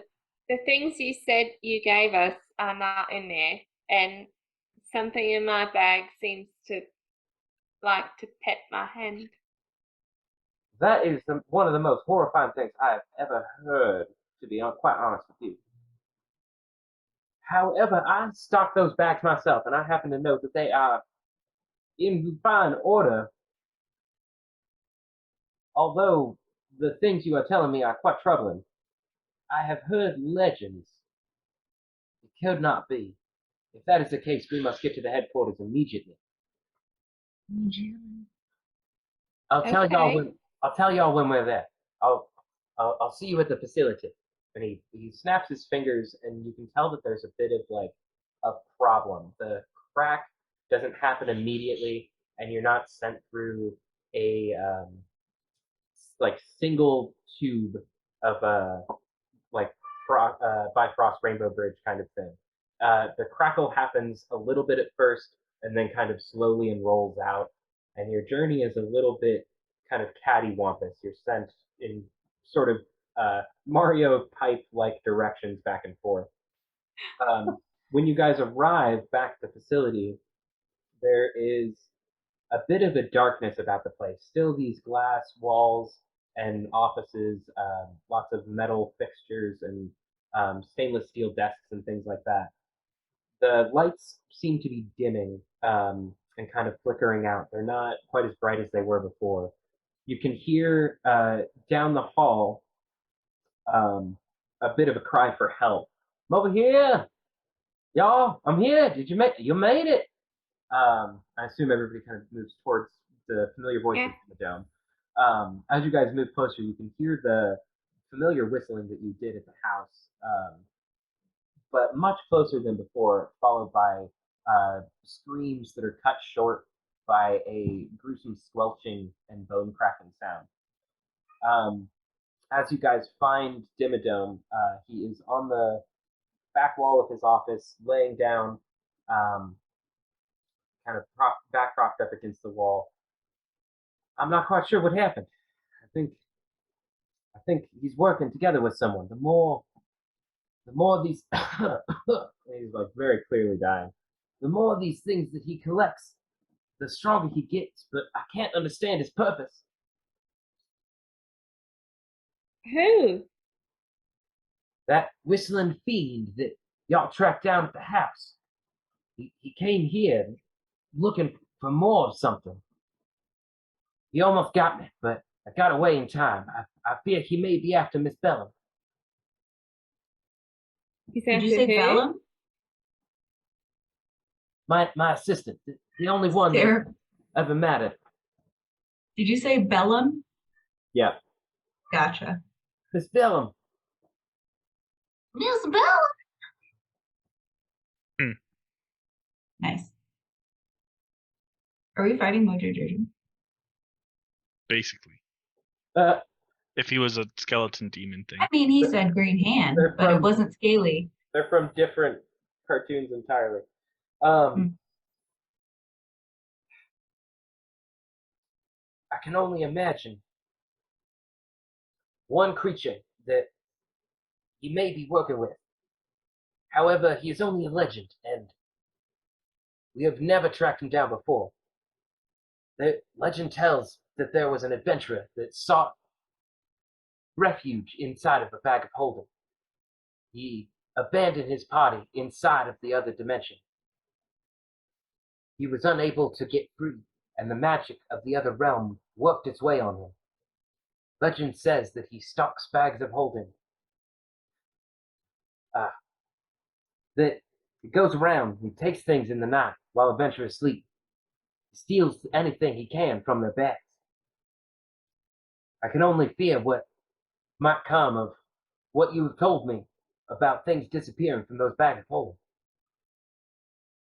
The things you said you gave us are not in there, and something in my bag seems to like to pet my hand. That is one of the most horrifying things I have ever heard, to be quite honest with you. However, I stock those bags myself, and I happen to know that they are in fine order. Although the things you are telling me are quite troubling, I have heard legends. It could not be. If that is the case, we must get to the headquarters immediately. I'll tell y'all when we're there. I'll I'll see you at the facility. And he snaps his fingers, and you can tell that there's a bit of like a problem. The crack doesn't happen immediately, and you're not sent through a like single tube of like Bifrost Rainbow Bridge kind of thing. The crackle happens a little bit at first, and then kind of slowly unrolls out, and your journey is a little bit kind of cattywampus. You're sent in sort of Mario pipe like directions back and forth. When you guys arrive back at the facility, there is a bit of a darkness about the place. Still these glass walls and offices, lots of metal fixtures and stainless steel desks and things like that. The lights seem to be dimming and kind of flickering out. They're not quite as bright as they were before. You can hear down the hall a bit of a cry for help. I'm over here, y'all. I'm here. Did you make? You made it. I assume everybody kind of moves towards the familiar voices in the dome. As you guys move closer, you can hear the familiar whistling that you did at the house, but much closer than before, followed by screams that are cut short by a gruesome squelching and bone cracking sound. As you guys find Dimmadome, he is on the back wall of his office, laying down, kind of back propped up against the wall. I'm not quite sure what happened. I think he's working together with someone. The more these, he's like very clearly dying. The more of these things that he collects, the stronger he gets. But I can't understand his purpose. Who? That whistling fiend that y'all tracked down at the house. He came here looking for more of something. He almost got me, but I got away in time. I fear he may be after Miss Bellum. He's Did after you say who? Bellum? My assistant, the only one that There. ever mattered. Did you say Bellum? Yeah, Gotcha. Miss Bellum. Miss Bellum. Nice. Are we fighting Mojo Jojo? Basically, Uh, if he was a skeleton demon thing. I mean, he said green hand, They're but it from- wasn't scaly. they're from different cartoons entirely. I can only imagine one creature that he may be working with. However, he is only a legend, and we have never tracked him down before. The legend tells that there was an adventurer that sought refuge inside of a bag of holding. He abandoned his party inside of the other dimension. He was unable to get free, and the magic of the other realm worked its way on him. Legend says that he stocks bags of holding. That he goes around, he takes things in the night while adventurers sleep. He steals anything he can from their bags. I can only fear what might come of what you have told me about things disappearing from those bags of holding.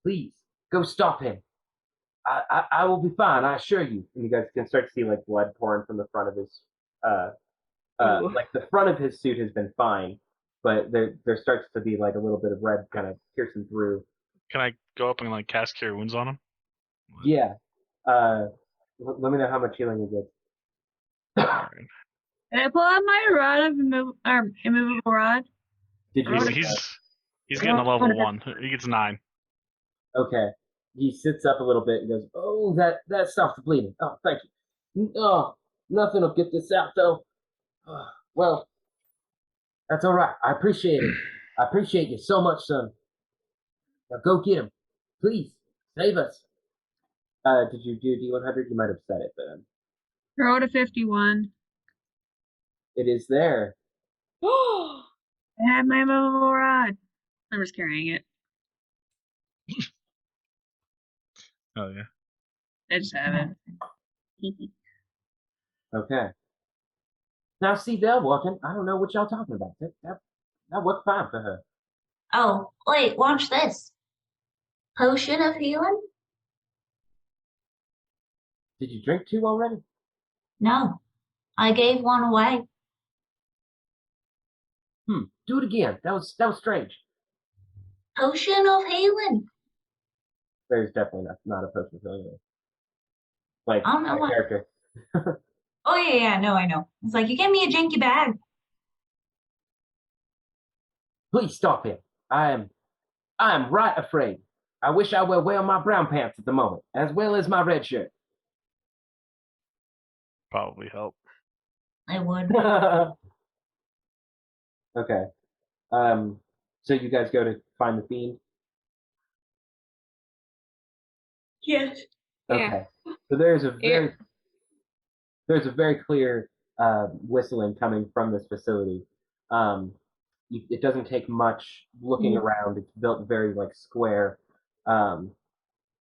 Please, go stop him. I will be fine, I assure you. And you guys can start to see like blood pouring from the front of his like the front of his suit has been fine, but there starts to be like a little bit of red kind of piercing through. Can I go up and like cast Cure Wounds on him? Yeah. Let me know how much healing you get. Alright. Can I pull out my rod of immovable rod? Did you? He's getting a level 1. He gets 9. Okay. He sits up a little bit and goes, "Oh, that stops the bleeding. Oh, thank you. Oh, nothing will get this out though. Oh, well, that's all right. I appreciate it. I appreciate you so much, son. Now go get him, please. Save us." Did you do D100? You might have said it, but Roll to 51. it is there. Oh, I have my immovable rod. I'm just carrying it. Oh yeah. I just have it. Okay. Now, see, they're working. I don't know what y'all talking about. That worked fine for her. Oh, wait, watch this. Potion of healing? Did you drink two already? No, I gave one away. Do it again. That was strange. Potion of healing. There's definitely not a potion of healing. Like I don't know my what. character. Oh, yeah, no, I know. It's like, you gave me a janky bag. Please stop him. I am right afraid. I wish I were wearing my brown pants at the moment, as well as my red shirt. Probably help. I would. Okay. So you guys go to find the fiend. Yes. Okay. So there's a Here. very clear whistling coming from this facility. Um, it doesn't take much looking around. It's built very like square. Um,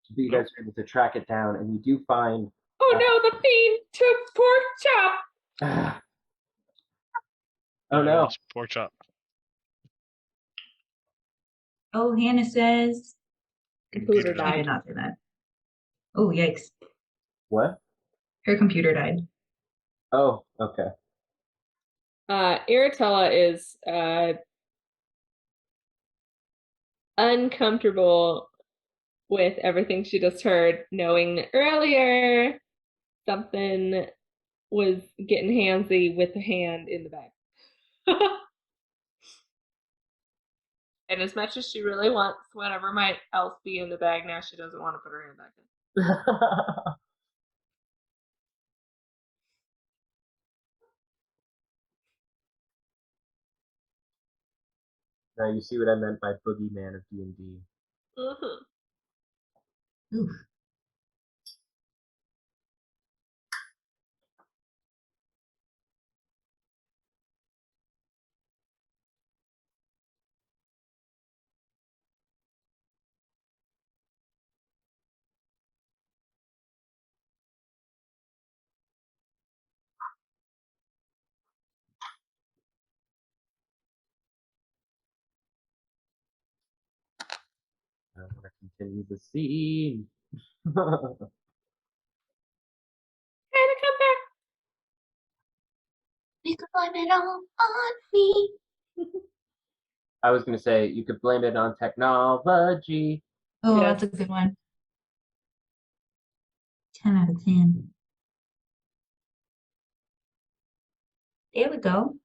but you guys are able to track it down, and you do find. Oh no, the fiend took pork chop. Oh no! Lost pork chop. Oh, Hannah says. Computer She died. did not say that. Oh, yikes. What? Her computer died. Oh, okay. Iritella is uncomfortable with everything she just heard, knowing earlier something was getting handsy with the hand in the bag. And as much as she really wants whatever might else be in the bag now, she doesn't want to put her hand back in. Now you see what I meant by boogeyman of D&D. Mm-hmm. Oof. I want to continue the scene. Hannah, come back. You can blame it all on me. I was going to say you could blame it on technology. Oh, Yes. that's a good one. 10 out of 10. There we go.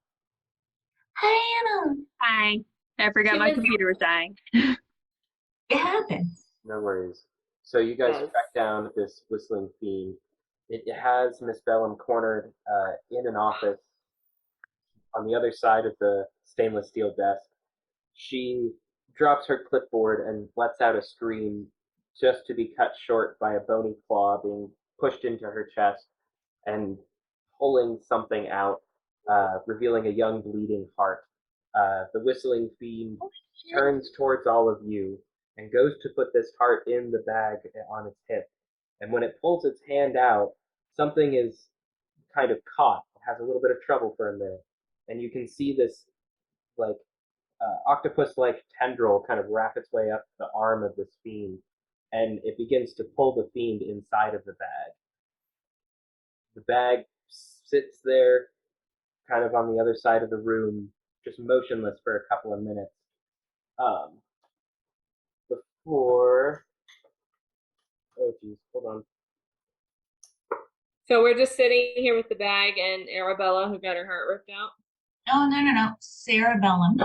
Hannah. Hi. I forgot She my was- computer was dying. It happens. No worries. So you guys Yes. track down this whistling fiend. It has Miss Bellum cornered in an office on the other side of the stainless steel desk. She drops her clipboard and lets out a scream just to be cut short by a bony claw being pushed into her chest and pulling something out, revealing a young bleeding heart. The whistling fiend turns towards all of you and goes to put this heart in the bag on its hip. And when it pulls its hand out, something is kind of caught. It has a little bit of trouble for a minute. And you can see this like octopus-like tendril kind of wrap its way up the arm of this fiend, and it begins to pull the fiend inside of the bag. The bag sits there, kind of on the other side of the room, just motionless for a couple of minutes. Um, before, oh geez, hold on. So we're just sitting here with the bag and Arabella, who got her heart ripped out. Oh, no. Cerebellum.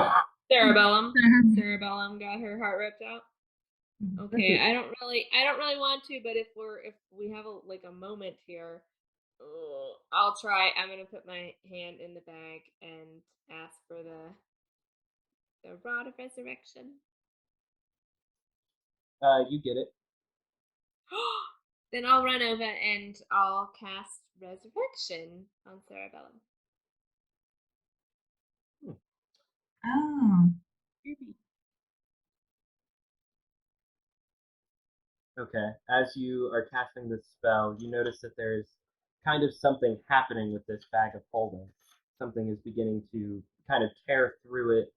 Cerebellum. Cerebellum got her heart ripped out. Okay, I don't really want to, but if we have a moment here, I'll try. I'm gonna put my hand in the bag and ask for the rod of resurrection. You get it. Then I'll run over and I'll cast resurrection on Cerebellum. Oh. Okay. As you are casting this spell, you notice that there's kind of something happening with this bag of holding. something is beginning to kind of tear through it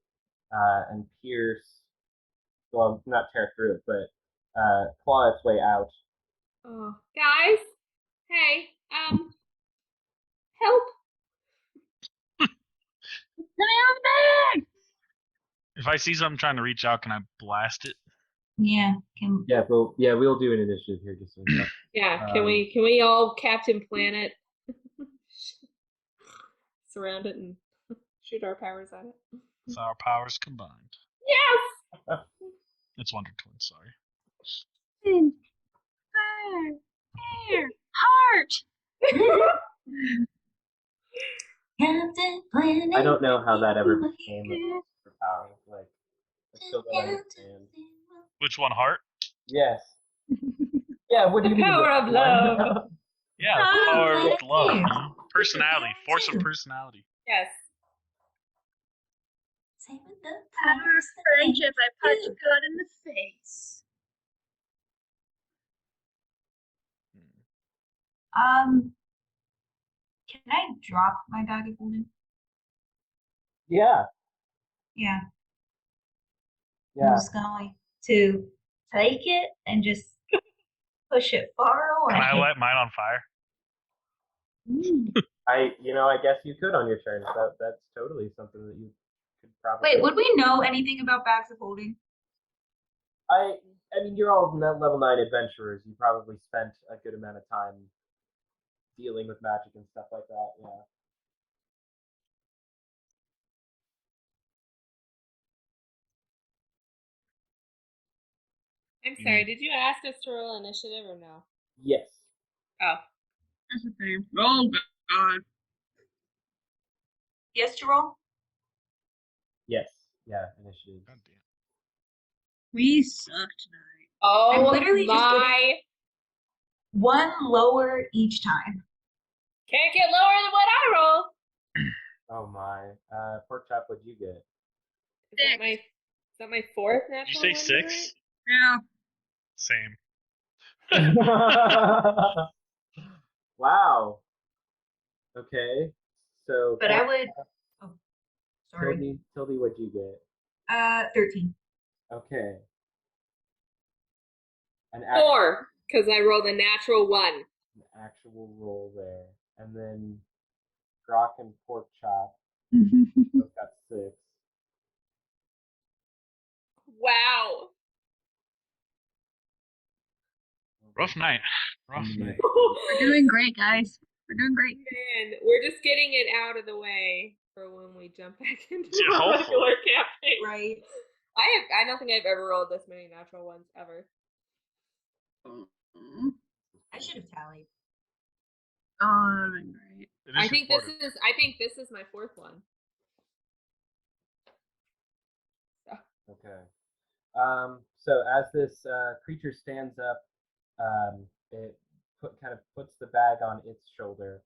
and pierce. Well, not tear through it, but claw its way out. Oh, guys, hey, help! If I see something trying to reach out, can I blast it? Yeah. We'll do an initiative here just in a second. Yeah, can we all Captain Planet surround it and shoot our powers at it? It's our powers combined. Yes! It's Wonder Twins, sorry. Fire, heart. Captain Planet. I don't know how that ever became a superpower. Like, I still don't understand. Which one, heart? Yes. Yeah, what do you The mean? power of love. Yeah, the power of thank love. you. Personality, Yeah, force of too. personality. Yes. Same with the Power of friendship. I punch God in the face. Can I drop my bag of holding? Yeah, Yeah. yeah. I'm just going to take it and just push it far away. Can I light mine on fire? I guess you could on your turn. That's totally something that you could probably. Wait, would we know anything about bags of holding? I mean, you're all level 9 adventurers. You probably spent a good amount of time dealing with magic and stuff like that. Yeah. I'm sorry, did you ask us to roll initiative or no? Yes. Oh. That's the thing. Oh God. Yes, Jerome? Yes. Yeah. Initiative. God damn. We suck tonight. Oh, I'm literally just my. One lower each time. Can't get lower than what I roll. Oh my. Pork chop, what'd you get? Is that my fourth Did natural you say one 6? Yeah. Same. Wow. Okay. So. But I would. Oh, sorry. Tildy, what'd you get? 13. Okay. An 4, because I rolled a natural 1. An actual roll there, and then Grok and Pork Chop both got 6. Wow. Rough night. Rough night. We're doing great, guys. We're doing great. Man, we're just getting it out of the way for when we jump back into Yeah, a hopefully. regular campaign. Right. I don't think I've ever rolled this many natural ones ever. I should have tallied. Oh, that'd been great. I think this is my 4th one. Okay. So as this creature stands up, it kind of puts the bag on its shoulder,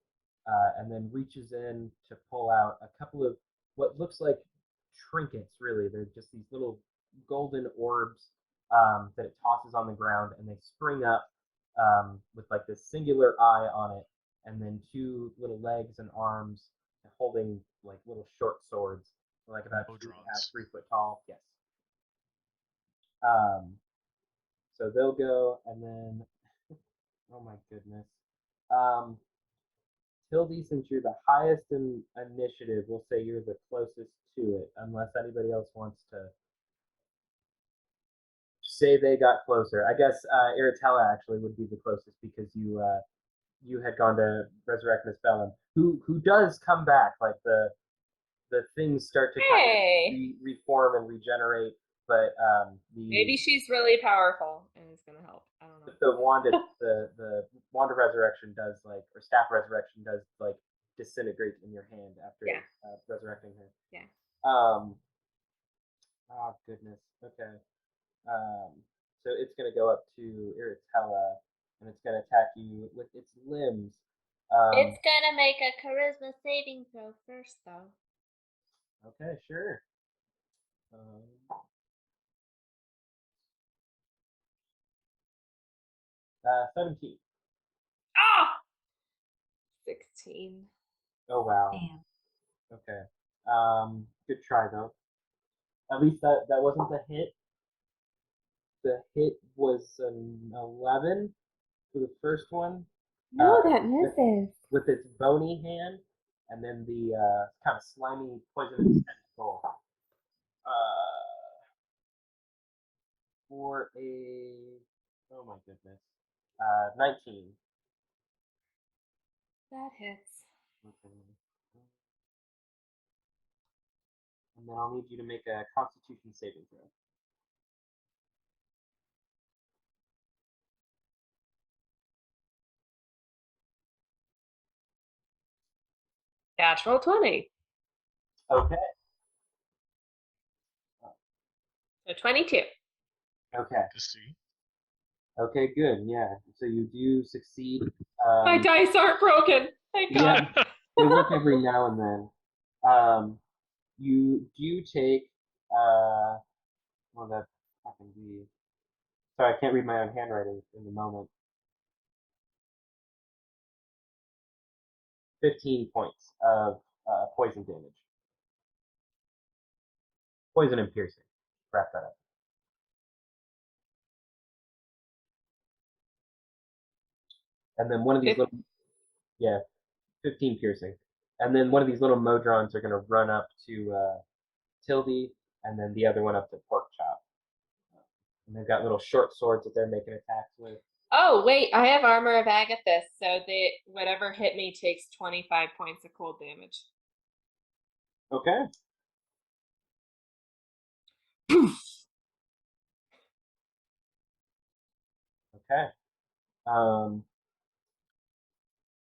and then reaches in to pull out a couple of what looks like trinkets. Really, they're just these little golden orbs that it tosses on the ground, and they spring up with like this singular eye on it, and then 2 little legs and arms holding like little short swords, like about 2.5, 3 foot tall. Yes. So they'll go, and then, oh my goodness. Tildy, since you're the highest in initiative, we'll say you're the closest to it, unless anybody else wants to say they got closer. I guess Iritella actually would be the closest because you had gone to resurrect Miss Bellum, who does come back. Like the things start to kind of reform and regenerate. But maybe she's really powerful and it's gonna help. I don't know. The wand of resurrection does or staff resurrection does disintegrate in your hand after resurrecting her. Yeah. Oh goodness. Okay. So it's gonna go up to Iritella and it's gonna attack you with its limbs. It's gonna make a charisma saving throw first, though. Okay, sure. 17. Ah! 16. Oh wow. Damn. Okay. Good try though. At least that wasn't a hit. The hit was an 11 for the first one. No, that With, misses. with its bony hand, and then the kind of slimy poisonous tentacle. For a oh my goodness, 19. That hits. Okay. And then I'll need you to make a Constitution saving throw. Natural 20. Okay. So 22. Okay. To see. Okay. Good. Yeah. So you do succeed. My dice aren't broken. Thank God. Yeah. They work every now and then. You do take well that fucking be. Sorry, I can't read my own handwriting in the moment. 15 points of poison damage. Poison and piercing. Wrap that up. And then one of these little, yeah, 15 piercing. And then one of these little Modrons are going to run up to Tildy, and then the other one up to Pork Chop. And they've got little short swords that they're making attacks with. Oh, wait, I have Armor of Agathis, so whatever hit me takes 25 points of cold damage. Okay. Okay.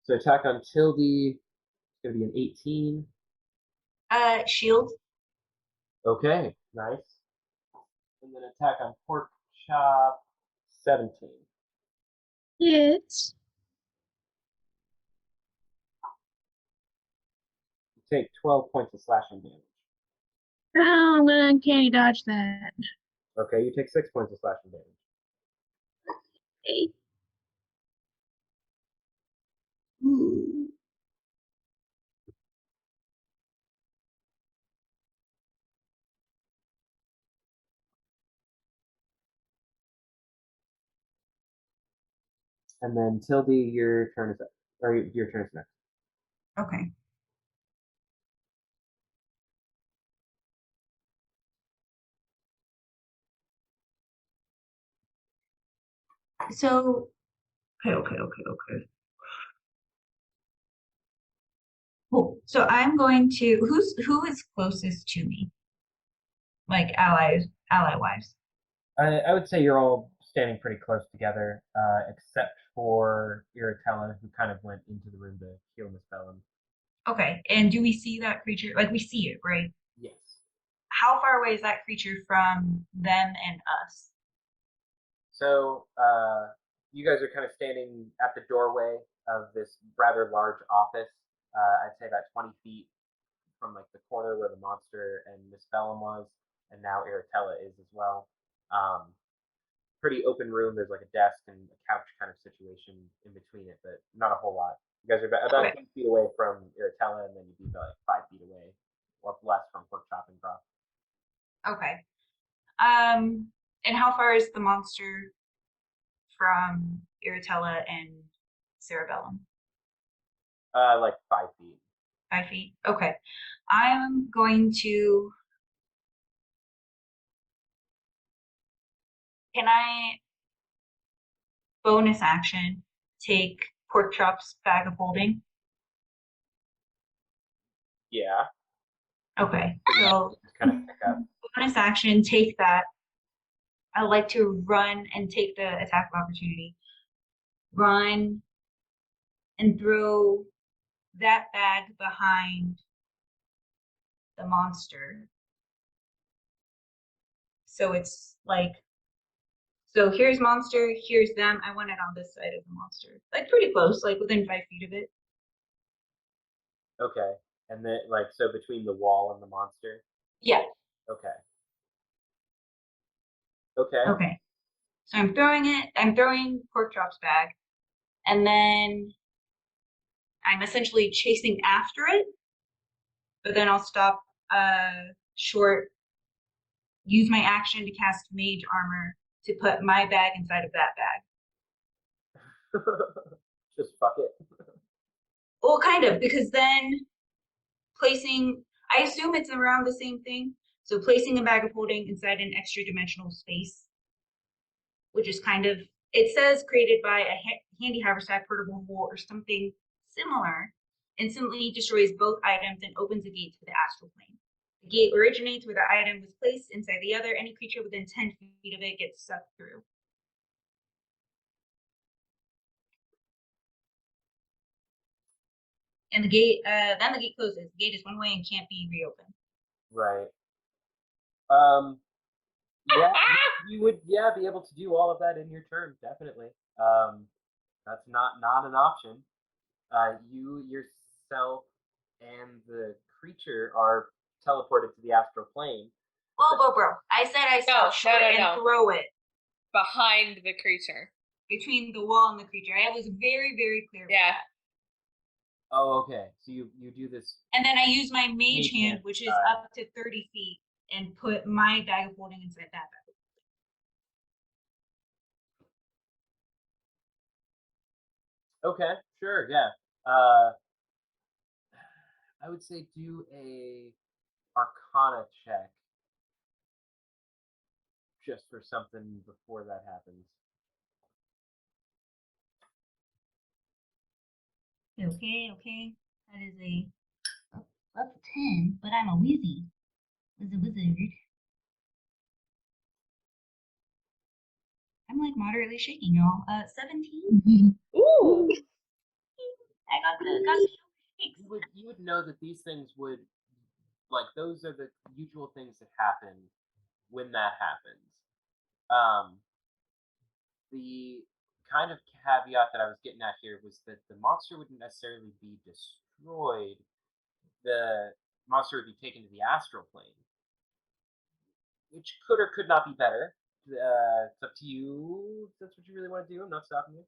So attack on Tildy is going to be an 18. Shield. Okay, nice. And then attack on Pork Chop, 17. Hits. You take 12 points of slashing damage. Oh, I'm gonna uncanny dodge that. Okay, you take 6 points of slashing damage. Okay. Ooh. And then Tildy, your turn is up. Or your turn is next. Okay. So, okay. Cool. So I'm going to who is closest to me? Like ally wise. I would say you're all standing pretty close together, except for Iratella, who kind of went into the room to heal Miss Bellum. Okay. And do we see that creature? Like we see it, right? Yes. How far away is that creature from them and us? So you guys are kind of standing at the doorway of this rather large office. I'd say about 20 feet from like the corner where the monster and Miss Bellum was, and now Iratella is as well. Pretty open room. There's like a desk and a couch kind of situation in between it, but not a whole lot. You guys are about Okay. 10 feet away from Iratella, and then you'd be about like 5 feet away or less from Pork Chop and Broth. Okay. And how far is the monster from Iratella and Cerebellum? Like 5 feet. 5 feet? Okay. I'm going to. Can I bonus action take Pork Chop's bag of holding? Yeah. Okay. So Just kind of pick up. bonus action, take that. I like to run and take the attack of opportunity. Run and throw that bag behind the monster. So it's like, so here's monster, here's them. I want it on this side of the monster. Like pretty close, like within 5 feet of it. Okay. And then, like, so between the wall and the monster? Yeah. Okay. Okay. Okay. So I'm throwing Pork Chop's bag, and then I'm essentially chasing after it. but then I'll stop short, use my action to cast Mage Armor to put my bag inside of that bag. Just fuck it. Well, kind of, because then placing, I assume it's around the same thing. So placing a bag of holding inside an extra dimensional space, which is kind of, it says created by a handy haversack, portable hole, or something similar, instantly destroys both items and opens a gate to the astral plane. The gate originates where the item was placed inside the other. Any creature within 10 feet of it gets sucked through. And the gate, then the gate closes. The gate is one way and can't be reopened. Right. Yeah, you would, be able to do all of that in your turn, definitely. That's not an option. You yourself and the creature are teleported to the astral plane. Whoa, bro. I said I stop short and throw it. Behind the creature. Between the wall and the creature. I was very, very clear with that. Oh, okay. So you do this. And then I use my mage hand, which is up to 30 feet, and put my bag of holding inside that bag. Okay, sure, yeah. I would say do a Arcana check just for something before that happens. Okay. That is a up 10, but I'm a wizard. I'm like moderately shaking, y'all. 17. Ooh. I got the shakes. You would know that these things would, like, those are the usual things that happen when that happens. The kind of caveat that I was getting at here was that the monster wouldn't necessarily be destroyed. The monster would be taken to the astral plane, which could or could not be better. It's up to you if that's what you really want to do. I'm not stopping you.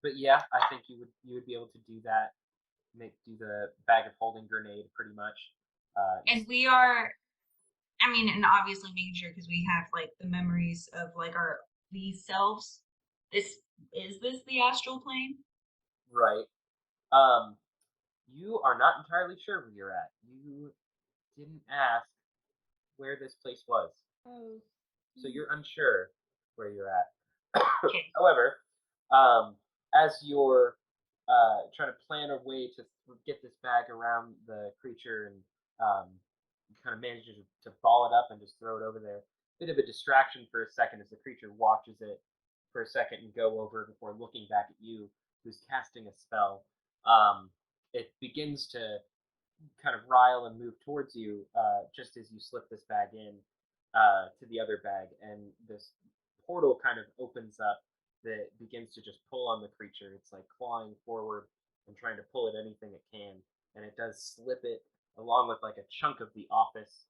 But yeah, I think you would be able to do that. Do the bag of holding grenade pretty much. And we are, I mean, and obviously making sure because we have like the memories of like these selves. Is this the astral plane? Right. You are not entirely sure where you're at. You didn't ask where this place was. Oh. So you're unsure where you're at. Okay. However, as you're trying to plan a way to get this bag around the creature and kind of manages to ball it up and just throw it over there, bit of a distraction for a second as the creature watches it for a second and go over before looking back at you, who's casting a spell. It begins to kind of rile and move towards you just as you slip this bag in to the other bag, and this portal kind of opens up that begins to just pull on the creature. It's like clawing forward and trying to pull at anything it can, and it does slip it along with like a chunk of the office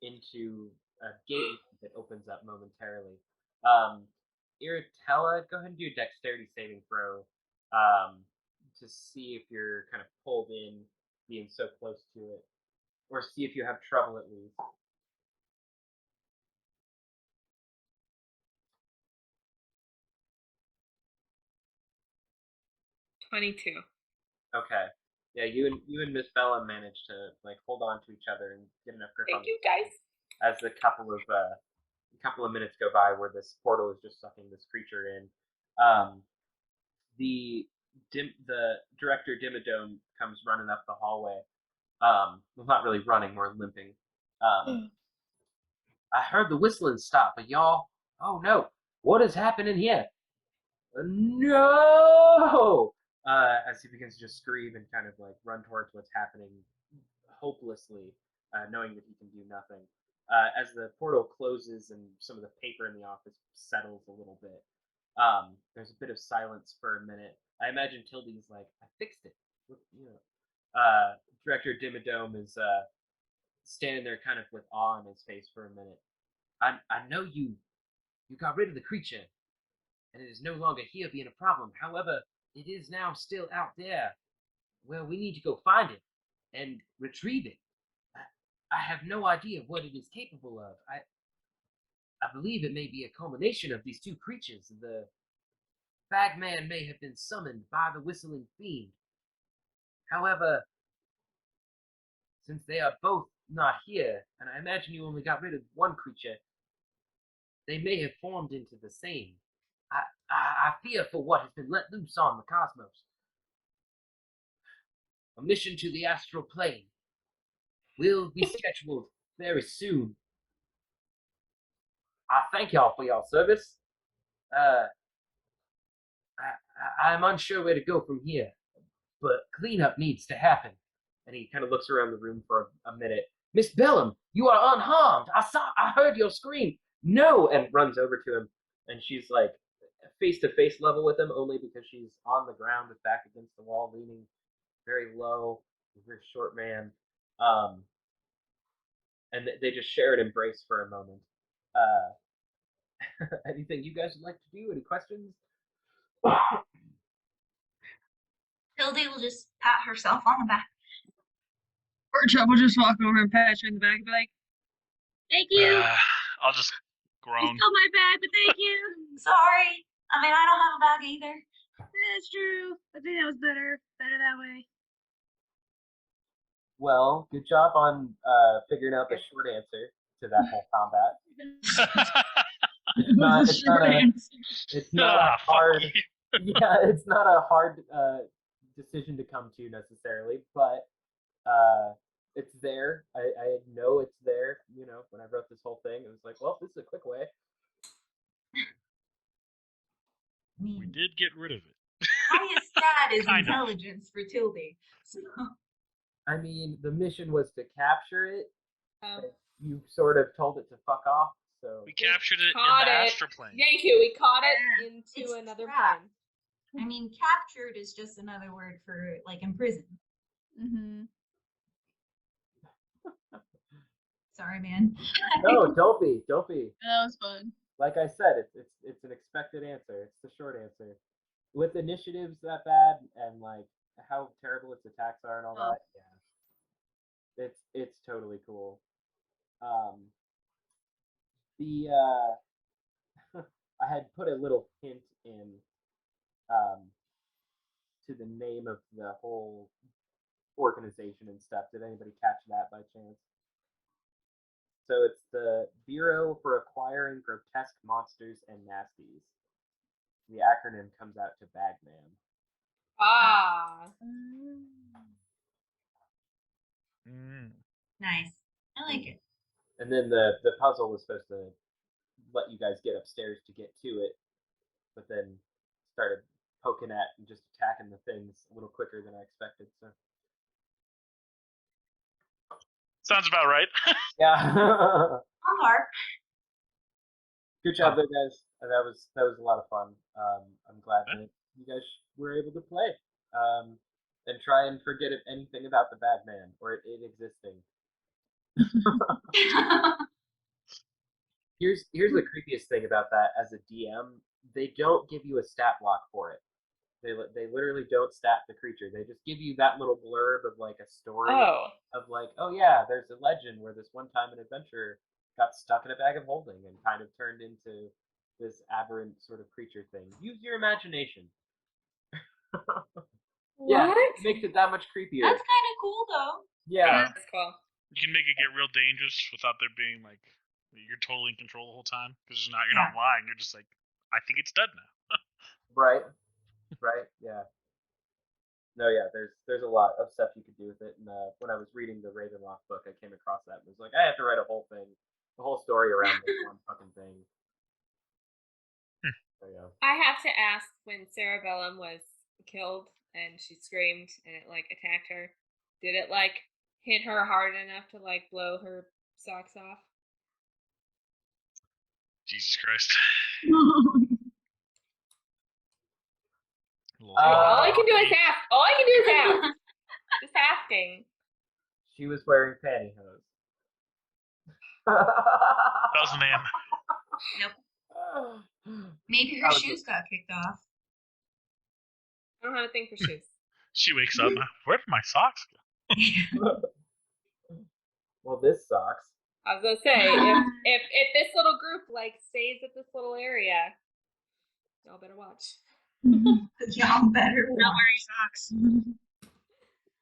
into a gate that opens up momentarily. Iritella, go ahead and do a dexterity saving throw to see if you're kind of pulled in being so close to it, or see if you have trouble at least. $22. Okay. Yeah, you and Miss Bella managed to like hold on to each other and get enough grip on Thank you, guys. as the couple of minutes go by where this portal is just sucking this creature in. The director Dimmadome comes running up the hallway. Well, not really running, more limping. I heard the whistling stop, but y'all, oh no, what is happening here? No! As he begins to just scream and kind of like run towards what's happening hopelessly, knowing that he can do nothing. As the portal closes and some of the paper in the office settles a little bit, there's a bit of silence for a minute. I imagine Tildy's like, I fixed it. You know. Director Dimmadome is standing there kind of with awe on his face for a minute. I know you got rid of the creature, and it is no longer here being a problem. However, it is now still out there. Well, we need to go find it and retrieve it. I have no idea what it is capable of. I believe it may be a culmination of these two creatures. The Bagman may have been summoned by the Whistling Fiend. However, since they are both not here, and I imagine you only got rid of one creature, they may have formed into the same. I fear for what has been let loose on the cosmos. A mission to the astral plane will be scheduled very soon. I thank y'all for y'all service. I'm unsure where to go from here, but cleanup needs to happen. And he kind of looks around the room for a minute. Miss Bellum, you are unharmed. I heard your scream. No, and runs over to him, and she's like face to face level with him, only because she's on the ground with back against the wall, leaning very low, very short man. And they just share an embrace for a moment. Anything you guys would like to do? Any questions? Hildy will just pat herself on the back. Birdshot will just walk over and pat you in the back and be like, thank you. I'll just I groan. stole my bag, but thank you. Sorry. I mean, I don't have a bag either. That's true. I think that was better. Better that way. Well, good job on figuring out the short answer to that whole combat. It's not a hard it's not a hard decision to come to necessarily, but it's there. I know it's there. You know, when I wrote this whole thing, it was like, well, this is a quick way. We did get rid of it. Highest stat is Kind of. intelligence for Tildy. So, I mean, the mission was to capture it. Oh. You sort of told it to fuck off, so We captured it in caught the it. astral plane. Thank you. We caught it into It's another trapped. plane. I mean, captured is just another word for like imprisoned. Mm-hmm. Sorry, man. no, don't be. That was fun. Like I said, it's an expected answer. It's the short answer. With initiatives that bad and like how terrible its attacks are and all that, yeah, it's totally cool. The I had put a little hint in to the name of the whole organization and stuff. Did anybody catch that by chance? So it's the Bureau for Acquiring Grotesque Monsters and Nasties. The acronym comes out to Bagman. Ah. Nice. I like it. And then the puzzle was supposed to let you guys get upstairs to get to it, but then started poking at and just attacking the things a little quicker than I expected. So Sounds about right. yeah. On par. Good job there, guys. That was a lot of fun. I'm glad that you guys were able to play. And try and forget anything about the Bagman or it existing. Here's the creepiest thing about that as a DM. They don't give you a stat block for it. They literally don't stat the creature. They just give you that little blurb of like a story of like, oh yeah, there's a legend where this one time an adventurer got stuck in a bag of holding and kind of turned into this aberrant sort of creature thing. Use your imagination. Yeah, it makes it that much creepier. That's kind of cool, though. Yeah. That's cool. You can make it get real dangerous without there being like you're totally in control the whole time because you're not lying. You're just like, I think it's dead now. Right. Yeah. No, yeah. There's a lot of stuff you could do with it. And when I was reading the Ravenloft book, I came across that and was like, I have to write a whole thing, the whole story around this one fucking thing. So, yeah. I have to ask, when Cerebellum was killed and she screamed and it like attacked her, did it like hit her hard enough to like blow her socks off? Jesus Christ. All I can do is ask. All I can do is ask. Just asking. She was wearing pantyhose. Doesn't name. Nope. Maybe her shoes got kicked off. I don't have a thing for shoes. She wakes up. Where did my socks go? Well, this sucks. I was gonna say, if this little group like stays at this little area, y'all better watch. Y'all better Not watch. wearing socks.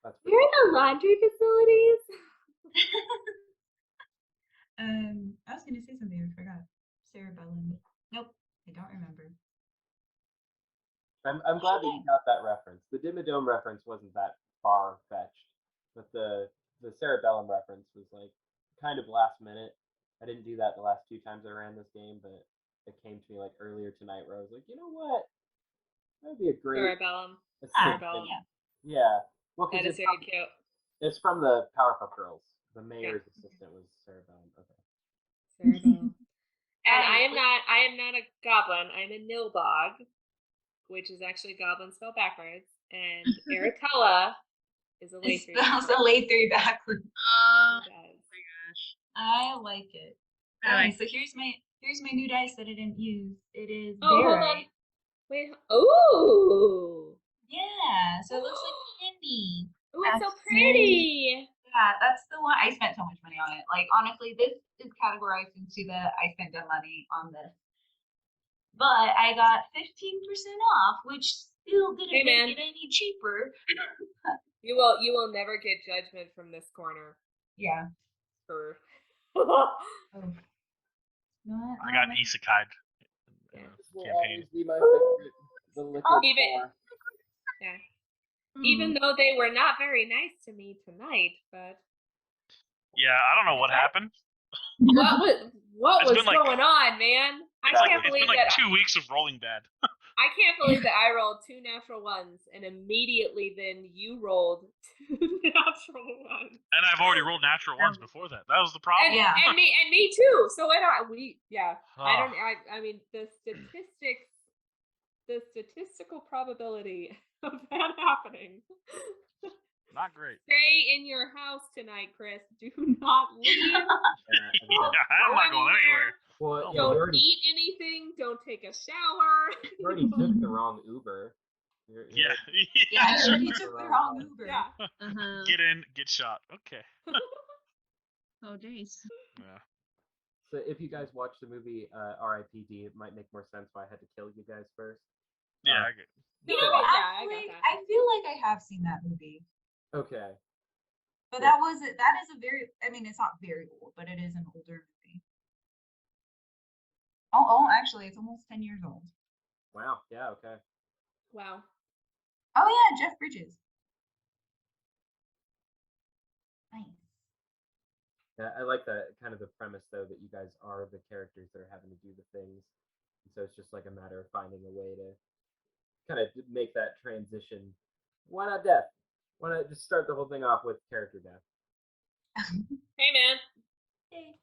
That's Where are the laundry facilities? I was gonna say something, I forgot. Cerebellum. Nope, I don't remember. I'm glad that you got that reference. The Dimmadome reference wasn't that far fetched, but the cerebellum reference was like kind of last minute. I didn't do that the last 2 times I ran this game, but it came to me like earlier tonight where I was like, you know what? That'd be a great Cerebellum. assistant. Cerebellum. Yeah. Well, That because is very cute. it's from the Powerpuff Girls. The mayor's assistant was cerebellum. Okay. Cerebellum. And I Alright, am not a goblin. I'm a nilbog, which is actually goblin spelled backwards. And Aratella is a It lay three. spells a lay three backwards. Oh It does. my gosh. I like it. I Okay, like so here's my new dice that I didn't use. It is Oh, hold on. Barite. Wait. Ooh. Yeah, so it looks like candy. Ooh, it's so That's pretty. Yeah, that's the one. I spent so much money on it. Like honestly, this is categorized into the I spent the money on this. But I got 15% off, which still didn't Hey, man. make it any cheaper. You will never get judgment from this corner. Yeah. For Oh. I got isekai. Yeah. This will Campaign. always be my favorite. The liquid Even- bar. yeah. Even though they were not very nice to me tonight, but Yeah, I don't know what happened. what It's was been like- going on, man? I It's can't been believe like that 2 weeks of rolling bad. I can't believe that I rolled 2 natural ones and immediately then you rolled 2 natural ones. And I've already rolled natural ones before that. That was the problem. And, Yeah. and me too. So I Ah. mean the statistical probability of that happening. Not great. Stay in your house tonight, Chris. Do not leave. I'm not going anywhere. Well, yeah, we Don't already, eat anything. Don't take a shower. we already took the wrong Uber. Yeah. Yeah, I already took the wrong Uber. Yeah. Uh-huh. Get in, get shot. Okay. Oh, jeez. Yeah. So if you guys watch the movie R.I.P.D., it might make more sense why I had to kill you guys first. Yeah, I get You No, know, yeah, I got actually, that. I feel like I have seen that movie. Okay. But Yeah. that is a very, I mean, it's not very old, but it is an older movie. Oh, actually, it's almost 10 years old. Wow. Yeah. Okay. Wow. Oh yeah, Jeff Bridges. Nice. Yeah, I like that kind of the premise though that you guys are the characters that are having to do the things, and so it's just like a matter of finding a way to kind of make that transition. Why not death? Why not just start the whole thing off with character death? Hey, man. Yay.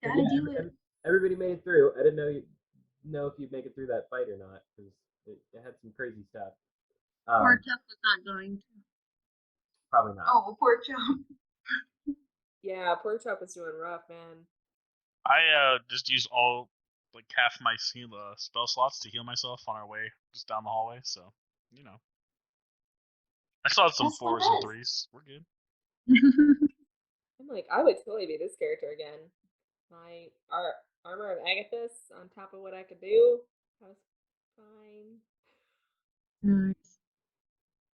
But Gotta yeah, do it. everybody made it through. I didn't know if you'd make it through that fight or not because it had some crazy stuff. Poor Tuck was not going to. Probably not. Oh, pork chop. Yeah, Pork Chop was doing rough, man. I just used all like half my spell slots to heal myself on our way just down the hallway, so you know. I still had some That's what 4s and it is. 3s. We're good. I'm like, I would totally be this character again. My armor of Agathis on top of what I could do. I was fine. Nice.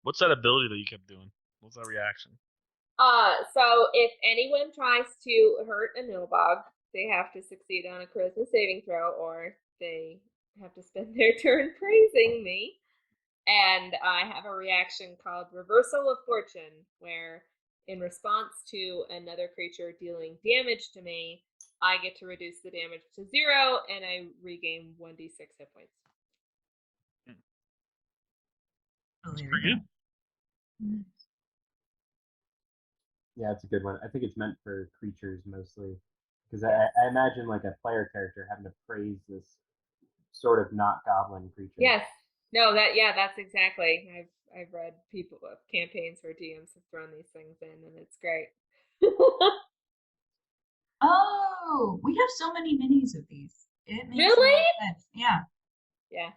What's that ability that you kept doing? What's that reaction? So if anyone tries to hurt a Nilbog, they have to succeed on a charisma saving throw, or they have to spend their turn praising me. And I have a reaction called Reversal of Fortune, where in response to another creature dealing damage to me, I get to reduce the damage to 0, and I regain 1d6 hit points. Oh, there Pretty we good. go. Yeah, it's a good one. I think it's meant for creatures mostly, because Yes. I imagine like a player character having to praise this sort of not goblin creature. Yes. No, that's exactly. I've read people campaigns where DMs have thrown these things in, and it's great. Oh, we have so many minis of these. It makes a lot Really? of sense. Yeah. Yeah.